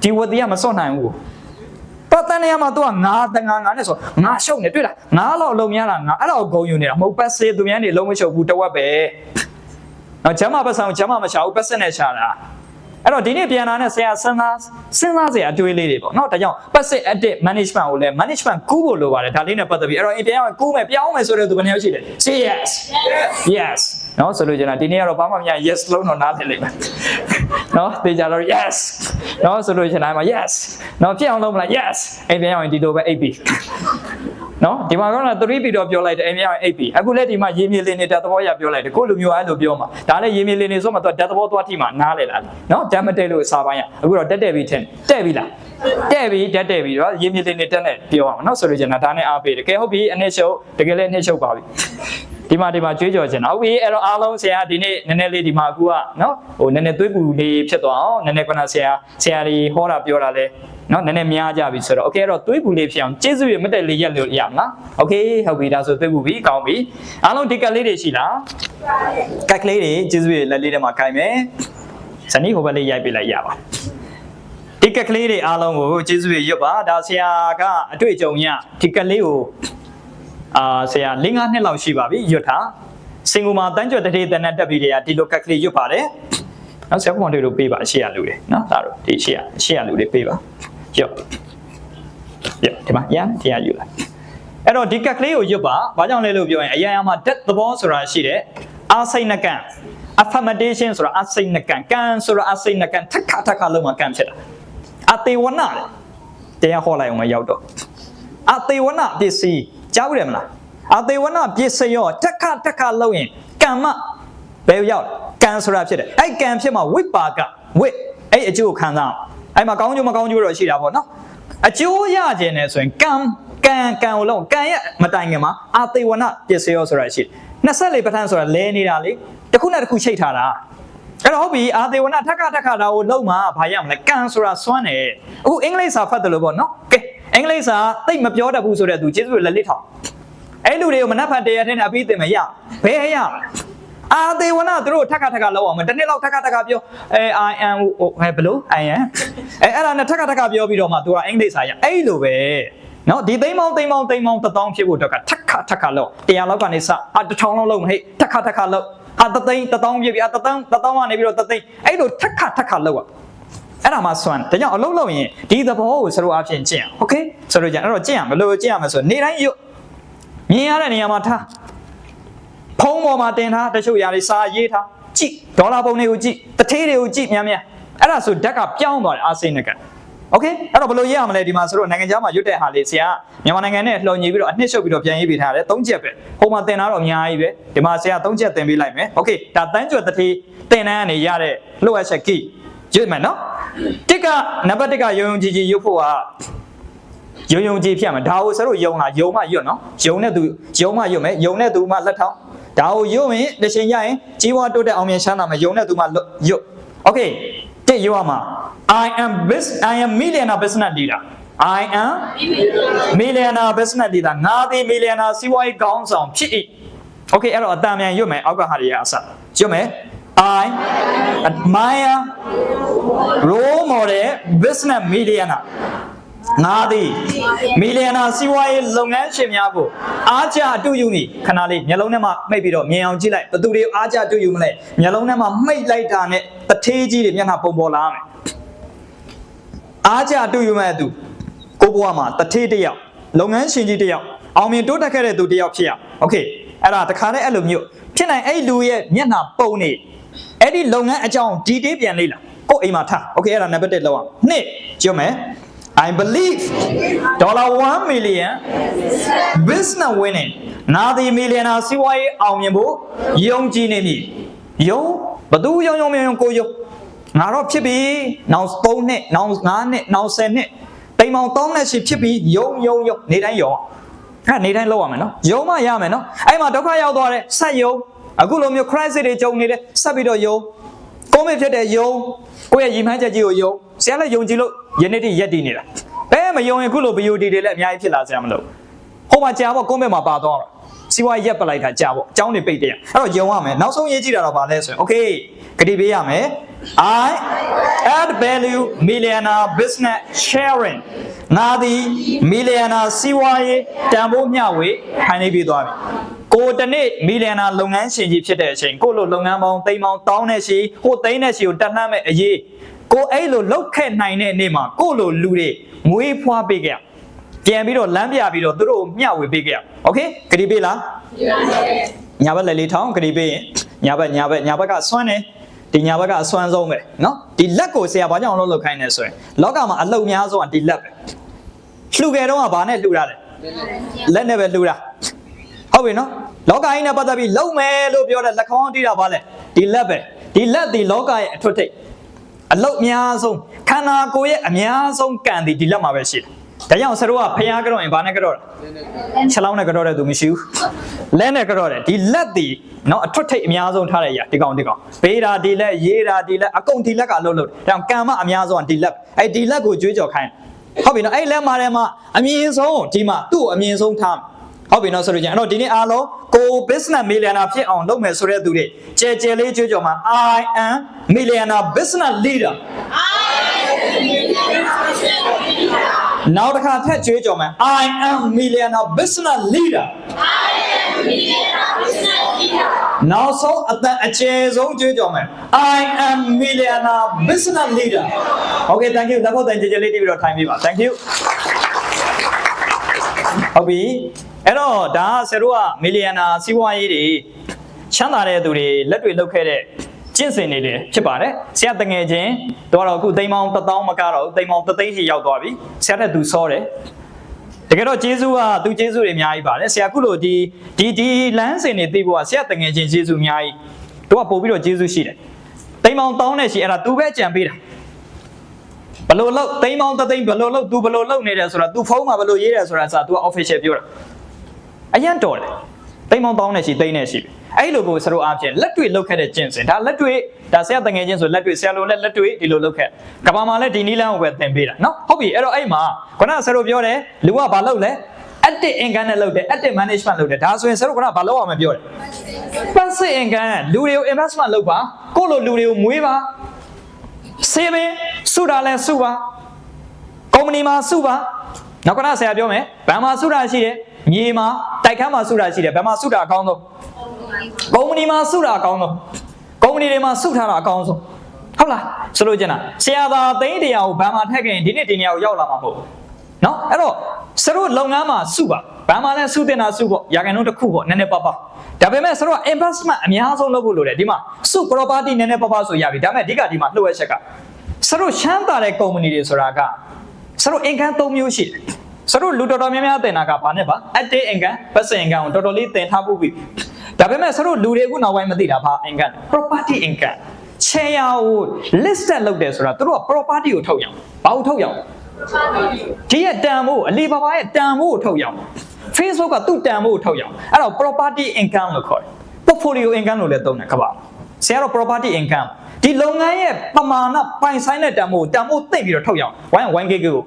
ဒီဝတိကမစွန့်နိုင်ဘူးတော့တန်နေရာမှာသူကငါနဲ့ဆိုငါရှုံနေတွေ့လားငါလောက်အလုံးများလားငါအဲ့တော့ဂုံယူနေတာမဟုတ်ပတ်စေသူများနေလုံးမရှုပ်ဘူးတဝက်ပဲနော်ဂျမ်းမပတ်ဆောင်ဂျမ်းမမရှာဘူးပတ်စက်နဲ့ရှာတာအဲ့တော့ဒီနေ့ပြန်လာတဲ့ဆရာစဉ်းစားစရာအတွေးလေးတွေပေါ့နော်ဒါကြောင့် passive active management ကိုလည်း management ကူးဖို့လိုပါတယ်ဒါလေးနဲ့ပတ်သက်ပြီးအဲ့တော့ပြန်အောင်ကူးမယ်ပြောင်းမယ်ဆိုတဲ့သူဘယ်နှယောက်ရှိလဲ say yes နော်ဆိုလို့ကျင်တာဒီနေ့ကတော့ဘာမှမရ yes လုံးတော့နားလည်လိမ့်မယ်နော်သိကြတော့ yes နော်ဆိုလို့ကျင်တာမှာ yes နော်ပြအောင်လုံးမလား yes အဲ့ပြန်အောင်ဒီလိုပဲ 8B နော်ဒီမှာကတော့ 3B တော့ပြောလိုက်တယ်အဲ့ပြန်အောင် 8B အခုလည်းဒီမှာရေမြေလင်းနေတဲ့သဘောရပြောလိုက်တယ်ကိုလူမျိုးအဲ့လိုပြောမှာဒါလည်းရေမြေလင်းနေဆိုမှသူဓာတ်သဘောသွားထိမှနားလေလားနော်ဓာတ်မတက်လို့စာပိုင်းရအခုတော့တက်ပြီထင်တက်ပြီလားတက်ပြီဓာတ်တက်ပြီတော့ရေမြေလင်းနေတက်နဲ့ပြောအောင်နော်ဆိုလို့ကျင်တာဒါနဲ့အားပေးတယ်ကဲဟုတ်ပြီအနည်းရှုပ်တကယ်လည်းအနည်းရှုပ်ပါပြီဒီမှာကြွေးကြော်ချင်တာဟုတ်ပြီအဲ့တော့အားလုံးဆရာဒီနေ့နည်းနည်းလေးဒီမှာအခုကနော်ဟိုနည်းနည်းသွေးပူလေးဖြစ်သွားအောင်နည်းနည်းကဆရာတွေဟောတာပြောတာလဲနော်နည်းနည်းများကြပြီဆိုတော့โอเคအဲ့တော့သွေးပူလေးဖြစ်အောင်ကျေးဇူးရမတက်လေးရက်လို့ရမလားโอเคဟုတ်ပြီဒါဆိုသွေးပူပြီကောင်းပြီအားလုံးဒီကက်လေးတွေရှိလားကက်ကလေးတွေကျေးဇူးရလက်လေးထဲမှာခိုင်းမယ်ဇနီးဟိုဘက်လေးရိုက်ပေးလိုက်ရပါဒီကက်ကလေးတွေအားလုံးကိုကျေးဇူးရရွတ်ပါဒါဆရာကအတွေ့အကြုံရဒီကက်လေးကိုဆရာ5နှစ်လောက်ရှိပါပြီရွတ်ထားစင်ကူမှာတန်းကြွတထေးတန်းနဲ့တက်ပြီးတည်းကဒီလိုကက်ကလေးရွတ်ပါတယ်နော်ဆရာကမောင်တို့ပေးပါရှေ့ရလူတွေနော်ဒါတို့ဒီရှေ့ရလူတွေပေးပါရွတ်ဒီမှာရမ်းတရားယူလိုက်အဲ့တော့ဒီကက်ကလေးကိုရွတ်ပါဘာကြောင့်လဲလို့ပြောရင်အရာရာမှာဓာတ်သဘောဆိုတာရှိတယ်အာစိတ်နကံ affirmation ဆိုတာအာစိတ်နကံကံဆိုတာအာစိတ်နကံထက်ခါလုံးမှာကံဖြစ်တာအသေးဝနာလေတရားဟောလိုက်အောင်မရောက်တော့အသေးဝနာပစ္စည်းကြားဘူးတယ်မလားအသေးဝနာပစ္စည်းရောတက်ခါလုံးရင်ကံမဘယ်ရောက်ကံဆိုတာဖြစ်တယ်အဲ့ကံဖြစ်မှာဝိပါကဝိအဲ့အကျိုးခံစားအဲ့မှာကောင်းကျိုးမကောင်းကျိုးတော့ရှိတာပေါ့နော်အကျိုးရခြင်းနဲ့ဆိုရင်ကံကိုလုံးကံရဲ့မတိုင်ခင်မှာအသေးဝနာပစ္စည်းရောဆိုတာရှိတယ်24ပဋ္ဌာန်းဆိုတာလဲနေတာလေတစ်ခုနဲ့တစ်ခုချိတ်ထားတာအဲ့တော့ဟုတ်ပြီအာသေဝနာထက်ခါတာကိုလုံးမှာဘာရမလဲကံဆိုတာစွမ်းတယ်အခုအင်္ဂလိပ်စာဖတ်တယ်လို့ပေါ့နော်ကဲအင်္ဂလိပ်စာသိမပြောတတ်ဘူးဆိုတဲ့သူကျေးဇူးလက်လက်ထောင်အဲ့လူတွေကိုမနှက်ဖတ်တရားထဲနဲ့အပြီးသိမရဘယ်ရအာသေဝနာသူတို့ထက်ခါလောက်အောင်မတနေ့လောက်ထက်ခါပြောI am ဘယ်လို I am အဲ့ဒါနဲ့ထက်ခါပြောပြီးတော့မှသူကအင်္ဂလိပ်စာရအဲ့လိုပဲနော်ဒီသိမ်းမောင်း1000ဖြစ်ဖို့တော့ထက်ခါလောက်100လောက်ကနေစ1000လောက်လုံးဟဲ့ထက်ခါလောက်တသိန်း1000ပြည့်ပြီ1000ကနေပြီးတော့တသိန်းအဲ့လိုထက်ခါလောက်အဲ့ဒါမှစွမ်းဒါကြောင့်အလုံးလုံးရင်ဒီသဘောကိုစရိုးအဖြစ်ကျင့်အောင်โอเคဆိုတော့ကြအဲ့တော့ကျင့်ရမလို့ကျင့်ရမယ်ဆိုနေတိုင်းရွတ်မြင်ရတဲ့နေရာမှာထားဖုံးပေါ်မှာတင်ထားတချို့ຢာတွေစာရေးထားကြည့်ဒေါ်လာပုံတွေကိုကြည့်တထေးတွေကိုကြည့်များအဲ့ဒါဆိုဓာတ်ကပြောင်းသွားတယ်အာစိတ်နက Okay အဲ့တော့ဘယ်လိုရေးရမလဲဒီမှာဆိုတော့နိုင်ငံခြားမှာရွတ်တဲ့ဟာလေးဆရာမြန်မာနိုင်ငံနဲ့လှော်ညီပြီးတော့အနှစ်ရှုပ်ပြီးတော့ပြန်ရေးပေးထားတယ်၃ချက်ပဲဟိုမှာသင်တာတော့အများကြီးပဲဒီမှာဆရာ၃ချက်သင်ပေးလိုက်မယ် Okay ဒါတန်းကျွတ်တတိသင်တန်းကနေရတဲ့လှုပ်ရချက်ကြီးရွတ်မယ်နော်တစ်ကနံပါတ်1ကယုံကြည်ကြည်ရွတ်ဖို့ကယုံကြည်ဖြစ်မှာဒါကိုဆရာတို့ယုံလားယုံမှရွတ်နော်ယုံနဲ့သူယုံမှရွတ်မယ်ယုံနဲ့သူမှလက်ထောက်ဒါကိုရွတ်ရင်တစ်ချိန်ရရင်ကြီးပွားတိုးတက်အောင်မြင်ချမ်းသာမယ်ယုံနဲ့သူမှရွတ် Okay တစ်ရွတ်မှာ I am millionaire business leader I am millionaire business leader ငါသည် millionaire စီးပွားရေးခေါင်းဆောင်ဖြစ်၏Okay အဲ့တော့အတန်မြန်ရွတ်မယ်အောက်ကဟာတွေကအစရွတ်မယ် I admire role model business millionaire ငါသည် millionaire စီးပွားရေးလုပ်ငန်းရှင်များကိုအားကျအတူယူမိခဏလေးမျက်လုံးထဲမှာမှိတ်ပြီးတော့မြင်အောင်ကြည့်လိုက်ဘသူတွေကိုအားကျအတူယူမလဲမျက်လုံးထဲမှာမှိတ်လိုက်တာနဲ့တထေးကြီးတွေမျက်နှာပုံပေါ်လာမယ်အားကျအတူယူမဲ့သူကိုဘွားမှာတထေးတစ်ယောက်လုပ်ငန်းရှင်ကြီးတစ်ယောက်အောင်မြင်တိုးတက်ခဲ့တဲ့သူတစ်ယောက်ဖြစ်ရအောင်โอเคအဲ့ဒါတခါနဲ့အဲ့လိုမျိုးဖြစ်နိုင်အဲ့လူရဲ့မျက်နှာပုံနေအဲ့ဒီလုပ်ငန်းအကြောင်းဒီတေးပြန်လေးလာကိုအိမ်မှာထားโอเคအဲ့ဒါနံပါတ်1လောက်အောင်နှစ်ကြွမယ်I believe $1 million business winning နာဒီ millionaire စီးပွားရေးအောင်မြင်ဖို့ယုံကြည်နေပြီယုံဘသူယုံကိုယုံငါတော့ဖြစ်ပြီနောက်3နှစ်နောက်5နှစ်နောက်10နှစ်တိမ်မောင်3နှစ်ရှိဖြစ်ပြီယုံနေတိုင်းယုံအဲ့နေတိုင်းလောက်ရမယ်နော်ယုံမှရမယ်နော်အဲ့မှာဒုက္ခရောက်သွားတယ်ဆက်ယုံအခုလိုမျိုး crisis တွေကြုံနေတယ်ဆက်ပြီးတော့ယုံကိုမေဖြစ်တဲ့ယုံကိုယ့်ရဲ့ရည်မှန်းချက်ကြီးကိုယုံဆရာလည်းယုံကြည်လို့ယနေ့တည်းရက်တည်နေတာဘယ်မယုံရင်ခုလို BOD တွေလည်းအများကြီးဖြစ်လာဆရာမလို့ဟိုမှာကြာပေါ့ကွန်မန့်မှာပါတော့စီးပွားရက်ပလိုက်တာကြာပေါ့အကြောင်းတွေပိတ်တယ်အဲ့တော့ယုံရမယ်နောက်ဆုံးရေးကြည့်တာတော့ဗာလဲဆိုရင် Okay ဂတိပေးရမယ် I add value millionaire business sharing ငါသည် millionaire စီးပွားရေးတန်ဖိုးမျှဝေခိုင်းနေပြီးသွားပြီကိုတနေ့ millionaire လုပ်ငန်းရှင်ကြီးဖြစ်တဲ့အချိန်ကိုလိုလုပ်ငန်းပေါင်းသိန်းပေါင်းတောင်းနဲ့ရှိဟိုသိန်းနဲ့ရှိကိုတက်လှမ်းမဲ့အရေးကိုအဲ့လိုလောက်ခဲ့နိုင်တဲ့နေ့မှာကိုလိုလူတွေမွေးဖွားပေးခဲ့ပြန်ပြီးတော့လမ်းပြပြီးတော့သူတို့မျှဝေပေးခဲ့โอเคဂတိပေးလားညာဘက်လက်လေးထောင်းဂတိပေးရင်ညာဘက်ကဆွမ်းတယ်ဒီညာဘက်ကအဆွမ်းဆုံးပဲเนาะဒီလက်ကိုဆရာဘာကြောင့်လုပ်ခိုင်းနေဆိုရင်လောကမှာအလုပ်များဆုံးကဒီလက်ပဲလှူခဲ့တော့ကဘာနဲ့လှူတာလဲလက်နဲ့ပဲလှူတာဟုတ်ပြီနော်လောကကြီးနဲ့ပတ်သက်ပြီးလုံမယ်လို့ပြောတဲ့လက်ခေါင်းတီးတာဘာလဲဒီလက်ပဲဒီလက်ဒီလောကရဲ့အထွတ်ထိပ်အလုတ်အများဆုံးခန္ဓာကိုယ်ရဲ့အများဆုံးကံဒီလက်မှာပဲရှိတယ်ဒါကြောင့်ဆရာတို့ကဖျားကြော့ရင်ဘာနဲ့ကြော့တာခြေလောင်းနဲ့ကြော့တဲ့သူမရှိဘူးလက်နဲ့ကြော့တယ်ဒီလက်ဒီနော်အထွတ်ထိပ်အများဆုံးထားတဲ့အရာဒီကောင်ပေးတာဒီလက်ရေးတာဒီလက်အကုန်ဒီလက်ကအလုပ်လုပ်တယ်ဒါကြောင့်ကံမအများဆုံးဒီလက်အဲ့ဒီလက်ကိုကြွေးကြော်ခိုင်းဟုတ်ပြီနော်အဲ့လက်မှာထဲမှာအမြင့်ဆုံးဒီမှာသူ့ကိုအမြင့်ဆုံးထားဟုတ်ပြီနော်ဆိုလို့ချင်းအဲ့တော့ဒီနေ့အားလုံးကို business millionaire ဖြစ်အောင်လုပ်မယ်ဆိုတဲ့သူတွေကြဲလေးကြွေးကြော်မှာ I am millionaire business leader နောက်တစ်ခါထပ်ကြွေးကြော်မယ် I am millionaire business leader နောက်ဆုံးအသက်အကျယ်ဆုံးကြွေးကြော်မယ် I am millionaire business leader Okay thank you လက်ဖို့တန်ကြဲလေးတီးပြီးတော့ထိုင်ပေးပါ Thank you ဟုတ်ပြီအဲ့တော့ဒါဆရာတို့က millionaire စီးပွားရေးတွေချမ်းသာတဲ့သူတွေလက်တွေလုပ်ခဲ့တဲ့ကျင့်စဉ်တွေလည်းဖြစ်ပါတယ်ဆရာတငယ်ချင်းတော့အခုသိန်းပေါင်း1000မကတော့သိန်းပေါင်း3သိန်းရှိရောက်သွားပြီဆရာတဲ့သူစောတယ်တကယ်တော့ကျေးဇူးကသူကျေးဇူးတွေအများကြီးပါတယ်ဆရာခုလိုဒီလမ်းစဉ်တွေသိဖို့ကဆရာတငယ်ချင်းကျေးဇူးအများကြီးတို့ကပို့ပြီးတော့ကျေးဇူးရှိတယ်သိန်းပေါင်း1000နဲ့ရှိအဲ့ဒါသူပဲကြံပေးတာဘလို့လို့သိန်းပေါင်း3သိန်းဘလို့လို့ तू ဘလို့လို့နေတယ်ဆိုတာ तू ဖုန်းမှာဘလို့ရေးတယ်ဆိုတာစာ तू က official ပြောတာအရင်တော်တယ်သိန်းပေါင်း1000နဲ့ရှိသိန်းနဲ့ရှိအဲ့လိုကိုဆရာတို့အားဖြင့်လက်တွေ့လောက်ခဲ့တဲ့ကျင့်စဉ်ဒါလက်တွေ့ဒါဆရာတငယ်ချင်းဆိုလက်တွေ့ဆရာလုံးနဲ့လက်တွေ့ဒီလိုလောက်ခဲ့ကဘာမှာလည်းဒီနီးလန်းကိုပဲသင်ပေးတာနော်ဟုတ်ပြီအဲ့တော့အဲ့မှာခုနဆရာတို့ပြောတယ်လူကဘာလုပ်လဲ active income နဲ့လုပ်တယ် active management လုပ်တယ်ဒါဆိုရင်ဆရာတို့ခုနဘာလုပ်အောင်မပြောတယ် passive income လူတွေကို investment လုပ်ပါကိုယ့်လိုလူတွေကိုမွေးပါ saving စုတာလဲစုပါကုမ္ပဏီမှာစုပါနောက်ကဆရာပြောမယ်ဘဏ်မှာစုတာရှိတယ်မြေမှာတိုက်ခန်းမှာစုတာရှိတယ်ဘယ်မှာစုတာအကောင်းဆုံးကုမ္ပဏီမှာစုတာအကောင်းဆုံးကုမ္ပဏီတွေမှာစုထားတာအကောင်းဆုံးဟုတ်လားဆိုလို့ကျင်တာဆရာသာသိန်းတရားကိုဘဏ်မှာထည့်ခဲ့ရင်ဒီနေ့ဒီနေရာကိုရောက်လာမှာမဟုတ်ဘူးနော်အဲ့တော့ဆရာတို့လုပ်ငန်းမှာစုပါဘဏ်မှာလည်းစုတင်တာစုပေါ့ရာခိုင်နှုန်းတစ်ခုပေါ့နည်းနည်းပါးပါဒါပေမဲ့ဆရာတို့က investment အများဆုံးလုပ်ဖို့လိုတယ်ဒီမှာစု property နည်းနည်းပါးပါဆိုရပြီဒါပေမဲ့အဓိကဒီမှာလှုပ်ရချက်က တို့ချမ်းသာတဲ့ကုမ္ပဏီတွေဆိုတာကတို့ income 3မျိုးရှိတယ်တို့လူတော်တော်များများတင်တာကဘာနဲ့ပါ active income passive income ကိုတော်တော်လေးတင်ထားဖို့ပြီဒါပေမဲ့တို့လူတွေအခုနောက်ပိုင်းမသိတာဘာ income property income ချေရကို listed လုပ်တယ်ဆိုတာတို့က property ကိုထုတ်ရအောင်ဘာကိုထုတ်ရအောင်ဒီရဲ့တန်ဖို့အလီဘာဘာရဲ့တန်ဖို့ကိုထုတ်ရအောင် Facebook ကသူ့တန်ဖို့ကိုထုတ်ရအောင်အဲ့တော့ property income လို့ခေါ်တယ် portfolio income လို့လည်းသုံးတယ်ခပါဆရာတို့ property income ဒီလုပ်ငန်းရဲ့ပမာဏပိုင်ဆိုင်တဲ့တန်ဖိုးသိပြီးတော့ထုတ်ရအောင် 1K ကို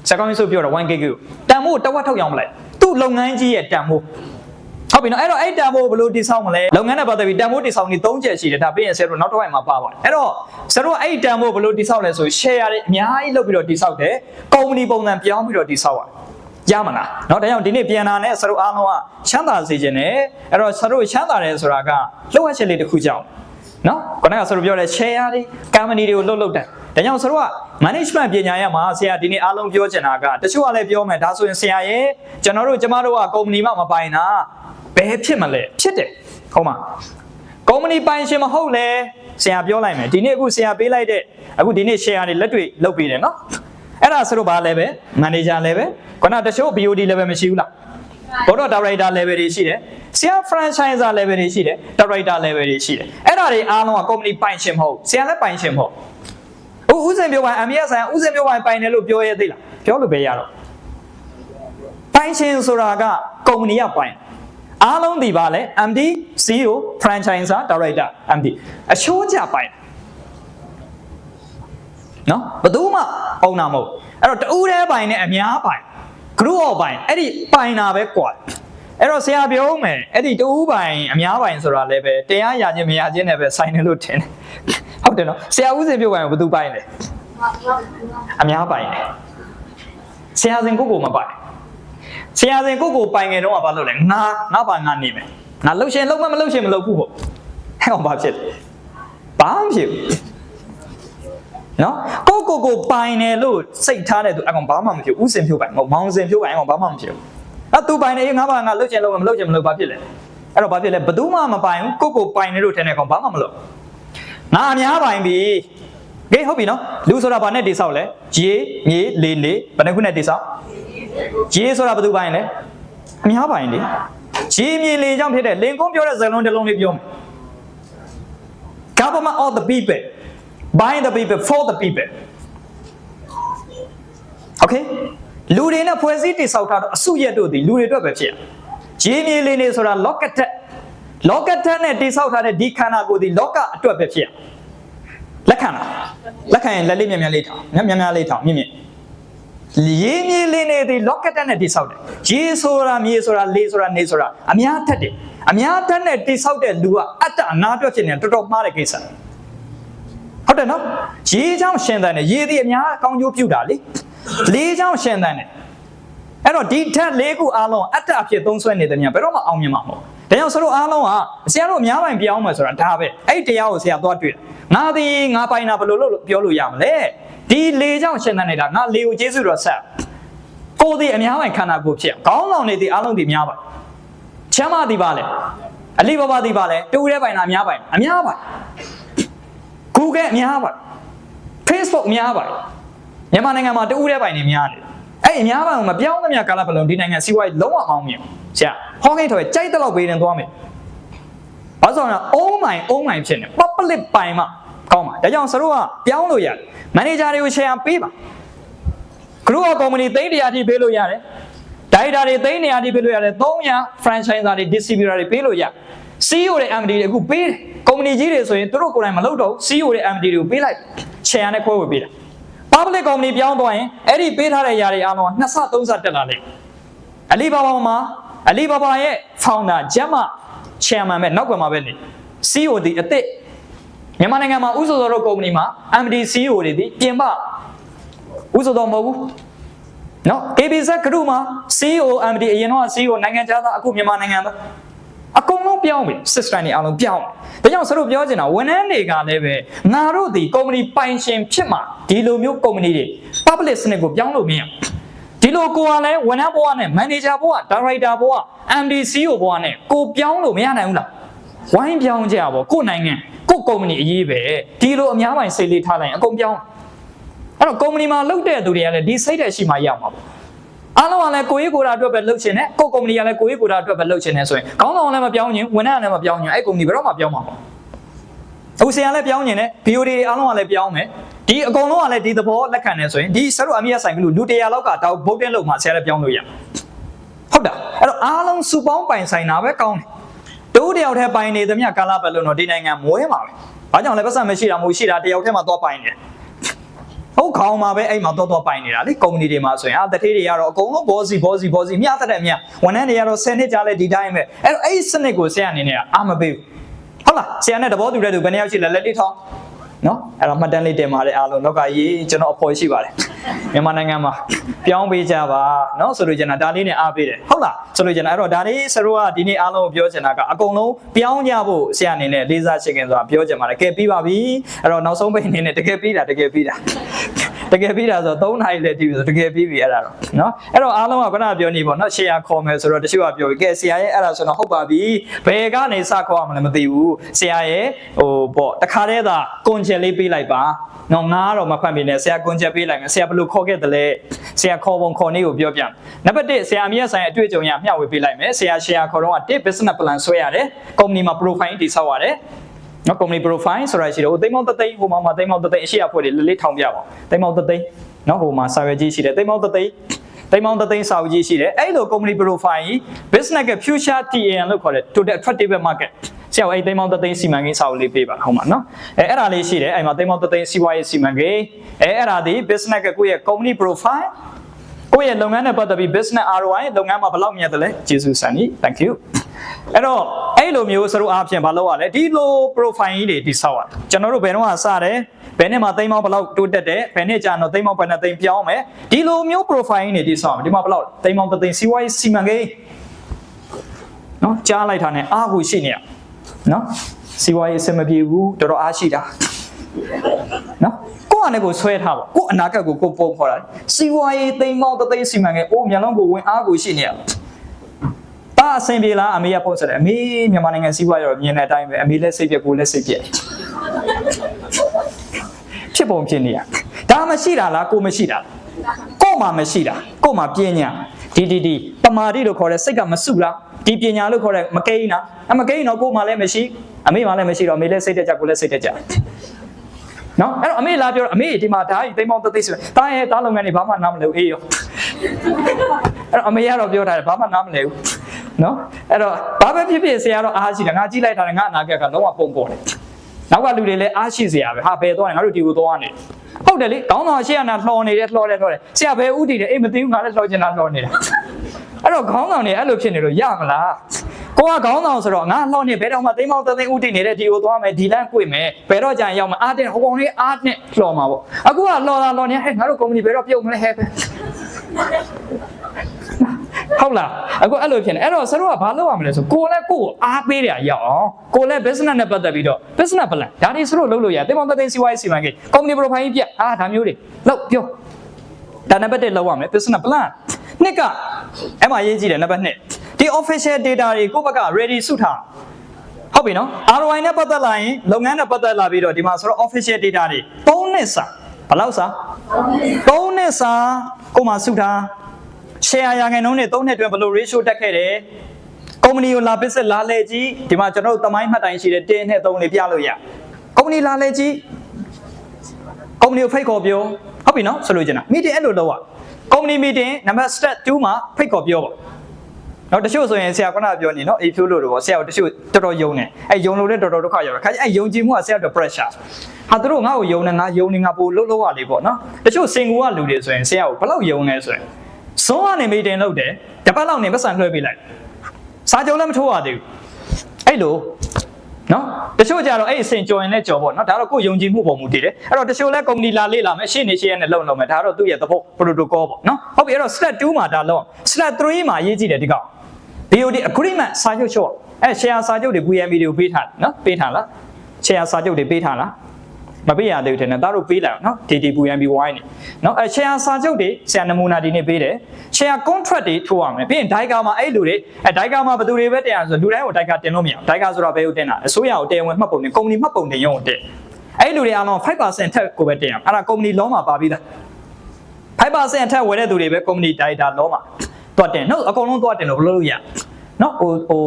စကားမျိုးဆိုပြောတော့ 1K ကိုတန်ဖိုးတစ်ဝက်ထုတ်ရအောင်မလဲသူ့လုပ်ငန်းကြီးရဲ့တန်ဖိုးဟုတ်ပြီနော်အဲ့တော့အဲ့တန်ဖိုးဘယ်လိုတည်ဆောက်မလဲလုပ်ငန်းနဲ့ပတ်သက်ပြီးတန်ဖိုးတည်ဆောက်နေ3ချက်ရှိတယ်ဒါပြီးရင်ဆရာတို့နောက်တစ်ဝိုက်မှာပါပါတယ်အဲ့တော့ဆရာတို့အဲ့တန်ဖိုးဘယ်လိုတည်ဆောက်လဲဆို share တွေအများကြီးလုပ်ပြီးတော့တည်ဆောက်တယ်ကုမ္ပဏီပုံစံပြောင်းပြီးတော့တည်ဆောက်ရမလားเนาะဒါကြောင့်ဒီနေ့ပြန်လာနဲ့ဆရာတို့အားလုံးကချမ်းသာစေခြင်းနဲ့အဲ့တော့ဆရာတို့ချမ်းသာတယ်ဆိုတာကလှုပ်ဝက်ချက်လေးတစ်ခုကြောင့်နော်ခုနကဆိုပြောတဲ့ share တွေ company တွေကိုလှုပ်တယ်ဒါကြောင့်ဆိုတော့ management ပညာရပ်မှာဆရာဒီနေ့အားလုံးပြောချင်တာကတချို့ကလည်းပြောမယ်ဒါဆိုရင်ဆရာရဲ့ကျမတို့ကကုမ္ပဏီမှမပိုင်တာဘယ်ဖြစ်မလဲဖြစ်တယ်ဟုတ်မှာကုမ္ပဏီပိုင်ရှင်မဟုတ်လဲဆရာပြောလိုက်မယ်ဒီနေ့အခုဆရာပေးလိုက်တဲ့အခုဒီနေ့ share တွေလက်တွေ့လုပ်ပေးတယ်နော်အဲ့ဒါဆိုတော့ဘာလဲပဲ manager လဲပဲခုနတချို့ BOD level မရှိဘူးလားဘောတော့ director level တွေရှိတယ်ဆရာ franchiser level တွေရှိတယ် director level တွေရှိတယ်အဲ့ဒါတွေအားလုံးက company ပိုင်ရှင်မဟုတ်ဆရာလည်းပိုင်ရှင်မဟုတ်ဥစဉ်ပြောပိုင် MBS ဆိုင်ဥစဉ်ပြောပိုင်ပိုင်တယ်လို့ပြောရသေးလားပြောလို့ပဲရတော့ပိုင်ရှင်ဆိုတာက company ကပိုင်အားလုံးဒီပါလဲ MD CEO franchiser director MD အချိုးကြပိုင်နော်ဘယ်သူမှအုံနာမဟုတ်အဲ့တော့တူးတဲပိုင်နဲ့အများပိုင် group of ပိုင်အဲ့ဒီပိုင်တာပဲကွာအဲ့တော့ဆရာပြောမယ်အဲ့ဒီတူးပိုင်အများပိုင်ဆိုတာလည်းပဲတရားရခြင်းမရခြင်းနဲ့ပဲဆိုင်တယ်လို့ထင်တယ်ဟုတ်တယ်နော်ဆရာဦးစင်ပြောပိုင်ကိုဘယ်သူပိုင်လဲအများပိုင်တယ်ဆရာစင်ကိုမပိုင်ဆရာစင်ကိုပိုင်ငယ်တော့ဘာလုပ်လဲငါပါငါနေမယ်ငါလှုပ်ရှင်လှုပ်မလှုပ်ရှင်မလှုပ်ဘူးပေါ့အဲ့ကောင်ဘာဖြစ်လဲဘာမှဖြစ်ဘူးနော်ကိုပိုင်တယ်လို့စိတ်ထားတဲ့သူအကောင်ဘာမှမဖြစ်ဥစဉ်ဖြိုးပိုင်မဟုတ်မောင်စဉ်ဖြိုးပိုင်အကောင်ဘာမှမဖြစ်ဘူးအဲ့သူပိုင်နေငါပါငါလှုပ်ချင်လှုပ်မလှုပ်ချင်မလှုပ်ဘာဖြစ်လဲအဲ့တော့ဘာဖြစ်လဲဘယ်သူမှမပိုင်ဘူးကိုပိုင်နေလို့ထင်တဲ့ကောင်ဘာမှမလှုပ်ငါအများပိုင်ပြီကဲဟုတ်ပြီနော်လူဆိုတာဘာနဲ့တိဆောက်လဲရေမြေလေလေဘယ်နှခုနဲ့တိဆောက်ရေဆိုတာဘယ်သူပိုင်လဲအများပိုင်လေရေမြေလေကြောင့်ဖြစ်တဲ့လင်ကွန်းပြောတဲ့စကားလုံးတစ်လုံးလေးပြောမယ် government of the people by the people for the people okay လူတွေနဲ့ဖွဲ့စည်းတိဆောက်ထားတော့အစုရက်တို့ဒီလူတွေအတွက်ပဲဖြစ်ရရေမြေလေနေဆိုတာ locket နဲ့တိဆောက်ထားတဲ့ဒီခန္ဓာကိုယ်ဒီလောကအတွက်ပဲဖြစ်ရလက်ခံရင်လက်လေးမြန်လေးထောင်မြန်လေးထောင်မြင့်ရေမြေလေးနေဒီ locket နဲ့တိဆောက်တယ်ရေဆိုတာမြေဆိုတာလေဆိုတာနေဆိုတာအများထက်တယ်အများထက်နဲ့တိဆောက်တဲ့လူကအတ္တအနာအတွက်ဖြစ်နေတော်တော်မှားတဲ့ကိစ္စဟုတ်တယ်နော်ရေချောင်းရှင်တန်တယ်ရေဒီအများကောင်းကျိုးပြုတာလေလေးချောင်းရှင်တန်တယ်အဲ့တော့ဒီထက်လေးခုအားလုံးအတ္တအဖြစ်သုံးဆွဲနေတယ်များဘယ်တော့မှအောင်မြင်မှာမဟုတ်ဒါကြောင့်ဆရာတို့အားလုံးကဆရာတို့အများပိုင်ပြောင်းမယ်ဆိုတာဒါပဲအဲ့ဒီတရားကိုဆရာသွားတွေ့ငါဒီငါပိုင်တာဘယ်လိုလုပ်လို့ပြောလို့ရမလဲဒီလေချောင်းရှင်တန်နေတာငါလေကိုကျေးဇူးတော်ဆက်ကိုဒီအများပိုင်ခန္ဓာကိုယ်ဖြစ်ခေါင်းဆောင်နေဒီအားလုံးဒီအများပိုင်ချမ်းသာဒီပါလေအလိဘာဘာဒီပါလေတူရဲပိုင်တာအများပိုင်Google အများပိုင် Facebook အများပိုင်မြန်မာနိုင်ငံမှာတူရဲပိုင်နေများတယ်အဲ့အများပိုင်ကိုမပြောင်းသမျှကာလပတ်လုံးဒီနိုင်ငံစီးပွားရေးလုံးဝအောင်မြင်ဆရာဟောကိန်းထော်ကြိုက်တဲ့လောက်ပေးနေသွားမယ်ဘာလို့လဲအုံးမိုင်ဖြစ်နေ public ပိုင်မှကောင်းပါဒါကြောင့်ဆရာတို့ကပြောင်းလို့ရတယ် manager တွေကို share ပေးပါ group of company သိန်း100ထိပေးလို့ရတယ် data တွေသိန်း100ထိပေးလို့ရတယ်300 franchiser တွေ distributor တွေပေးလို့ရ CEO တွေ MD တွေအခုပေးတယ် company ကြီးတွေဆိုရင်သူတို့ကိုယ်တိုင်မလုပ်တော့ CEO တွေ MD တွေကိုပေးလိုက် share နဲ့ခွဲဝေပေးတာ public company ပြောင်းသွားရင်အဲ့ဒီပေးထားတဲ့ຢာတွေအားလုံးက2ဆ3ဆတက်လာတယ်အလီဘာဘာရဲ့ founder ဂျက်မ chairman ပဲနောက်ကွယ်မှာပဲနေ CEO ဒီအစ်စ်မြန်မာနိုင်ငံမှာဥဆိုတော်တို့ company မှာ MD CEO တွေဒီပြင်ပဥဆိုတော်မဟုတ်ဘူးနော် KBZ group မှာ CEO MD အရင်တော့ CEO နိုင်ငံခြားသားအခုမြန်မာနိုင်ငံသားအကုန်လုံးပြောင်းပြီ system တွေအားလုံးပြောင်းတယ်ဒါကြောင့်ဆရာတို့ပြောချင်တာဝန်ထမ်းတွေကလည်းပဲငါတို့ဒီ company ပိုင်ရှင်ဖြစ်မှာဒီလိုမျိုး company တွေ public စနစ်ကိုပြောင်းလို့မရဒီလိုကိုကလည်းဝန်ထမ်းဘဝနဲ့ manager ဘဝ director ဘဝ MD CEO ဘဝနဲ့ကိုပြောင်းလို့မရနိုင်ဘူးလားဝိုင်းပြောင်းကြပါကိုနိုင်ငံကို company အရေးပဲဒီလိုအများပိုင်စိတ်လေးထားလိုက်ရင်အကုန်ပြောင်း အဲ့တော့ကုမ္ပဏီမှာလုပ်တဲ့သူတွေကလည်းဒီစိတ်တဲ့ရှိမှရမှာပေါ့အားလုံးကလည်းကိုယ်ရေးကိုယ်တာအတွက်ပဲလုပ်ချင်တယ်ကိုယ်ကုမ္ပဏီကလည်းကိုယ်ရေးကိုယ်တာအတွက်ပဲလုပ်ချင်တယ်ဆိုရင်ခေါင်းဆောင်လည်းမပြောင်းရင်ဝန်ထမ်းလည်းမပြောင်းရင်အဲ့ကုမ္ပဏီဘယ်တော့မှပြောင်းမှာမဟုတ်အခုဆရာလည်းပြောင်းရင်လည်း BOD အားလုံးကလည်းပြောင်းမယ်ဒီအကုန်လုံးကလည်းဒီသဘောလက်ခံနေဆိုရင်ဒီဆရာတို့အမိရဆိုင်ကလူ100လောက်ကတောက်ဗုတ်တင်းလုံးမှာဆရာလည်းပြောင်းလို့ရဟုတ်တာအဲ့တော့အားလုံးစုပေါင်းပိုင်ဆိုင်တာပဲကောင်းတယ်တိုးတယောက်တည်းပိုင်နေသမျှကာလပတ်လုံးတော့ဒီနိုင်ငံမွေးမှာပဲဘာကြောင့်လဲပတ်စံမရှိတာမဟုတ်ရှိတာတယောက်တည်းမှာသွားပိုင်နေတယ်ဟုတ်ခေါင်းမှာပဲအဲ့မှာတော့ပိုင်နေတာလေကုမ္ပဏီတွေမှာဆိုရင်တထေးတွေကတော့အကုန်လုံးဘောစီမျှတတဲ့မြတ်ဝန်ထမ်းတွေကတော့10နှစ်ကြာလဲဒီတိုင်းပဲအဲ့တော့အဲ့စနစ်ကိုဆရာအနေနဲ့အာမပေးဘူးဟုတ်လားဆရာနဲ့တဘောတူတဲ့သူဘယ်နှယောက်ရှိလဲလက်လေးထောင်းနော်အဲ့တော့မှတ်တမ်းလေးတင်ပါတယ်အားလုံးလောကကြီးကျွန်တော်အဖော်ရှိပါတယ်မြန်မာနိုင်ငံမှာပြောင်းပေးကြပါနော်ဆိုလို့ကျွန်တော်ဒါလေးနဲ့အားပေးတယ်ဟုတ်လားဆိုလို့ကျွန်တော်အဲ့တော့ဒါလေးဆရာတို့ကဒီနေ့အားလုံးကိုပြောချင်တာကအကုန်လုံးပြောင်းကြဖို့ဆရာအနေနဲ့လေးစားချင်ခင်ဆိုတာပြောချင်ပါတယ်ကဲပြီးပါပြီအဲ့တော့နောက်ဆုံးပိတ်အနေနဲ့တကယ်ပြီးတာဆို3 နာရီလည်းတည်ပြီဆိုတကယ်ပြီးပြီအဲ့ဒါတော့နော်အဲ့တော့အားလုံးကခုနပြောနေပေါ့နော် share ခေါ်မယ်ဆိုတော့တချို့ကပြောပြီကဲဆရာရဲ့အဲ့ဒါဆိုတော့ဟုတ်ပါပြီဘယ်ကနေစခေါ်ရမလဲမသိဘူးဆရာရဲ့ပေါ့တခါတည်းသာကွန်ချက်လေးပေးလိုက်ပါနော်ငါတော့မဖတ်မိနဲ့ဆရာကွန်ချက်ပေးလိုက်မယ်ဆရာဘယ်လိုခေါ်ခဲ့တယ်လဲဆရာခေါ်ပုံခေါ်နည်းကိုပြောပြနံပါတ်1ဆရာအမြတ်ဆိုင်အတွေ့အကြုံရမျှဝေပေးလိုက်မယ်ဆရာ share ခေါ်တော့ကbusiness plan ဆွဲရတယ်ကုမ္ပဏီမှာ profile တည်ဆောက်ရတယ်နော် company profile ဆိုတာရှိတယ်ဟိုသိမ်းမောင်းတသိန်းဟိုမှာသိမ်းမောင်းတသိန်းအရှိအဖွဲတွေလေးထောင်ပြပါသိမ်းမောင်းတသိန်းနော်ဟိုမှာစာရွက်ကြီးရှိတယ်သိမ်းမောင်းတသိန်းစာအုပ်ကြီးရှိတယ်အဲ့လို company profile business က future TAN လို့ခေါ်တယ် total attractive market ဆရာအဲ့သိမ်းမောင်းတသိန်းစီမံကိန်းစာအုပ်လေးပေးပါဟုတ်မှာနော်အဲ့ဒါလေးရှိတယ်အဲ့မှာသိမ်းမောင်းတသိန်းစီးပွားရေးစီမံကိန်းအဲ့ဒါဒီ business ကကိုယ့်ရဲ့ company profile ကိုယ့်ရဲ့လုပ်ငန်းနဲ့ပတ်သက်ပြီး business ROI လုပ်ငန်းမှာဘယ်လောက်မြတ်တယ်လဲကျေးဇူးဆန်ကြီး thank youအဲ့တော့အဲ့လိုမျိုးစရုပ်အားဖြင့်မလုပ်ရလဲဒီလို profile ကြီးတွေတိဆောက်ရတယ်ကျွန်တော်တို့ဘယ်တော့မှစတယ်ဘယ်နှစ်မှာသိမ်းမောင်းဘယ်လောက်တိုးတက်တယ်ဘယ်နှစ်ကြာတော့သိမ်းမောင်းဘယ်နှစ်သိမ်းပြောင်းမယ်ဒီလိုမျိုး profile တွေတိဆောက်ရမယ်ဒီမှာဘယ်လောက်သိမ်းမောင်းသိန်းစီးပွားရေးစီမံကိန်းနော်ကြားလိုက်တာနဲ့အားကိုရှိနေရနော်စီးပွားရေးအဆင်မပြေဘူးတော်တော်အားရှိတာနော်ကိုယ့်အနေကိုဆွဲထားပါကိုယ့်အနာဂတ်ကိုကိုပုံခေါ်တာစီးပွားရေးသိမ်းမောင်းသိန်းစီမံကိန်းအိုးမျက်လုံးကိုဝင်အားကိုရှိနေရတာအဆင်ပြေလားအမေရဖို့ဆိုတယ်အမေမြန်မာနိုင်ငံစီးပွားရေးတော့မြင်တဲ့အတိုင်းပဲအမေလည်းစိတ်ပြက်ကိုလည်းစိတ်ပြက်ဖြစ်ပုံဖြစ်နေရဒါမရှိတာလားကိုမရှိတာကို့မှာမရှိတာကို့မှာပညာဒီပမာတိလို့ခေါ်တဲ့စိတ်ကမစုလားဒီပညာလို့ခေါ်တဲ့မကိန်းနာမကိန်းတော့ကို့မှာလည်းမရှိအမေမှာလည်းမရှိတော့အမေလည်းစိတ်တက်ကြကိုလည်းစိတ်တက်ကြနော်အဲ့တော့အမေလာပြောအမေဒီမှာဓာတ်သိမ်းပေါင်းသိဆိုတားရဲ့တားလုပ်ငန်းတွေဘာမှနားမလဲဘူးအေးရောအဲ့တော့အမေကတော့ပြောထားတယ်ဘာမှနားမလဲဘူးနော်အဲ့တော့ဘာပဲဖြစ်ဖြစ်ဆရာတော့အားရှိတယ်ငါကြည့်လိုက်တာငါအနာဂတ်ကလုံးဝပုံပေါ်တယ်နောက်ကလူတွေလည်းအားရှိစရာပဲဟာဘယ်သွားနေငါတို့ဒီကိုသွားနေဟုတ်တယ်လေခေါင်းဆောင်ရှေ့ကနာလှော်နေတယ်ဆရာဘယ်ဥတည်တယ်အေးမသိဘူးငါလည်းလှော်ချင်တာလှော်နေတာအဲ့တော့ခေါင်းဆောင်တွေအဲ့လိုဖြစ်နေလို့ရမလားကိုကခေါင်းဆောင်ဆိုတော့ငါလှော်နေဘယ်တော့မှသိမ်းမောင်းသိန်းဥတည်နေတဲ့ဒီကိုသွားမယ်ဒီလမ်း꿰မယ်ဘယ်တော့ကြာရောက်မှာအားတင်ဟိုကောင်လေးအားနဲ့လှော်မှာပေါ့အခုကလှော်နေဟဲ့ငါတို့ကုမ္ပဏီဘယ်တော့ပြုတ်မလဲဟဲ့ဟုတ်လားအခုအဲ့လိုဖြစ်နေအဲ့တော့ဆရာတို့ကဘာလုပ်ရမလဲဆိုကိုယ်လည်းကိုယ်အားပေးတယ်ရအောင်ကိုယ်လည်း business နဲ့ပတ်သက်ပြီးတော့ business plan ဒါတွေဆရာတို့လုပ်လို့ရသိမ်းမောင်းသိန်းစီးပွားရေးစီမံကိန်း company profile ပြဒါမျိုးတွေလောက်ပြောဒါနံပါတ်1လောက်ရမယ် business plan နှစ်ကအဲ့မှာရေးကြည့်တယ်နံပါတ်2ဒီ official data တွေကိုယ့်ဘက်က ready စုထားဟုတ်ပြီနော် ROI နဲ့ပတ်သက်လာရင်လုပ်ငန်းနဲ့ပတ်သက်လာပြီးတော့ဒီမှာဆိုတော့ official data တွေ3နှစ်စာဘယ်လောက်စာ3နှစ်စာကိုယ်မှာစုထားshare ရာခိုင်နှုန်းနဲ့3နှစ်အတွင်းဘယ်လို ratio တက်ခဲ့တယ်ကုမ္ပဏီကိုလာပစ္စည်းလာလဲကြီးဒီမှာကျွန်တော်တို့သမိုင်းမှတ်တိုင်ရှိတယ်1နဲ့3လေးပြလို့ရကုမ္ပဏီလာလဲကြီးကုမ္ပဏီကိုဖိတ်ခေါ်ပြောဟုတ်ပြီနော်ဆိုလို့ကျင်တာ meeting အဲ့လိုလုပ်ရကုမ္ပဏီ meeting နံပါတ် step 2မှာဖိတ်ခေါ်ပြောပါနော်တချို့ဆိုရင်ဆရာကပြောနေနော်အေးဖြိုးလို့တော့ဆရာကတချို့တော်တော်ယုံနေအဲ့ယုံလို့လည်းတော်တော်ဒုက္ခရောက်တယ်ခါကျအဲ့ယုံကြည်မှုကဆရာတို့ pressure ဟာသူတို့ငါ့ကိုယုံနေငါယုံနေငါပို့လို့ရလေပေါ့နော်တချို့စင်ကူကလူတွေဆိုရင်ဆရာကိုဘယ်လောက်ယုံနေဆိုရင်ဇွန်ကနေ meeting လုပ်တယ်တပတ်လောက်နေပတ်စံလွှဲပေးလိုက်စာကြုံလည်းမထိုးရသေးဘူးအဲ့လိုနော်တချို့ကြတော့အဲ့အစင်ကြော်ရင်လည်းကြော်ပေါ့နော်ဒါတော့ကိုယ်ယုံကြည်မှုပုံမူတည်တယ်အဲ့တော့တချို့လဲကုမ္ပဏီလာလေ့လာမယ်ရှေ့နေရှေ့ရနဲ့လုံမယ်ဒါတော့သူ့ရဲ့သဘော protocol ပေါ့နော်ဟုတ်ပြီအဲ့တော့ step 2မှာဒါလုံး step 3မှာရေးကြည့်တယ်ဒီကောင် BOD agreement စာချုပ်ချုပ်အဲ့ share စာချုပ်တွေ VMB တွေကိုပေးထားတယ်နော်ပေးထားလား share စာချုပ်တွေပေးထားလားမပေးရသေးဘူးထင်တယ်ဒါတို့ပေးလိုက်အောင်နော် DTVMBY နေနော်အဲ share စာချုပ်တွေဆရာနမူနာဒီနေ့ပေးတယ် share contract တွေထိုးရမယ်ပြီးရင် DICA မှာအဲ့လူတွေအဲ DICA မှာဘယ်သူတွေပဲတင်ရဆိုလူတိုင်းကို DICA တင်လို့မရဘူး DICA ဆိုတာဘယ်ကိုတင်တာအစိုးရကိုတရားဝင်မှတ်ပုံတင်ကုမ္ပဏီမှတ်ပုံတင်ရုံးကိုတင် အဲ့လူတွေအားလုံး 5% ထက်ကိုပဲတင်အောင်အဲ့ဒါကုမ္ပဏီလောမှာပါပြီးသား 5% ထက်ဝယ်တဲ့သူတွေပဲကုမ္ပဏီဒါရိုက်တာလောမှာတွတ်တင်နော်အကုန်လုံးတွတ်တင်လို့ဘယ်လိုလုပ်ရနော်ဟို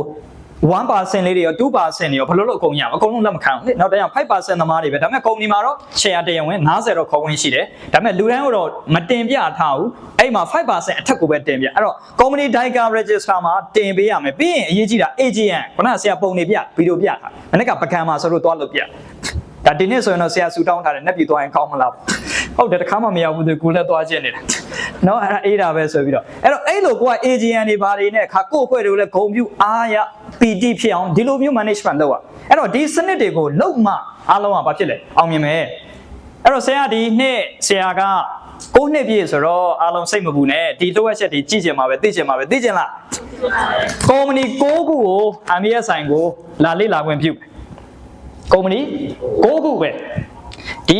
1% လေးတွေရော 2% တွေရောဘယ်လိုလုပ်အကုန်ရအောင်အကုန်လုံးလက်မခံဘူးလေနောက်တရား 5% သမားတွေပဲဒါပေမဲ့ကုမ္ပဏီမှာတော့ share တရားဝင်90တော့ခေါ်ဝင်ရှိတယ်ဒါပေမဲ့လူတိုင်းကတော့မတင်ပြထားဘူးအဲ့မှာ 5% အထက်ကိုပဲတင်ပြအဲ့တော့ကုမ္ပဏီ Daica Register မှာတင်ပေးရမယ်ပြီးရင်အရေးကြီးတာ AGM ခုနကဆရာပုံနေပြဗီဒီယိုပြတာမနေ့ကပကံမှာဆိုလို့တွားလို့ပြဒါဒီနေ့ဆိုရင်တော့ဆရာဆူတောင်းထားတယ်နှစ်ပြည်သွားရင်ကောင်းမလားဟုတ်တယ်တခါမှမရောက်ဘူးသူကိုလည်းသွားချင်းနေတာနော်အဲ့ဒါအေးတာပဲဆိုပြီးတော့အဲ့လိုကိုက AGM တွေဘာတွေနဲ့ခါကိုအဖွဲ့တွေကိုလည်းဂုံပြူအားရ PT ဖြစ်အောင်ဒီလိုမျိုး management လုပ်ရအဲ့တော့ဒီစနစ်တွေကိုလုံမှအားလုံးကဘာဖြစ်လဲအောင်မြင်မယ်အဲ့တော့ဆရာဒီနှစ်ဆရာက9နှစ်ပြည့်ဆိုတော့အားလုံးစိတ်မပူနဲ့ဒီလိုအပ်ချက်တွေကြည့်ကြမှာပဲသိကြမှာပဲသိကြလားကုမ္ပဏီ6ခုကို MSI ကိုလာလေ့လာခွင့်ပြုကုမ္ပဏီ6ခုပဲဒီ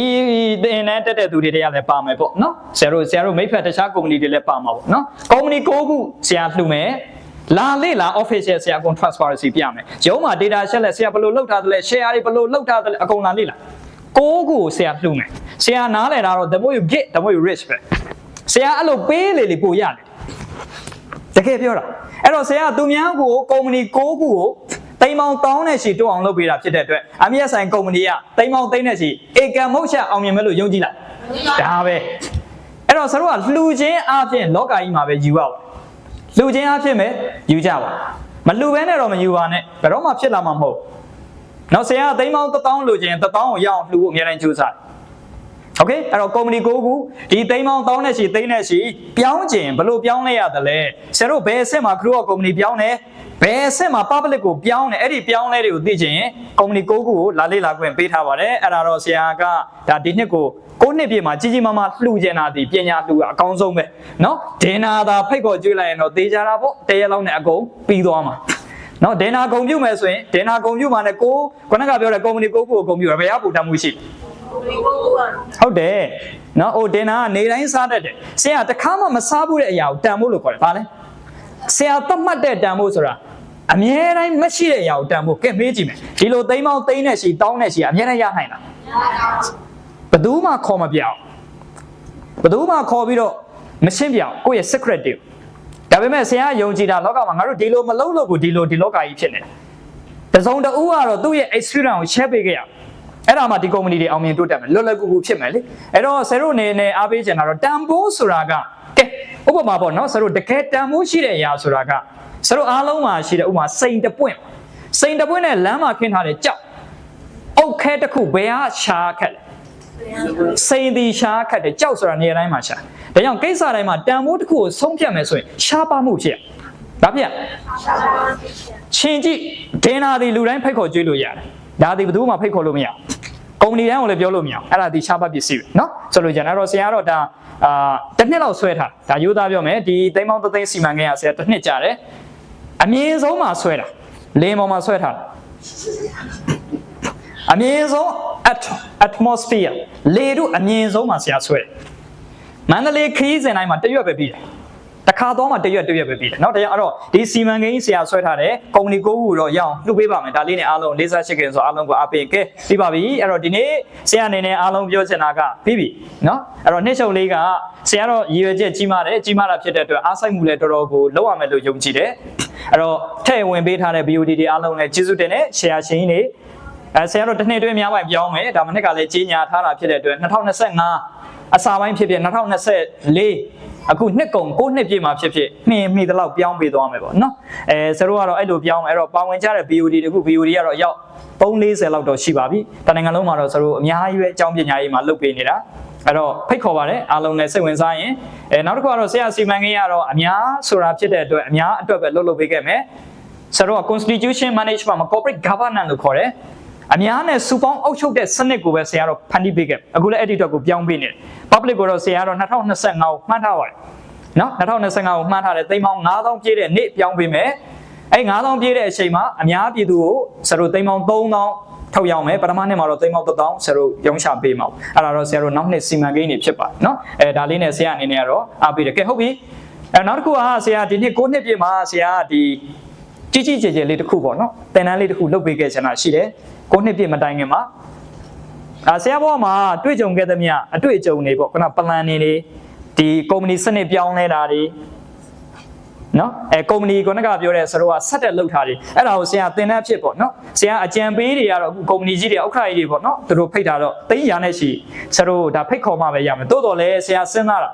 တင်နဲ့တက်တဲ့သူတွေတည်းကလည်းပါမယ်ပေါ့နော်ဆရာတို့မိတ်ဖက်တခြားကုမ္ပဏီတွေလည်းပါမှာပေါ့နော်ကုမ္ပဏီ6ခုဆရာလှူမယ်လာလေလာ official ဆရာကုန် transparency ပြမယ်ရုံးမှာ data ရှက်လက်ဆရာဘယ်လိုလုပ်ထားသလဲ share တွေဘယ်လိုလုပ်ထားသလဲအကုန်လာလေလာ6ခုကိုဆရာလှူမယ်ဆရာနားလည်တာတော့ the more you get the more you rich ပဲဆရာအဲ့လိုပေးလေပို့ရတယ်တကယ်ပြောတာအဲ့တော့ဆရာသူများကိုကုမ္ပဏီ6ခုကိုတိမ်မောင်တောင်းတဲ့ရှီတိုးအောင်လုပ်ပေးတာဖြစ်တဲ့အတွက် MSI ကုမ္ပဏီကတိမ်မောင်သိမ်းတဲ့ရှီဧကံမုတ်ချက်အောင်မြင်မယ်လို့ယုံကြည်လားဒါပဲအဲ့တော့ဆရာတို့ကလှူခြင်းအပြင်လောကကြီးမှာပဲယူရပါလှူခြင်းအဖြစ်မဲ့ယူကြပါမလှူဘဲနဲ့တော့မယူပါနဲ့ဘယ်တော့မှဖြစ်လာမှာမဟုတ်နောက်ဆရာကတိမ်မောင်1000လှူခြင်း1000ကိုရအောင်လှူဖို့အများတိုင်းကြိုးစားโอเคအဲ့တော့ကုမ္ပဏီ6ခုဒီသိန်းပေါင်း1000နဲ့ရှိသိန်းနဲ့ရှိပြောင်းခြင်းဘယ်လိုပြောင်းလဲရသလဲဆရာတို့ဘယ်အဆင့်မှာ group of company ပြောင်းတယ်ဘယ်အဆင့်မှာ public ကိုပြောင်းတယ်အဲ့ဒီပြောင်းလဲတွေကိုသိချင်ရင်ကုမ္ပဏီ6ခုကိုလာလေ့လာခွင့်ပေးထားပါတယ်အဲ့ဒါတော့ဆရာကဒါဒီနှစ်ကို9နှစ်ပြည့်မှာကြီးကြီးမားမားလှူကျင်တာဒီပညာလှူအကောင်းဆုံးပဲเนาะဒေနာသာဖိတ်ခေါ်ကြွေးလိုက်ရင်တော့တေးကြတာပေါ့တရက်လောက်နဲ့အကုန်ပြီးသွားမှာနော်ဒေနာဂုံပြုမယ်ဆိုရင်ဒေနာဂုံပြုမှာလည်းခုနကပြောတဲ့ကုမ္ပဏီ6ခုကိုဂုံပြုရဘယ်ရပူတတ်မှုရှိဟုတ်တယ်နော်ဟိုဒေနာကနေတိုင်းစားတတ်တယ်ဆရာတခါမှမစားဘူးတဲ့အရာကိုတန်ဖို့လို့ခေါ်တယ်ဘာလဲဆရာသတ်မှတ်တဲ့တန်ဖို့ဆိုတာအမြဲတမ်းမရှိတဲ့အရာကိုတန်ဖို့ကဲမေးကြည့်မယ်ဒီလိုသိန်းပေါင်းသိန်းနဲ့ရှိတောင်းနဲ့ရှိအမြဲတမ်းရနိုင်လားဘယ်သူမှခေါ်မပြအောင်ဘယ်သူမှခေါ်ပြီးတော့မရှင်းပြအောင်ကိုယ့်ရဲ့ secret တွေဒါပေမဲ့ဆရာယုံကြည်တာလောကမှာငါတို့ဒီလိုမလုပ်လို့ကိုဒီလောကကြီးဖြစ်နေတာတစုံတဦးကတော့သူ့ရဲ့ experience ကို share ပေးခဲ့ရအဲ့ဒါမှဒီ company တွေအောင်မြင်တိုးတက်မယ်လွတ်လပ်ကူကူဖြစ်မယ်လေအဲ့တော့ဆရာတို့အနေနဲ့အားပေးချင်တာတော့တန်ဖိုးဆိုတာကကဲဥပမာပေါ့နော်ဆရာတို့တကယ်တန်ဖိုးရှိတဲ့အရာဆိုတာကဆရာတို့အားလုံးမှာရှိတဲ့ဥပမာစိန်တပွင့်နဲ့လမ်းမှာခင်းထားတဲ့ကြောက်အုတ်ခဲတစ်ခုဘယ်ဟာရှားခက်လဲစိန်ဒီရှားခက်တယ်ကြောက်ဆိုတာနေရာတိုင်းမှာရှားဒါကြောင့်ကိစ္စတိုင်းမှာတန်ဖိုးတစ်ခုကိုဆုံးဖြတ်မယ်ဆိုရင်ရှားပါမှုဖြစ်ဒါဖြစ်ချင်းကြည့်ဒေနာဒီလူတိုင်းဖိတ်ခေါ်ကြွေးလို့ရတယ်ဒါဒီဘယ်သူမှဖိတ်ခေါ်လို့မရကုမ္ပဏီတိုင်းကိုလည်းပြောလို့မရအဲ့ဒါဒီရှားပါပစ္စည်းပဲเนาะဆိုလို့ကျန်တော့ဆရာတော့ဒါတစ်နှစ်လောက်ဆွဲထားဒါရိုးသားပြောမယ်ဒီသိန်းပေါင်း3သိန်းစီမံကိန်းရဆရာတစ်နှစ်ကြာတယ်အမြင့်ဆုံးမှာဆွဲတာလင်းပေါ်မှာဆွဲထားအမြင့်ဆုံး atmosphere လေတို့အမြင့်ဆုံးမှာဆရာဆွဲမန္တလေးခရီးစဉ်တိုင်းမှာတရွက်ပဲပြီးတယ်တခါတော့မှတရွက်ပဲပြီးတယ်เนาะဒါကြောင့်အဲ့တော့ဒီစီမံကိန်းဆရာဆွဲထားတယ်ကုမ္ပဏီ9ခုတော့ရအောင်လှုပ်ပေးပါမယ်ဒါလေးနဲ့အားလုံး48ကင်ဆိုအားလုံးကိုအားပေးကဲပြီးပါပြီအဲ့တော့ဒီနေ့ဆရာအနေနဲ့အားလုံးပြောချင်တာကပြီးပြီเนาะအဲ့တော့နှစ်ချုပ်လေးကဆရာတော့ရည်ရွယ်ချက်ကြီးမားတယ်ကြီးမားတာဖြစ်တဲ့အတွက်အားစိုက်မှုလည်းတော်တော်ကိုလောက်ရမယ်လို့ယုံကြည်တယ်အဲ့တော့ထည့်ဝင်ပေးထားတဲ့ BOD တွေအားလုံးလည်းကျေးဇူးတင်တယ်ဆရာရှင်ကြီးနေဆရာတော့တစ်နှစ်တွင်းများပိုင်ပြောင်းမယ်ဒါမှနှစ်ကလည်းကြီးညာထားတာဖြစ်တဲ့အတွက်2025အစာပိုင်းဖြစ်ဖြစ်2024အခုနှစ်ကုန်9နှစ်ပြည့်မှာဖြစ်မိသလောက်ပြောင်းပေးသွားမယ်ပေါ့နော်ဆရာတို့ကတော့အဲ့လိုပြောင်းမယ်အဲ့တော့ပါဝင်ကြတဲ့ BOD တခု BOD ကတော့ရောက်340လောက်တော့ရှိပါပြီတနိုင်ငံလုံးမှာတော့ဆရာတို့အများကြီးပဲအကြောင်းပညာရေးမှာလုပ်ပေးနေတာအဲ့တော့ဖိတ်ခေါ်ပါတယ်အားလုံးလည်းစိတ်ဝင်စားရင်နောက်တစ်ခုကတော့ဆရာစီမံကိန်းကတော့အများဆိုတာဖြစ်တဲ့အတွက်အများအတွက်ပဲလုပ်ပေးခဲ့မယ်ဆရာတို့က constitution management မှာ corporate governance လို့ခေါ်တယ်အများနဲ့စုပေါင်းအုပ်ချုပ်တဲ့စနစ်ကိုပဲဆရာတော့ဖန်တီးပေးခဲ့အခုလည်းအဲ့ဒီတော့ကိုပြောင်းပေးနေတယ် public ကိုတော့ဆရာတော့2025ကိုမှန်းထားပါတယ်နော်2025ကိုမှန်းထားတယ်သိန်းပေါင်း9000ပြည့်တဲ့နေ့ပြောင်းပေးမယ်အဲ့9000ပြည့်တဲ့အချိန်မှာအများပြည်သူကိုဆရာတို့သိန်းပေါင်း3000ထုတ်ရောက်မယ်ပထမနှစ်မှာတော့သိန်းပေါင်း1000ဆရာတို့ရောင်းချပေးမှာအဲ့ဒါတော့ဆရာတို့နောက်နှစ်စီမံကိန်းတွေဖြစ်ပါတယ်နော်ဒါလေးနဲ့ဆရာအနေနဲ့ကတော့အားပေးတယ်ကဲဟုတ်ပြီနောက်တစ်ခုကဆရာဒီနှစ်9နှစ်ပြည့်မှာဆရာဒီကြီးလေးတစ်ခုပေါ့နော်သင်တန်းလေးတစ်ခုလုပ်ပေးခဲ့ချင်တာရှိတယ်9နှစ်ပြည့်မတိုင်ခင်မှာ ဆရာဘောမှာတွေ့ကြုံခဲ့သမျှအတွေ့အကြုံတွေပေါ့ခုနပလန်နေတွေဒီကုမ္ပဏီစနစ်ပြောင်းလဲတာတွေနော်ကုမ္ပဏီကပြောတဲ့ဆိုတော့ဆက်တက်လောက်ထားတယ်အဲ့ဒါကိုဆရာသင်တန်းဖြစ်ပေါ့နော်ဆရာအကြံပေးတွေကတော့အခုကုမ္ပဏီကြီးတွေဥက္ကဋ္ဌကြီးတွေပေါ့နော်သူတို့ဖိတ်တာတော့သိန်းရာနဲ့ရှိဆရာတို့ဒါဖိတ်ခေါ်မှပဲရမယ်တိုးတော်လဲဆရာစဉ်းစားတာ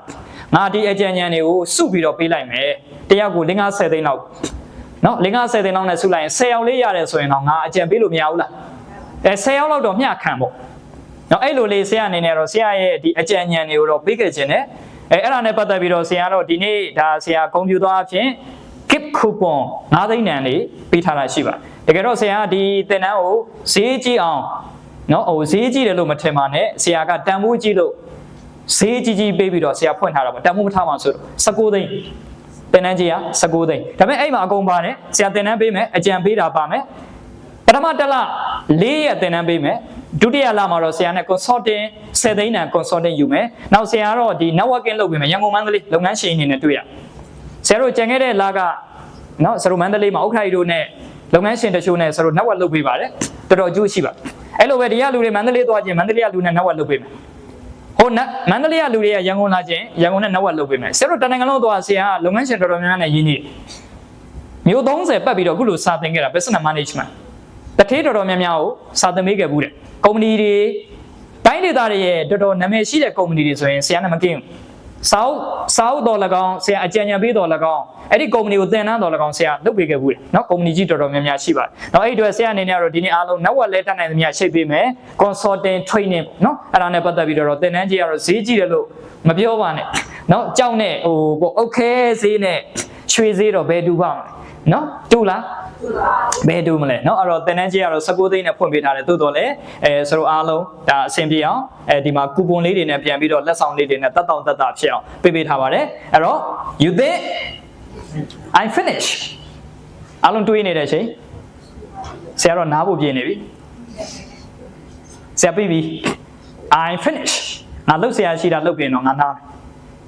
ငါဒီအကြံဉာဏ်တွေကိုစုပြီးတော့ပေးလိုက်မယ်တယောက်ကို50သိန်းလောက်နော်50သိန်းလောက်နဲ့စုလိုက်ရင်10ယောက်လေးရတယ်ဆိုရင်တော့ငါအကြံပေးလို့မရဘူးလား10ယောက်လောက်တော့မျှခံပေါ့နော်အဲ့လိုလေးဆရာအနေနဲ့တော့ဆရာရဲ့ဒီအကြံဉာဏ်တွေကိုတော့ပေးခဲ့ခြင်းနဲ့အဲ့ဒါနဲ့ပတ်သက်ပြီးတော့ဆရာတော့ဒီနေ့ဒါဆရာကွန်ပျူတာအဖြစ် gift coupon 9သိန်းတန်လေးပေးထားတာရှိပါတကယ်တော့ဆရာဒီသင်တန်းကိုဈေးကြီးအောင်နော်ဈေးကြီးတယ်လို့မထင်ပါနဲ့ဆရာကတန်ဖိုးကြီးလို့ဈေးကြီးပေးပြီးတော့ဆရာဖွင့်ထားတာပေါ့တန်ဖိုးမထားပါဆိုတော့19သိန်းသင်တန်းကြီးက19သိန်းဒါပေမဲ့အဲ့မှာအကုန်ပါတယ်ဆရာသင်တန်းပေးမယ်အကြံပေးတာပါမယ်ပထမတစ်လ4ရက်သင်တန်းပေးမယ်ဒုတိယလမှာတော့ဆရာနဲ့ consulting 10သိန်းတန် consulting ယူမယ်နောက်ဆရာကတော့ဒီ networking လုပ်ပေးမယ်ရန်ကုန်မန္တလေးလုပ်ငန်းရှင်အနေနဲ့တွေ့ရဆရာတို့ကြံခဲ့တဲ့လကနော်ဆရာတို့မန္တလေးမှာဥက္ကဋ္ဌကြီးတို့နဲ့လုပ်ငန်းရှင်တချို့နဲ့ဆရာတို့ network လုပ်ပေးပါတယ်တော်တော်အကျိုးရှိပါအဲ့လိုပဲဒီကလူတွေမန္တလေးသွားခြင်းမန္တလေးကလူနဲ့ network လုပ်ပေးမယ်ဟိုမန္တလေးကလူတွေကရန်ကုန်လာခြင်းရန်ကုန်နဲ့ network လုပ်ပေးမယ်ဆရာတို့တနင်္ဂနွေသွားဆရာကလုပ်ငန်းရှင်တော်တော်များများနဲ့ရင်းနှီးမျိုး30ပတ်ပြီးတော့အခုလိုစာသင်ခဲ့တာ business management တထေးတော်တော်များများကိုစာသင်ပေးခဲ့ဘူးတဲ့ကုမ္ပဏီတွေတိုင်းဒေသတွေရဲ့တော်တော်နာမည်ရှိတဲ့ကုမ္ပဏီတွေဆိုရင်ဆရာနဲ့မကင်းစာအုပ်တော်၎င်းဆရာအကြံဉာဏ်ပေးတော်၎င်းအဲ့ဒီကုမ္ပဏီကိုသင်တန်းတော်၎င်းဆရာလုပ်ပေးခဲ့ဘူးတယ်နော်ကုမ္ပဏီကြီးတော်တော်များများရှိပါတယ်နော်အဲ့ဒီအတွက်ဆရာအနေနဲ့ကတော့ဒီနေ့အားလုံး network လဲတက်နိုင်သမျှရှိပေးမယ် consulting training ပေါ့နော်အဲ့ဒါနဲ့ပတ်သက်ပြီးတော့သင်တန်းကြီးကတော့ဈေးကြီးတယ်လို့မပြောပါနဲ့နော်ကြောက်နဲ့ပေါ့ okay ဈေးနဲ့ရွှေဈေးတော့ဘယ်တူပါမလဲနော်တူလားဘယ်တူမလဲเนาะအဲ့တော့သင်တန်းကြီးကတော့19သိန်းနဲ့ဖွင့်ပေးထားတယ်တိုးတော်လဲဆိုတော့အားလုံးဒါအဆင်ပြေအောင်ဒီမှာကူပွန်လေးတွေနဲ့ပြန်ပြီးတော့လက်ဆောင်လေးတွေနဲ့တက်တောင့်တက်တာဖြစ်အောင်ပေးထားပါတယ်အဲ့တော့ you think I finish အားလုံးတွေးနေတဲ့အချိန်ဆရာတော့နားဖို့ပြင်နေပြီဆရာပြီးပြီ I finish ငါလုပ်ဆရာရှိတာလုပ်ပြင်တော့ငါနားမယ်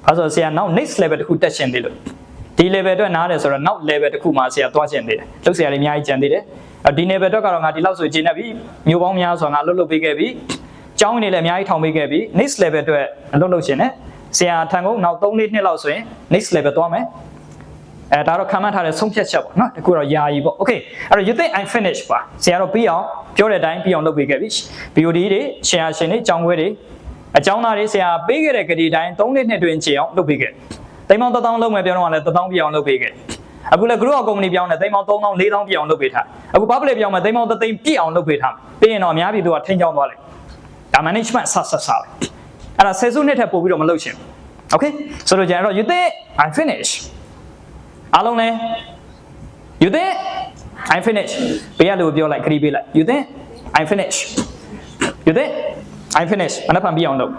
ဘာလို့ဆရာနောက် next level တခုတက်ရှင်သေးလို့ဒီ level အတွက်နားတယ်ဆိုတော့နောက် level တစ်ခုမှဆရာသွားကျင်သေးတယ်လုပ်ဆရာလေးအများကြီးကျန်သေးတယ်ဒီ level အတွက်ကတော့ငါဒီလောက်ဆိုကျင်နေပြီမျိုးပေါင်းများဆိုငါလှုပ်ပေးခဲ့ပြီကျောင်းနေလည်းအများကြီးထောင်ပေးခဲ့ပြီ next level အတွက်လှုပ်ကျင်တယ်ဆရာထံကုန်နောက်3-4နှစ်လောက်ဆိုရင် next level သွားမယ်ဒါတော့ခံမှတ်ထားတဲ့ဆုံးဖြတ်ချက်ပေါ့နော်တခုတော့ယာယီပေါ့ okay အဲ့တော့ you think I finish ပါဆရာတော့ပြီးအောင်ပြောတဲ့အတိုင်းပြီးအောင်လုပ်ပေးခဲ့ပြီ BOD တွေ share ရှင်တွေကျောင်းခွဲတွေအကျောင်းသားတွေဆရာပေးခဲ့တဲ့ကတိတိုင်း3-4နှစ်တွင်ကြည့်အောင်လုပ်ပေးခဲ့သိန်းပေါင်း1000လုံးပဲပြောတော့လည်း1000ပြအောင်လုပ်ပေးခဲ့အခုလည်း group of company ပြောင်းတယ်သိန်းပေါင်း3000 4000ပြအောင်လုပ်ပေးထားအခု public ပြောင်းမယ်သိန်းပေါင်း3သိန်းပြအောင်လုပ်ပေးထားပြီးရင်တော့အများပြည်သူကထိန်းချောင်းသွားလိုက်ဒါ management ဆက်ပဲအဲ့ဒါ10စုနှစ်ထက်ပိုပြီးတော့မလုပ်ချင် okay ဆိုတော့ကျန်တော့ you think I finish အားလုံးလဲ you think I finish ဘေးကလူပြောလိုက်ခရီးပေးလိုက် you think I finish you think I finish မနက်ဖြန်ပြီးအောင်လုပ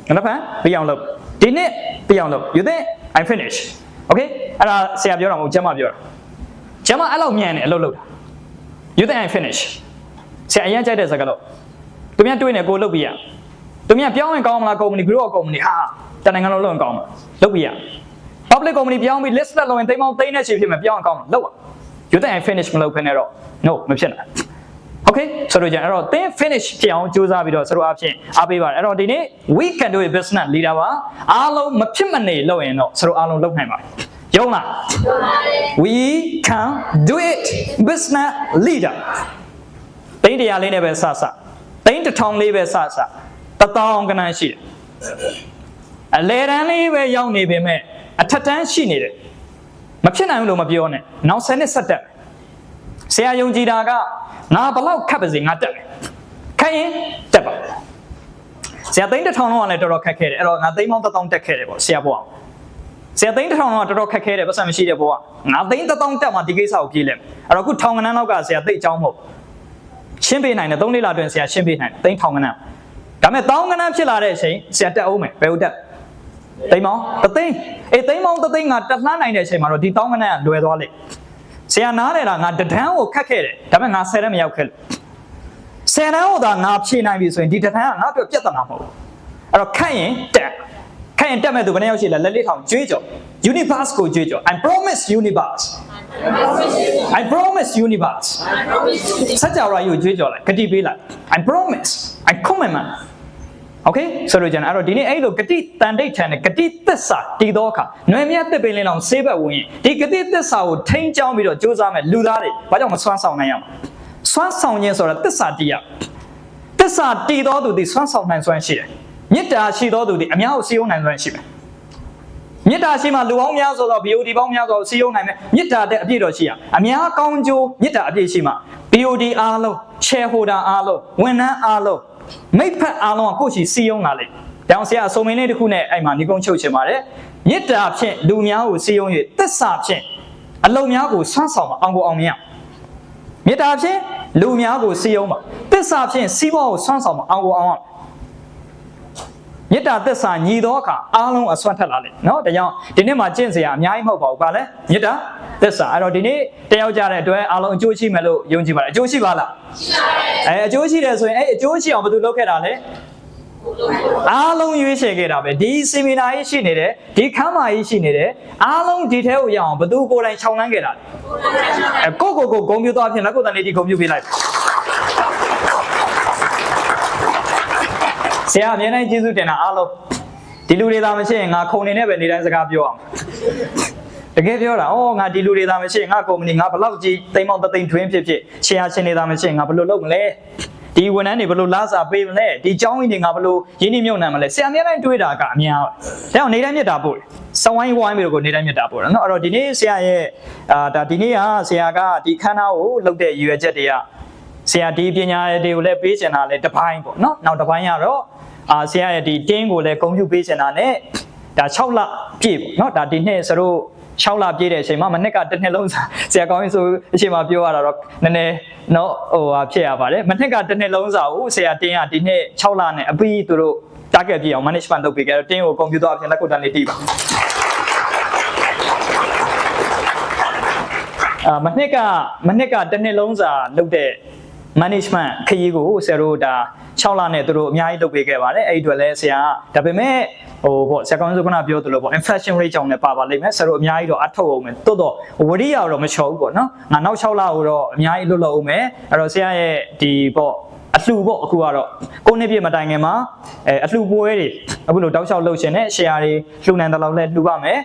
်မနက်ဖြန်ပြီးအောင်လုပ်ဒီနေ့ပြီးအောင်လုပ် you think I finish okay အဲ့ဒါဆရာပြောတာမဟုတ်ကျမပြောတာကျမအဲ့လောက်မြန်နေအလုပ်လုပ်တာ you think I finish ဆရာအရင်ကြိုက်တဲ့စကားလို့သူများတွေးနေကိုလုပ်ပြီးရသူများပြောင်းရင်ကောင်းမလားကုမ္ပဏီ group of company ဟာတနိုင်ငံလုံးလုပ်ရင်ကောင်းမလားလုပ်ပြီးရ public company ပြောင်းပြီး list လုပ်ရင်သိန်းပေါင်းသိန်းနဲ့ချီဖြစ်မယ်ပြောင်းရင်ကောင်းမလားလုပ်ပါ you think I finish မလုပ်ခင်နဲ့တော့ no မဖြစ်နိုင်okay ဆိုတော့ကျန်အဲ့တော့ think finish ဖြစ်အောင်ကြိုးစားပြီးတော့ဆိုတော့အဖြစ်အားပေးပါတယ်အဲ့တော့ဒီနေ့ we can do a business leader ပါအားလုံးမဖြစ်မနေလုပ်ရင်တော့ဆိုတော့အားလုံးလုပ်နိုင်ပါတယ်ယုံလားယုံပါတယ် we can do it business leader သိန်း100လေးနဲ့ပဲစသိန်း1000လေးပဲစ1000ကဏ္ဍရှိတယ်အလဲတန်းလေးပဲရောက်နေပေမဲ့အထက်တန်းရှိနေတယ်မဖြစ်နိုင်ဘူးလို့မပြောနဲ့နောက်10နှစ်ဆက်တက်ဆရာယုံကြည်တာကငါဘလောက်ခက်ပါစေငါတက်မယ်ခက်ရင်တက်ပါဆရာသိန်း1000လောက်လည်းတော်တော်ခက်ခဲတယ်အဲ့တော့ငါသိန်းပေါင်း1000တက်ခဲ့တယ်ပေါ့ဆရာဘွားဆရာသိန်း1000လောက်တော်တော်ခက်ခဲတယ်ပတ်စံမရှိတဲ့ဘွားငါသိန်း1000တက်မှဒီကိစ္စကိုပြေးလဲအဲ့တော့အခု1000ကဏ္ဍလောက်ကဆရာသိအကြောင်းမဟုတ်ရှင်းပေးနိုင်တယ်3လအတွင်းဆရာရှင်းပေးနိုင်တယ်သိန်း1000ကဏ္ဍဒါပေမဲ့1000ကဏ္ဍဖြစ်လာတဲ့အချိန်ဆရာတက်အောင်မယ်ဘယ်ဟုတ်တက်သိန်းပေါင်း3သိန်းသိန်းပေါင်း3သိန်းငါတက်လှမ်းနိုင်တဲ့အချိန်မှာတော့ဒီ1000ကဏ္ဍကလွယ်သွားလိမ့်ဆရာနားတယ်လားငါတဒန်းကိုခတ်ခဲ့တယ်ဒါပေမဲ့ငါ10တန်းမရောက်ခဲ့လို့10တန်းကိုသာငါဖြေနိုင်ပြီဆိုရင်ဒီတဒန်းကငါပြောပြဿနာမဟုတ်ဘူးအဲ့တော့ခတ်ရင်တက်မဲ့သူဘယ်နှယောက်ရှိလဲလက်လေးထောင်ကြွေးကြော် universe ကိုကြွေးကြော် I promise universe I promise universe စัจ java ကိုကြွေးကြော်လိုက်ဂတိပေးလိုက် I promise I commitment okay ဆိုလို့ကျန်အဲ့တော့ဒီနေ့အဲ့လိုဂတိတန်တိတ်ထန်တဲ့ဂတိသစ္စာတည်သောအခါနွယ်မြတ်တစ်ပင်လင်းအောင်ဆေးဘက်ဝင်ရင်ဒီဂတိသစ္စာကိုထိန်းကျောင်းပြီးတော့ကြိုးစားမယ်လူသားတွေဘာကြောင့်မစွမ်းဆောင်နိုင်ရမလဲစွမ်းဆောင်ခြင်းဆိုတာသစ္စာတည်ရသစ္စာတည်သောသူဒီစွမ်းဆောင်နိုင်စွမ်းရှိတယ်မေတ္တာရှိသောသူဒီအများကိုစည်းရုံးနိုင်စွမ်းရှိတယ်မေတ္တာရှိမှလူပေါင်းများဆိုတော့ BOD ပေါင်းများဆိုတော့စည်းရုံးနိုင်မယ်မေတ္တာတဲ့အပြည့်တော်ရှိရအများကောင်းကျိုးမေတ္တာအပြည့်ရှိမှ BOD အားလုံး shareholder အားလုံးဝန်ထမ်းအားလုံးမိဖက်အားလုံးကကိုယ့်ရှိစည်းရုံးလာလိမ့်တောင်ဆရာအစုံမင်းလေးတစ်ခုနဲ့အဲ့မှာညီကုန်းချုပ်ချင်ပါတယ်မေတ္တာဖြင့်လူများကိုစည်းရုံး၍သစ္စာဖြင့်အလုံးများကိုဆွမ်းဆောင်မအောင်ကိုအောင်မြင်မေတ္တာဖြင့်လူများကိုစည်းရုံးပါသစ္စာဖြင့်စီးပွားကိုဆွမ်းဆောင်မအောင်ကိုအောင်မေတ္တာသစ္စာညီသောအခါအားလုံးအစွမ်းထက်လာလိမ့်နော်ဒါကြောင့်ဒီနေ့မှာကျင့်စရာအများကြီးမဟုတ်ပါဘူးဗာလဲမေတ္တာသစ္စာအဲ့တော့ဒီနေ့တယောက်ကြတဲ့အတွက်အားလုံးအကျိုးရှိမယ်လို့ယုံကြည်ပါတယ်အကျိုးရှိပါလားရှိပါတယ်အကျိုးရှိတယ်ဆိုရင်အကျိုးရှိအောင်ဘယ်သူလုပ်ခဲ့တာလဲအားလုံးရွေးချယ်ခဲ့တာပဲဒီဆီမီနာကြီးရှိနေတယ်ဒီခမ်းမကြီးရှိနေတယ်အားလုံးဒီထဲကိုရအောင်ဘယ်သူကိုယ်တိုင်ခြောက်လန်းခဲ့တာလဲကိုဂုံပြူသွားဖြစ်လက်ကိုယ်တန်လေးဒီဂုံပြူပေးလိုက်ဆရာအမြဲတမ်းကျေးဇူးတင်တာအားလုံးဒီလူတွေသာမရှိရင်ငါခုံနေနဲ့ပဲနေတိုင်းစကားပြောအောင်တကယ်ပြောတာငါဒီလူတွေသာမရှိရင်ငါကုမ္ပဏီငါဘလောက်ကြီးတိမ်မောင်သိမ်ထွင်းဖြစ်ရှယ်ယာရှင်တွေသာမရှိရင်ငါဘယ်လိုလုပ်မလဲဒီဝန်ထမ်းတွေဘယ်လိုလာစာပေးမလဲဒီကျောင်းကြီးတွေငါဘယ်လိုရင်းနှီးမြှုပ်နှံမလဲဆရာအမြဲတမ်းတွေးတာကအများပဲဒါကြောင့်နေတိုင်းမြတ်တာပို့စဝိုင်းဝိုင်းပြီးတော့နေတိုင်းမြတ်တာပို့နော်အဲ့တော့ဒီနေ့ဆရာရဲ့ဒါဒီနေ့ကဆရာကဒီခန်းသားကိုလုပ်တဲ့ရည်ရွယ်ချက်တွေကဆရာဒီပညာတွေကိုလည်းပေးချင်တာလည်းတစ်ပိုင်းပေါ့နော်နောက်တစ်ပိုင်းကတော့ဆရာရဲ့ဒီတင်းကိုလည်းဂုဏ်ပြုပေးချင်တာနဲ့ဒါ6လပြည့်ပေါ့နော်ဒါဒီနှစ်ဆိုတော့6လပြည့်တဲ့အချိန်မှာမနှစ်ကတစ်နှစ်လုံးစာဆရာကောင်းကြီးဆိုအချိန်မှာပြောရတာတော့နည်းနည်းနော်ဖြစ်ရပါတယ်မနှစ်ကတစ်နှစ်လုံးစာကိုဆရာတင်းကဒီနှစ်6လနဲ့အပြီးသူတို့ target ပြည့်အောင် management လုပ်ပေးကြတော့တင်းကိုကွန်ပျူတာအပြင်လက်ကိုတန်းလေးတီးပါမနှစ်ကတစ်နှစ်လုံးစာလုပ်တဲ့ management ခရီးကိုဆရာတို့ဒါ6လနဲ့သူတို့အများကြီးလုပ်ပေးခဲ့ပါတယ်အဲ့ဒီအတွက်လည်းဆရာကဒါပေမဲ့ပေါ့ဆရာကောင်းစုခုနပြောသလိုပေါ့ inflation rate ကြောင့်လည်းပါလိမ့်မယ်ဆရာတို့အများကြီးတော့အထောက်အောင်မယ်တိုးတော့ဝရိယတော့မချောဘူးပေါ့နော်ငါနောက်6လကိုတော့အများကြီးလွတ်လောက်အောင်မယ်အဲ့တော့ဆရာရဲ့ဒီပေါ့အလှပေါ့အခုကတော့9နှစ်ပြည့်မတိုင်ခင်မှာအလှပွဲတွေအခုလိုတောက်လျှောက်လှုပ်ရှင်နဲ့ share တွေလှူနိုင်တဲ့လောက်လည်းလှူပါမယ်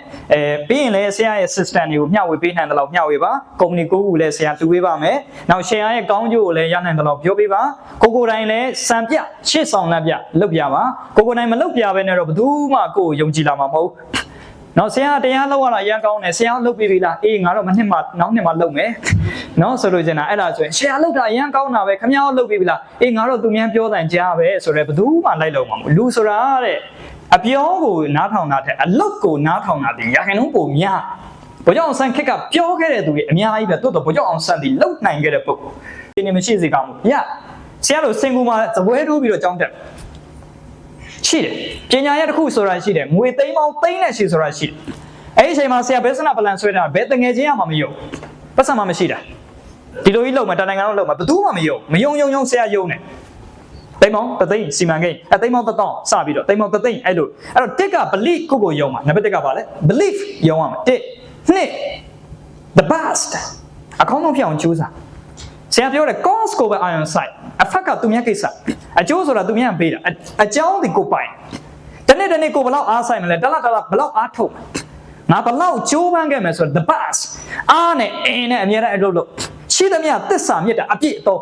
ပြီးရင်လည်းဆရာရဲ့ system တွေကိုမျှဝေပေးနိုင်တဲ့လောက်မျှဝေပါ company ကိုခုလည်းဆရာလှူပေးပါမယ်နောက် share ရဲ့ကောင်းကျိုးကိုလည်းရနိုင်တဲ့လောက်ပြောပေးပါကိုတိုင်းလည်းစံပြရှေ့ဆောင်လက်ပြလုပ်ပြပါကိုတိုင်းမလုပ်ပြဘဲနဲ့တော့ဘယ်သူမှကိုယ်ယုံကြည်လာမှာမဟုတ်နော်ဆရာတရားလောက်ရတာအရင်ကောင်းတယ်ဆရာလုပ်ပြီးပြီလားအေးငါတော့မနှစ်မှနောက်နှစ်မှလုပ်မယ်နော်ဆိုလို့ကျင်တာအဲ့ဒါဆိုရင်ဆရာလုပ်တာအရင်ကောင်းတာပဲခမ ्या လုပ်ပြီးပြီလားအေးငါတော့သူများပြောတဲ့ကြားပဲဆိုတော့ဘယ်သူမှလိုက်လို့မှာမဟုတ်လူဆိုတာတဲ့အပြောကိုနားထောင်တာတဲ့အလုပ်ကိုနားထောင်တာတင်ရခိုင်နှုန်းပုံများဘုကြောင့်ဆန်ခက်ကပြောခဲ့တဲ့သူတွေအများကြီးပဲတိုးတော့ဘုကြောင့်အောင်ဆန်ဒီလုံနိုင်ခဲ့တဲ့ပုဂ္ဂိုလ်ဒီနေ့မရှိစေကောင်းဘူးရဆရာတို့စင်ကူမှာသပွဲထိုးပြီးတော့ကြောင်းတက်ရှိတယ်ပညာရတစ်ခုဆိုတာရှိတယ်ငွေသိန်းပေါင်းသိန်းနဲ့ရှိဆိုတာရှိတယ်အဲ့ဒီအချိန်မှာဆရာဘယ်စနပလန်ဆွဲတာဘယ်တငယ်ချင်းမှမယုံပတ်စံမှမရှိတာဒီလိုကြီးလုံမှာတနိုင်ငံလုံးလုံမှာဘယ်သူမှမယုံဆရာယုံတယ်သိန်းပေါင်း3သိန်းစီမံကိန်းသိန်းပေါင်း1000စပြီးတော့သိန်းပေါင်း3သိန်းအဲ့လိုအဲ့တော့တစ်က belief ကိုယုံမှာနံပါတ်1ကပါလဲ belief ယုံရမှာ1 the best အကောင်းဆုံးဖြစ်အောင်ကြိုးစားဆရာပြောတယ် cause ကိုပဲ iron side အဖက်ကသူများကိစ္စအကျိုးဆိုတာသူများပေးတာအကြောင်းဒီကိုပိုင်တနေ့ကိုဘလောက်အားဆိုင်မလဲတလဘလောက်အားထုတ်ငါဘလောက်ကြိုးပမ်းခဲ့မယ်ဆိုတော့ the best အားနဲ့အင်းနဲ့အမြဲတမ်းအလုပ်လုပ်ရှိသမျှသစ္စာမြတ်တာအပြည့်တော့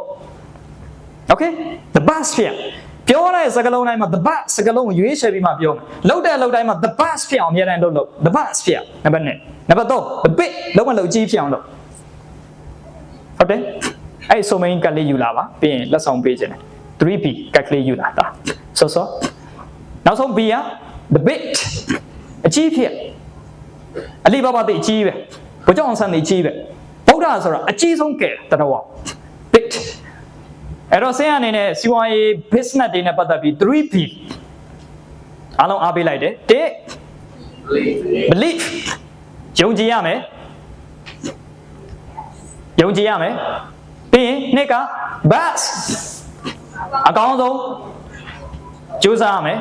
okay the best ဖြစ်ပြောတဲ့စကားလုံးတိုင်းမှာ the best စကားလုံးကိုရွေးချယ်ပြီးမှပြောမယ်လုပ်တဲ့အလုပ်တိုင်းမှာ the best ဖြစ်အောင်အမြဲတမ်းလုပ် the best ဖြစ်နံပါတ်1နံပါတ်3 the big လုံးဝလုပ်ကြီးဖြစ်အောင်လုပ်ဟုတ်တယ်အဲ့ဆိုမင်းကလေးယူလာပါပြီးရင်လက်ဆောင်ပေးခြင်းတယ် 3B ကတ်ကလေးယူလာတာစောနောက်ဆုံး B က the big အကြီးဖြစ်အလီဘာဘာတိအကြီးပဲဘုကြောင့်ဆန်တိအကြီးပဲဗုဒ္ဓဆိုတာအကြီးဆုံးကဲတတော် big အဲ့တော့ဆင်းရအနေနဲ့စီဝါရေး business တွေနဲ့ပတ်သက်ပြီး 3B အားလုံးအားပေးလိုက်တယ်belief ယုံကြည်ရမယ်ပြီးရင်နှစ်က best အကောင်းဆုံးကြိုးစားရမယ်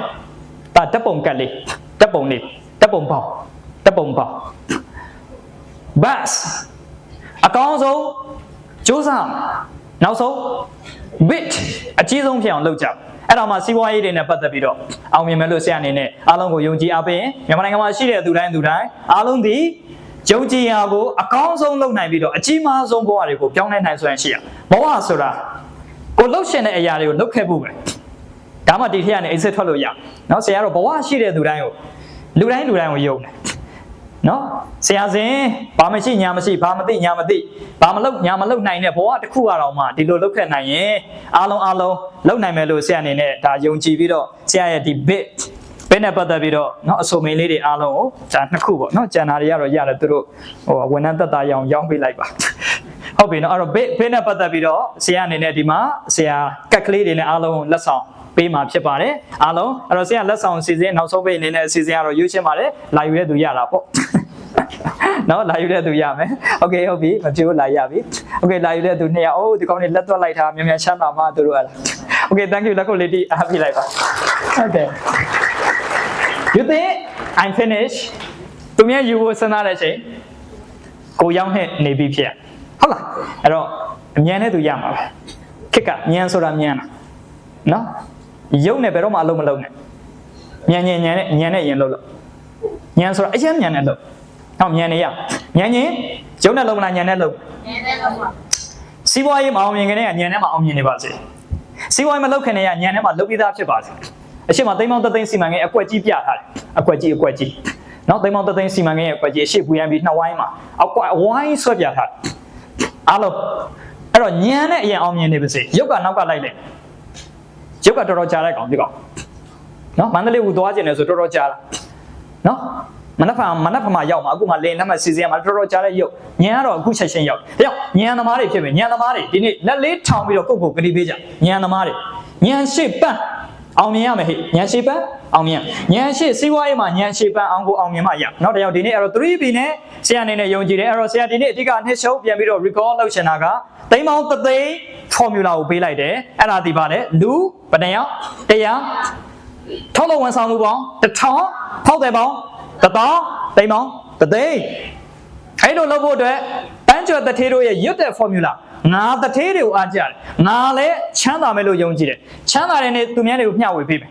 ဒါတပ်ပုံကတ်လေးတပ်ပုံပေါင်း best ကောင်းဆုံးစူးစမ်းနောက်ဆုံး bit အကြီးဆုံးဖြစ်အောင်လုပ်ကြအဲ့တော့မှစီးပွားရေးတွေနဲ့ပတ်သက်ပြီးတော့အောင်မြင်မယ်လို့ဆရာအနေနဲ့အားလုံးကိုယုံကြည်အားပေးရင်မြန်မာနိုင်ငံမှာရှိတဲ့သူတိုင်းအားလုံးဒီယုံကြည်ရာကိုအကောင်းဆုံးလုပ်နိုင်ပြီးတော့အကြီးမားဆုံးဘဝတွေကိုပြောင်းလဲနိုင်ဆိုရင်ရှိရဘဝဆိုတာကိုလှုပ်ရှင်တဲ့အရာတွေကိုလုပ်ခဲ့ဖို့ပဲဒါမှဒီထက်ကနေ exit ထွက်လို့ရနော်ဆရာကတော့ဘဝရှိတဲ့သူတိုင်းကိုလူတိုင်းကိုယုံတယ်နော်ဆရာစဉ်ဘာမရှိညာမရှိဘာမသိညာမသိဘာမလုပ်ညာမလုပ်နိုင်တဲ့ဘဝတစ်ခုကတော့မှဒီလိုလုပ်ခဲ့နိုင်ရင်အားလုံးလုပ်နိုင်မယ်လို့ဆရာအနေနဲ့ဒါယုံကြည်ပြီးတော့ဆရာရဲ့ဒီ bit နဲ့ပတ်သက်ပြီးတော့เนาะအဆိုမင်းလေးတွေအားလုံးကိုဒါနှစ်ခုပေါ့เนาะကျန်တာတွေကတော့ရတယ်သူတို့ဝန်ထမ်းသက်သာရအောင်ရောင်းပေးလိုက်ပါဟုတ်ပြီเนาะအဲ့တော့ bit နဲ့ပတ်သက်ပြီးတော့ဆရာအနေနဲ့ဒီမှာဆရာကတ်ကလေးတွေနဲ့အားလုံးလက်ဆောင်ပေးမှာဖြစ်ပါတယ်အားလုံးအဲ့တော့ဆရာလက်ဆောင်အစီအစဉ်နောက်ဆုံးပိတ်အနေနဲ့အစီအစဉ်ကတော့ရွေးချယ်ပါတယ်လာယူတဲ့သူရတာပေါ့နော်လာယူတဲ့သူရမယ်โอเคဟုတ်ပြီမပြေဘူးလာရပြီโอเคလာယူတဲ့သူ2ယောက်အိုးဒီကောင်းလေးလက်သွက်လိုက်တာမြန်မြန်ချမ်းသာမှသူတို့ရလားโอเค thank you လက်ခုပ်လေးတီးအားပြလိုက်ပါ okay you think I'm finished သူများယူဖို့စဉ်းစားတဲ့အချိန်ကိုရောက်နေပြီဖြစ်ဟုတ်လားအဲ့တော့အမြန်နဲ့သူရမှာပဲခက်ကမြန်ဆိုတာမြန်တာနော်ရုပ်နဲ့ဘယ်တော့မှအလုံးမလုံးနဲ့မြန်နဲ့ရင်လုံးမြန်ဆိုတာအရင်မြန်နဲ့လုံးဟုတ်မြန်နေရမြန်ရင်ရုပ်နဲ့လုံးမလားညံနဲ့လုံးစီးပွားရေးမအောင်မြင်ခင်ကညံနဲ့မှအောင်မြင်နေပါစေစီးပွားရေးမလုပ်ခင်ကညံနဲ့မှလုပ်ပြီးသားဖြစ်ပါစေအရှိမသိမ်းပေါင်းသိမ်းစီမံကိန်းအကွက်ကြီးပြထားတယ်အကွက်ကြီးနော်သိမ်းပေါင်းသိမ်းစီမံကိန်းရဲ့အကွက်ကြီးအရှိပူရန်ပြီးနှစ်ဝိုင်းမှာအကွက်ဝိုင်းဆွဲပြထားတယ်အားလုံးအဲ့တော့ညံနဲ့အရင်အောင်မြင်နေပါစေရုပ်ကနောက်ကလိုက်လိုက်ရုပ်ကတော်တော်ကြားလိုက်ကောင်ဒီကောင်နော်မန္တလေးကိုသွားကျင်တယ်ဆိုတော်တော်ကြားလားနော်မနက်ဖာမှာရောက်မှာအခုမှလင်းလက်မှတ်စီစဉ်မှာတော်တော်ကြားတဲ့ရုပ်ညံကတော့အခုချက်ချင်းရောက်ညံသမားတွေဖြစ်မယ်ညံသမားတွေဒီနေ့လက်လေးထောင်ပြီးတော့ကိုယ့်ကိုဂတိပေးကြညံသမားတွေညံရှိပန်းအောင်မြင်ရမယ်ဟဲ့ညံရှိပန်းအောင်မြင်ညံရှိစီးပွားရေးမှာညံရှိပန်းအောင်ကိုအောင်မြင်မှရနောက်တစ်ယောက်ဒီနေ့အဲ့တော့ 3B နဲ့ဆရာအနေနဲ့ယုံကြည်တယ်အဲ့တော့ဆရာဒီနေ့အဓိကနှစ်ရှုပ်ပြန်ပြီးတော့ recall လုပ်ချင်တာကသိမ်းပေါင်းသိမ်း formula ကိုပေးလိုက်တယ်အဲ့ဒါဒီပါလေလူဘယ်နှယောက်100ထုတ်လို့ဝန်ဆောင်မှုပေါင်း1000ဖောက်တယ်ပေါင်း1000သိမ်းပေါင်းသိမ်းအဲ့လိုလုပ်ဖို့အတွက်ပန်းကျော်တထေးတို့ရဲ့ရွတ်တဲ့ formula ငါတထေးတွေကိုအားကြတယ်ငါလည်းချမ်းသာမယ်လို့ယုံကြည်တယ်ချမ်းသာတဲ့နေ့သူများတွေကိုမျှဝေပေးမယ်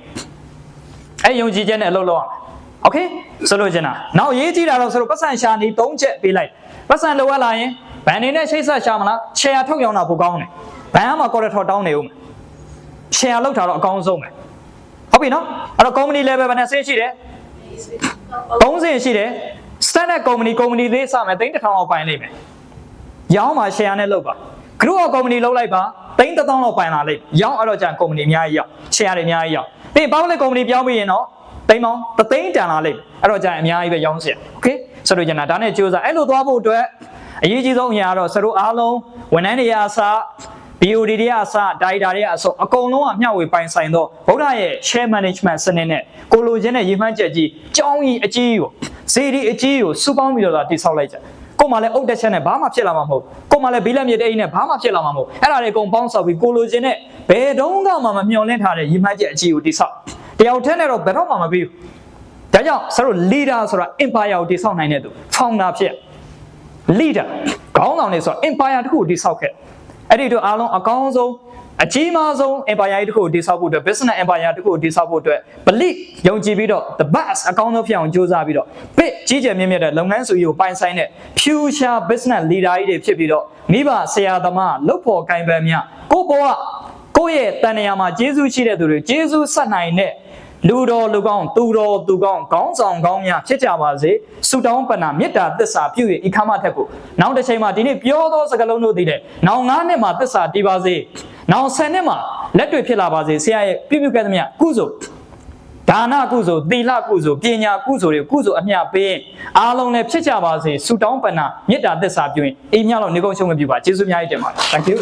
အဲ့ယုံကြည်ချက်နဲ့အလုပ်လုပ်ရမယ်โอเคဆိုလို့ချင်တာနောက်ရေးကြည့်တာတော့ဆိုတော့ပတ်စံရှာနေ3ချက်ပေးလိုက်ပတ်စံလိုအပ်လာရင်ဘန်နေနဲ့ချိတ်ဆက်ရှာမလားရှယ်ယာထုတ်ရောင်းတာပိုကောင်းတယ်ဘန်ကမှကော်ရထော်တောင်းနေဦးမယ်ရှယ်ယာလောက်တာတော့အကောင်းဆုံးပဲဟုတ်ပြီနော်အဲ့တော့ company level ဘယ်နဲ့ဆင်းရှိတယ်3ဆင်းရှိတယ် standard company သေးစမယ်3000လောက်ပိုင်လိမ့်မယ်ရောင်းမှာ share နဲ့လုပ်ပါ group of company လုပ်လိုက်ပါ3000လောက်ပိုင်လာလိမ့်ရောင်းအဲ့တော့ကျန် company အများကြီးရောက် share တွေအများကြီးရောက်ပြီး public company ပြောင်းပြီးရင်တော့သိန်းပေါင်း3သိန်းတန်လာလိမ့်အဲ့တော့ကျန်အများကြီးပဲရောင်းเสีย okay ဆိုတော့ကျန်တာဒါနဲ့ကြိုးစားအဲ့လိုသွားဖို့အတွက်အရေးကြီးဆုံးအရာကတော့စတို့အားလုံးဝန်ထမ်းတွေအစား BOD တွေအစား data တွေအစားအကုန်လုံးကမျှဝေပိုင်ဆိုင်တော့ဗုဒ္ဓရဲ့ share management စနစ်နဲ့ကိုလိုချင်းနဲ့ရည်မှန်းချက်ကြီးကြောင်းကြီးအကြီးကိုဈေးဒီအကြီးကိုစုပေါင်းပြီးတော့တိဆောက်လိုက်ကြကိုမှလည်းအုတ်တက်ချက်နဲ့ဘာမှဖြစ်လာမှာမဟုတ်ကိုမှလည်းဘီလက်မြေတိတ်နဲ့ဘာမှဖြစ်လာမှာမဟုတ်အဲ့ဒါတွေအကုန်ပေါင်းဆောက်ပြီးကိုလိုချင်းနဲ့ဘယ်တုန်းကမှမမျှော်လင့်ထားတဲ့ရည်မှန်းချက်အကြီးကိုတိဆောက်တယောက်တည်းနဲ့တော့ဘယ်တော့မှမပြီးဘူးဒါကြောင့်စတို့ leader ဆိုတာ empire ကိုတိဆောက်နိုင်တဲ့သူ founder ဖြစ် leader ခေါင်းဆောင်နေဆို empire တစ်ခုကိုတိဆောက်ခဲ့အဲ့ဒီတို့အားလုံးအကောင်းဆုံးအကြီးမားဆုံး empire တစ်ခုကိုတိဆောက်ဖို့အတွက် business empire တစ်ခုကိုတိဆောက်ဖို့အတွက် belief ယုံကြည်ပြီးတော့ the best အကောင်းဆုံးဖြစ်အောင်ကြိုးစားပြီးတော့ big ကြီးကျယ်မြင့်မြတ်တဲ့လုပ်ငန်းစုကြီးကိုပိုင်ဆိုင်တဲ့ future business leader ကြီးတွေဖြစ်ပြီးတော့မိဘဆရာသမားလုပ်ဖို့ကိုင်ပန်းများကိုဘဝကိုယ့်ရဲ့တန်ရာမှာကျေးဇူးရှိတဲ့သူတွေကျေးဇူးဆက်နိုင်တဲ့လူတော်လူကောင်းသူတော်သူကောင်းခေါင်းဆောင်ကောင်းများဖြစ်ကြပါစေဆုတောင်းပဏာမေတ္တာသစ္စာပြု၍ဤခါမထက်ကိုနောက်တစ်ချိန်မှာဒီနေ့ပြောသောစကားလုံးတို့သိတဲ့နောက်9နှစ်မှာသစ္စာတည်ပါစေနောက်10နှစ်မှာလက်တွေ့ဖြစ်လာပါစေဆရာရဲ့ပြုခဲ့သမျှကုသိုလ်ဒါနကုသိုလ်သီလကုသိုလ်ပညာကုသိုလ်တွေကုသိုလ်အမျှပေးအားလုံးလည်းဖြစ်ကြပါစေဆုတောင်းပဏာမေတ္တာသစ္စာပြုရင်အိမ်မြောက်လို့နေကုန်ရှုံးမပြုပါကျေးဇူးများကြီးတင်ပါတယ် thank you